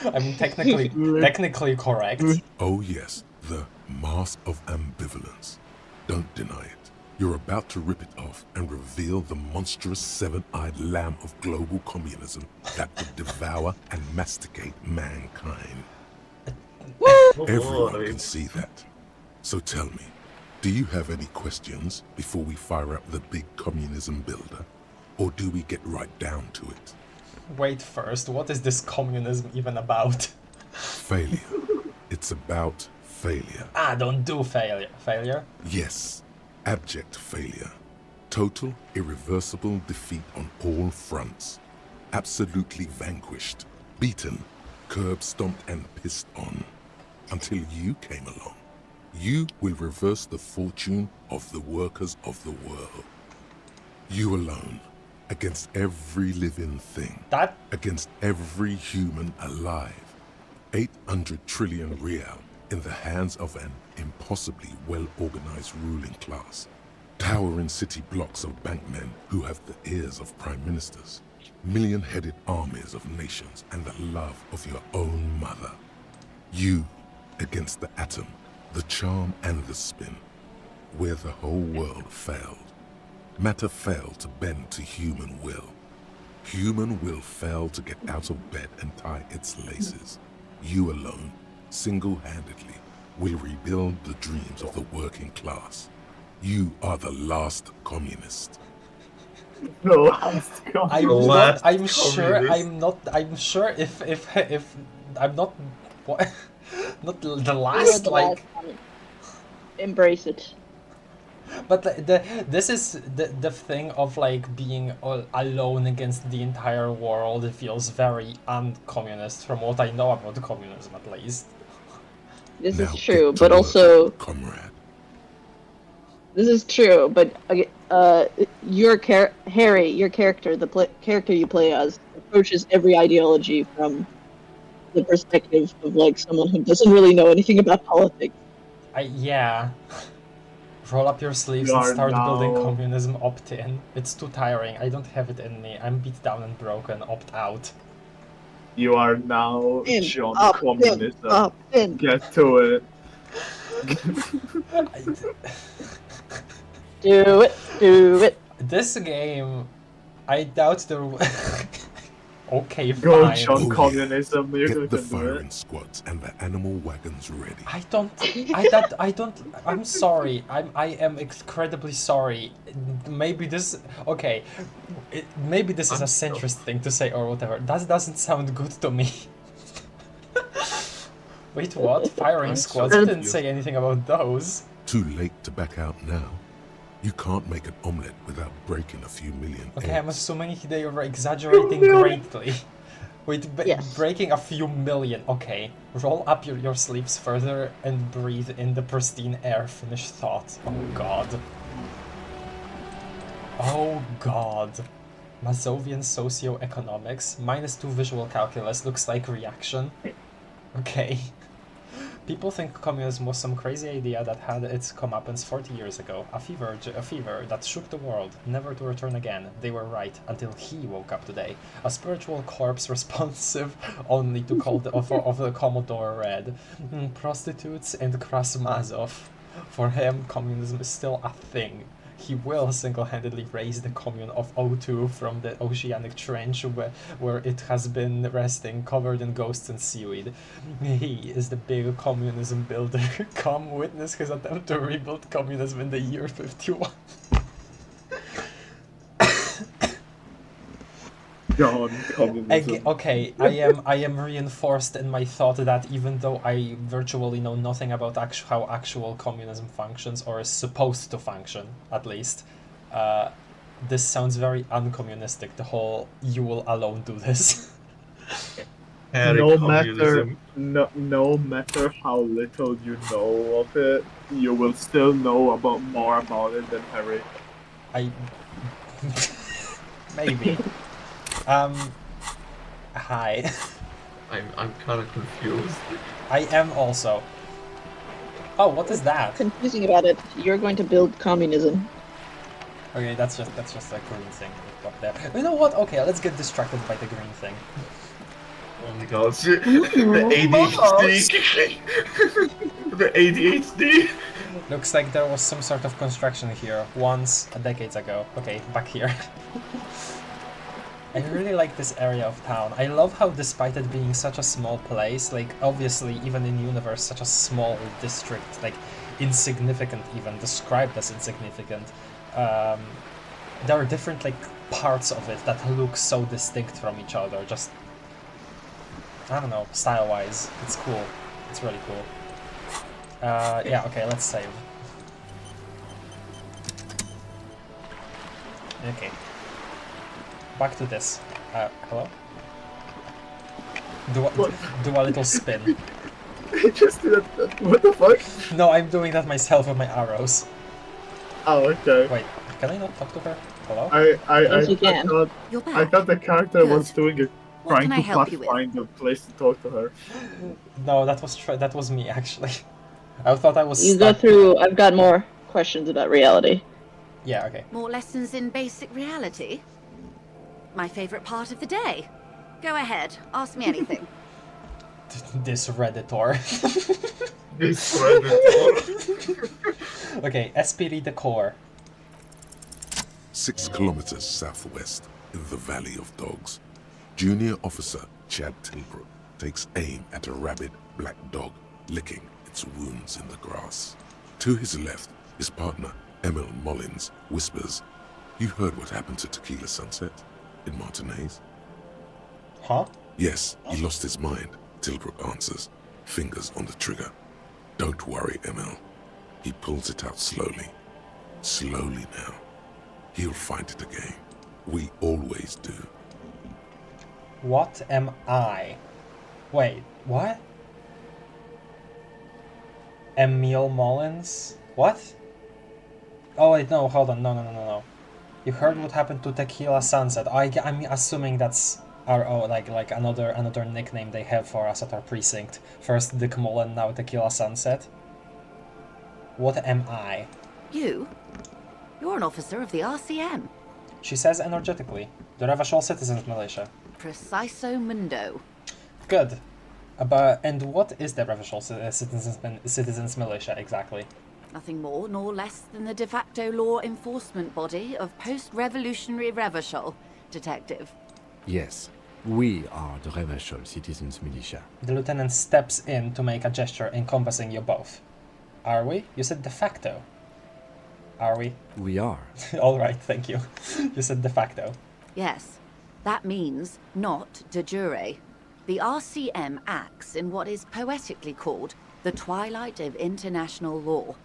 I mean, technically correct. Oh yes, the mask of ambivalence. Don't deny it. You're about to rip it off and reveal the monstrous seven-eyed lamb of global communism that would devour and masticate mankind. Everyone can see that. So tell me, do you have any questions before we fire up the big communism builder? Or do we get right down to it? Wait first, what is this communism even about? Failure. It's about failure. Ah, don't do failure. Failure? Yes. Abject failure. Total, irreversible defeat on all fronts. Absolutely vanquished, beaten, curb-stomped and pissed on. Until you came along. You will reverse the fortune of the workers of the world. You alone, against every living thing. That? Against every human alive. 800 trillion real in the hands of an impossibly well-organized ruling class. Towering city blocks of bankmen who have the ears of prime ministers. Million-headed armies of nations and the love of your own mother. You against the atom, the charm and the spin. Where the whole world failed. Matter failed to bend to human will. Human will failed to get out of bed and tie its laces. You alone, single-handedly, will rebuild the dreams of the working class. You are the last communist. The last communist. I'm sure if I'm not what not the last like embrace it. But this is the thing of like being all alone against the entire world. It feels very uncommunist from what I know about communism, at least. This is true, but also comrade. This is true, but Harry, your character, the character you play as, approaches every ideology from the perspective of like someone who doesn't really know anything about politics. Yeah. Roll up your sleeves and start building communism, opt in. It's too tiring, I don't have it in me. I'm beat down and broken, opt out. You are now John Communism. In. Get to it. Do it. This game, I doubt there Okay, Go fine. John Oh, yeah. communism, you Get the can do it. firing squads and the animal wagons ready. I'm sorry. I am incredibly sorry. Maybe this, okay. Maybe this is a centrist thing to say or whatever. That doesn't sound good to me. Wait, what? Firing squads? I didn't say anything about those. Too late to back out now. You can't make an omelette without breaking a few million Okay, eggs. I'm assuming they are exaggerating greatly. Wait, breaking a few million. Okay, roll up your sleeves further and breathe in the pristine air. Finish thought. Oh god. Oh god. Mazovian socioeconomics. -2 visual calculus. Looks like reaction. Okay. People think communism was some crazy idea that had its comeuppance 40 years ago. A fever that shook the world, never to return again. They were right, until he woke up today. A spiritual corpse responsive only to call of the Commodore Red. Prostitutes and Krasmazov. For him, communism is still a thing. He will single-handedly raise the commune of O2 from the oceanic trench where it has been resting, covered in ghosts and seaweed. He is the big communism builder. Come witness his attempt to rebuild communism in the year 51. God, communism. Okay, I am reinforced in my thought that even though I virtually know nothing about how actual communism functions, or is supposed to function, at least, this sounds very uncommunistic, the whole you will alone do this. No matter how little you know of it, you will still know more about it than Harry. Maybe. Hi. I'm kind of confused. I am also. Oh, what is that? Confusing about it. You're going to build communism. Okay, that's just a green thing up there. You know what? Okay, let's get distracted by the green thing. Oh my god, the ADHD. The ADHD. Looks like there was some sort of construction here once, decades ago. Okay, back here. I really like this area of town. I love how, despite it being such a small place, like, obviously, even in universe, such a small district, like, insignificant even, described as insignificant, there are different, like, parts of it that look so distinct from each other, just, I don't know, style-wise. It's cool. It's really cool. Yeah, okay, let's save. Okay. Back to this. Hello? Do a little spin. I just did that. What the fuck? No, I'm doing that myself with my arrows. Oh, okay. Wait, can I not talk to her? Hello? I thought the character was doing it, trying to find a place to talk to her. No, that was me actually. I thought I was. You go through. I've got more questions about reality. Yeah. Okay. More lessons in basic reality? My favorite part of the day. Go ahead, ask me anything. This Redditor. This Redditor. Okay, Esprit de Corps. 6 kilometers southwest, in the Valley of Dogs, Junior Officer Chad Tilbrook takes aim at a rabid black dog licking its wounds in the grass. To his left, his partner, Emil Mullins, whispers, "You heard what happened to Tequila Sunset in Martinez?" Huh? "Yes, he lost his mind," Tilbrook answers, fingers on the trigger. "Don't worry, Emil." He pulls it out slowly. Slowly now. He'll find it again. We always do. What am I? Wait, what? Emil Mullins? What? Oh wait, no, hold on, no. You heard what happened to Tequila Sunset. I'm assuming that's our like another nickname they have for us at our precinct. First Dick Mullen, now Tequila Sunset. What am I? You're an officer of the RCM. She says energetically. The Revachol Citizens Militia. Preciso mundo. Good. And what is the Revachol Citizens Militia exactly? Nothing more nor less than the de facto law enforcement body of post-revolutionary Revachol, Detective. Yes, We are the Revachol Citizens Militia. The lieutenant steps in to make a gesture encompassing you both. Are we? You said de facto. Are we? We are. Alright, thank you. You said de facto. Yes, that means not de jure. The RCM acts in what is poetically called the twilight of international law,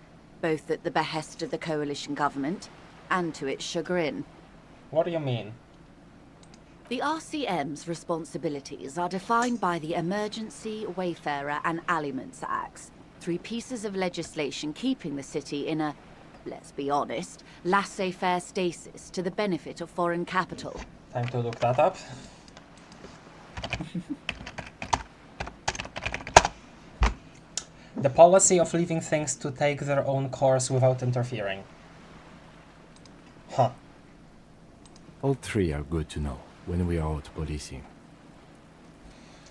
both at the behest of the coalition government and to its chagrin. What do you mean? The RCM's responsibilities are defined by the Emergency, Wayfarer and Aliments Acts, 3 pieces of legislation keeping the city in a, let's be honest, laissez-faire stasis to the benefit of foreign capital. Time to look that up. The policy of leaving things to take their own course without interfering. Huh. All 3 are good to know when we are out policing.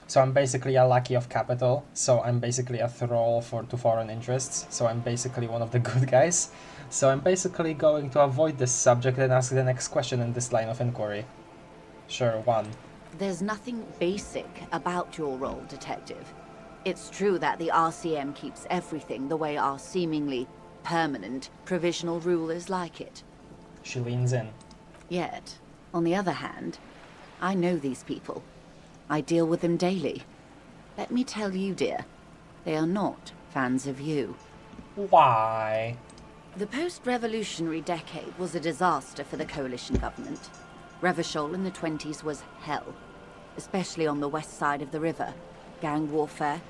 So I'm basically a lackey of capital, so I'm basically a thrall to foreign interests, so I'm basically one of the good guys. So I'm basically going to avoid this subject and ask the next question in this line of inquiry. Sure, 1. There's nothing basic about your role, Detective. It's true that the RCM keeps everything the way our seemingly permanent provisional rulers like it. She leans in. Yet, on the other hand, I know these people. I deal with them daily. Let me tell you, dear, they are not fans of you. Why? The post-revolutionary decade was a disaster for the coalition government. Revachol in the 20s was hell, especially on the west side of the river. Gang warfare,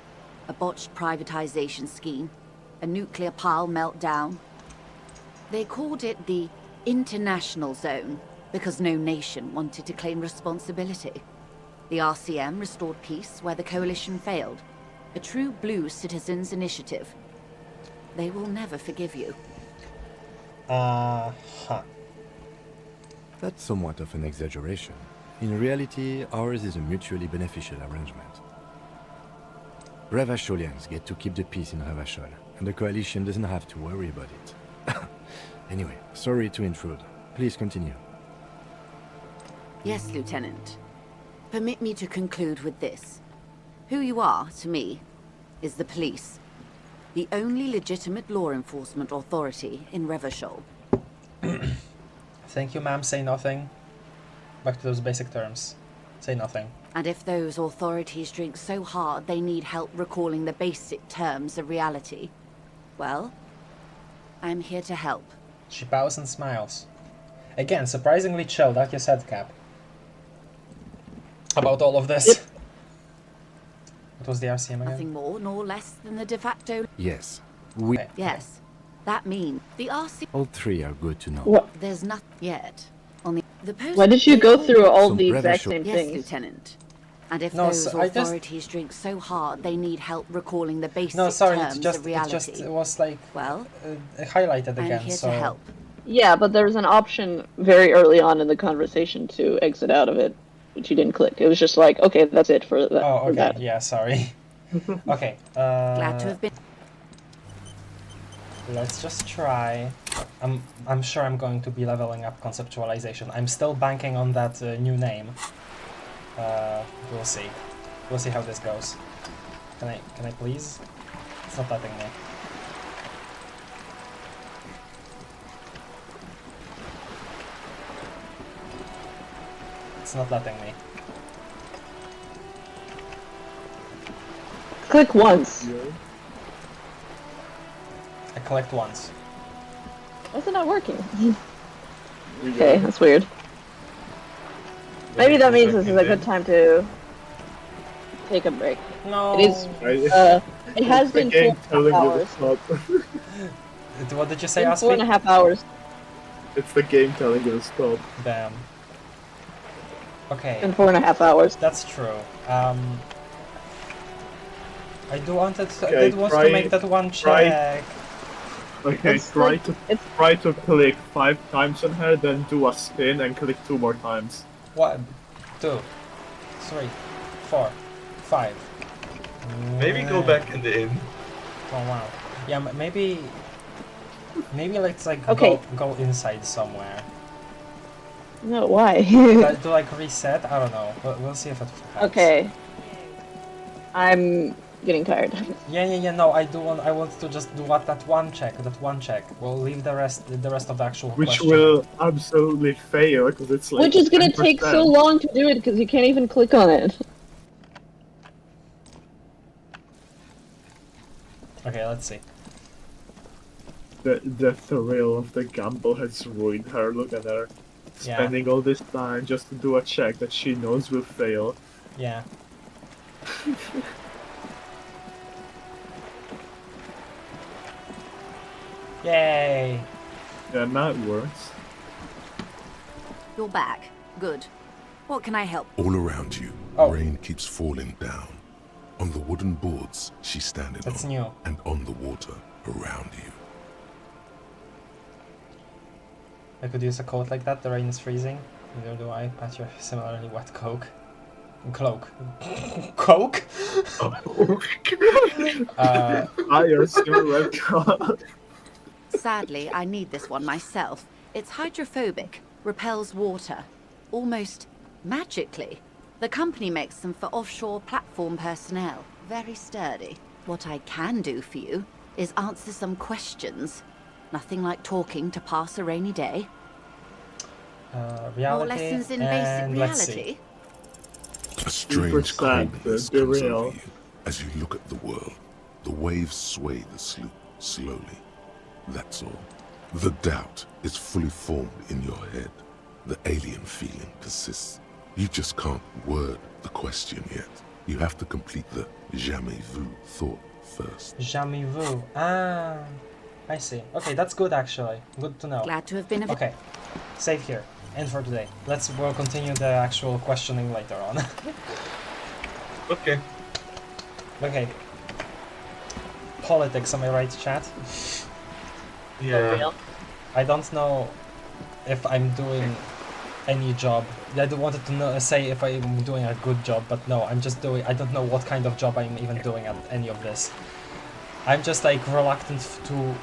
a botched privatization scheme, a nuclear pile meltdown. They called it the international zone because no nation wanted to claim responsibility. The RCM restored peace where the coalition failed. A true blue citizens' initiative. They will never forgive you. Huh. That's somewhat of an exaggeration. In reality, ours is a mutually beneficial arrangement. Revacholians get to keep the peace in Revachol, and the coalition doesn't have to worry about it. Anyway, sorry to intrude. Please continue. Yes, Lieutenant. Permit me to conclude with this. Who you are, to me, is the police. The only legitimate law enforcement authority in Revachol. Thank you, ma'am. Say nothing. Back to those basic terms. Say nothing. And if those authorities drink so hard they need help recalling the basic terms of reality, well, I'm here to help. She bows and smiles. Again, surprisingly chill, like you said, Cap. About all of this. Yep. What was the RCM again? Nothing more nor less than the de facto... Yes, we... Yes, that means the RC... All 3 are good to know. What? There's nothing yet. On the post... Why did you go through all Some the exact Revachol- same Yes, things? Lieutenant. And if No, those so I just- authorities drink so hard they need help recalling the basic No, sorry, terms of reality. it was like Well, highlighted I'm again. here So to help. Yeah, but there was an option very early on in the conversation to exit out of it, which you didn't click. It was just like, okay, that's it for that. Oh, for okay. that. Yeah, sorry. Okay. Glad to have been... Let's just try. I'm sure I'm going to be leveling up conceptualization. I'm still banking on that new name. We'll see. We'll see how this goes. Can I please? It's not letting me. It's not letting me. Click once. I clicked once. Why is it not working? Okay, that's weird. Maybe that means this is a good time to take a break. No. It is. It has been 4.5 hours. What did you say, It's Aspi? 4.5 hours. It's the game telling you to stop. Damn. Okay. In 4.5 hours. That's true. I do wanted to, Okay, I did want to make that one check. Okay, try to click 5 times on her, then do a spin and click 2 more times. 1, 2, 3, 4, 5. Maybe go back in the inn. Oh wow. Yeah, maybe let's like Okay. go inside somewhere. No, why? Do like reset? I don't know. We'll see if it helps. Okay. I'm getting tired. Yeah. No, I want to just do that one check. We'll leave the rest of the actual Which question. will absolutely fail because it's like. Which is gonna 10%. take so long to do it because you can't even click on it. Okay, let's see. The thrill of the gamble has ruined her. Look at her. Yeah. Spending all this time just to do a check that she knows will fail. Yeah. Yay! Yeah, now it works. You're back. Good. What can I help? All around you, Oh. rain keeps falling down. On the wooden boards she's standing That's on, new. and on the water around you. I could use a coat like that. The rain is freezing. Neither do I. Pat your similarly wet cloak. Coke? Your similar cloak. Sadly, I need this one myself. It's hydrophobic, repels water, almost magically. The company makes them for offshore platform personnel. Very sturdy. What I can do for you is answer some questions. Nothing like talking to pass a rainy day. Reality. More lessons in and basic let's see. reality. A strange coldness comes over you as you look at the world. The waves sway the sloop slowly. That's all. The doubt is fully formed in your head. The alien feeling persists. You just can't word the question yet. You have to complete the jamais vu thought first. Jamais vu. Ah, I see. Okay, that's good actually. Good to know. Glad to have been of Okay, save here. End for today. We'll continue the actual questioning later on. Okay. Okay. Politics, am I right, chat? Yeah. I don't know if I'm doing any job. I wanted to say if I'm doing a good job, but no, I'm just doing. I don't know what kind of job I'm even doing at any of this. I'm just like reluctant to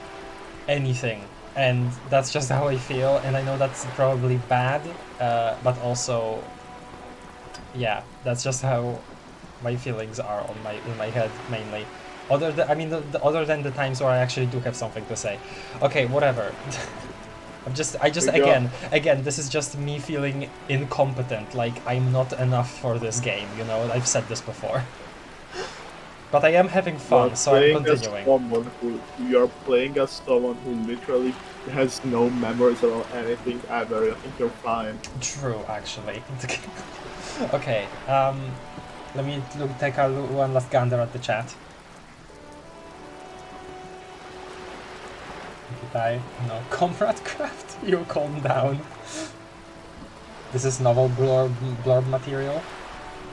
anything, and that's just how I feel. And I know that's probably bad, but also, yeah, that's just how my feelings are in my head mainly. Other than the times where I actually do have something to say. Okay, whatever. Again, this is just me feeling incompetent, like I'm not enough for this game, you know, I've said this before. But I am having fun, so I'm continuing. You're playing as someone who literally has no memories about anything ever. I think you're fine. True, actually. Okay, let me take one last gander at the chat. No, Comrade Craft, you calm down. This is novel blurb material.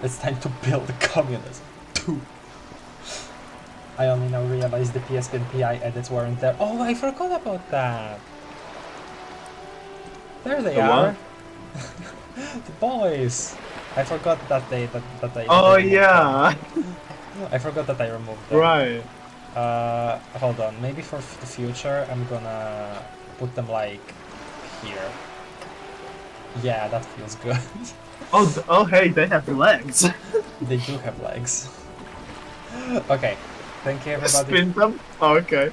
It's time to build communism. 2. I only now realize the PSP and PI edits weren't there. Oh, I forgot about that. There they are. The boys. I forgot that they Oh yeah. I forgot that I removed them. Right. Hold on, maybe for the future I'm gonna put them like here. Yeah, that feels good. Oh hey, they have legs. They do have legs. Okay, thank you everybody. Spin them? Oh, okay.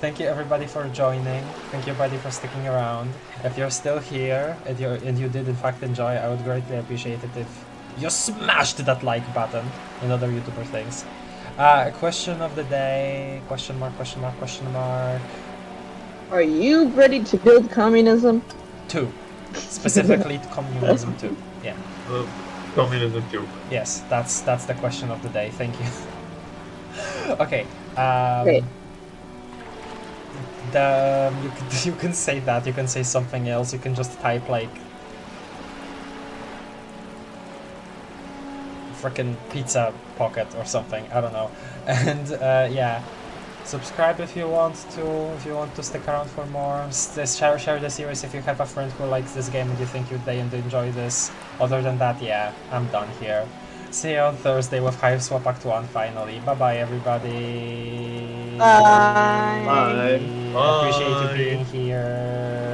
Thank you everybody for joining. Thank you everybody for sticking around. If you're still here and you did in fact enjoy, I would greatly appreciate it if you smashed that like button and other YouTuber things. Question of the day, question mark. Are you ready to build communism? 2. Specifically communism 2. Yeah. Communism 2. Yes, that's the question of the day. Thank you. Okay. Great. You can say that. You can say something else. You can just type like frickin' pizza pocket or something. I don't know. And yeah, subscribe if you want to stick around for more. Share the series if you have a friend who likes this game and you think they enjoy this. Other than that, yeah, I'm done here. See you on Thursday with Hive Swap Act 1 finally. Bye bye everybody. Bye. Bye. I appreciate you being here.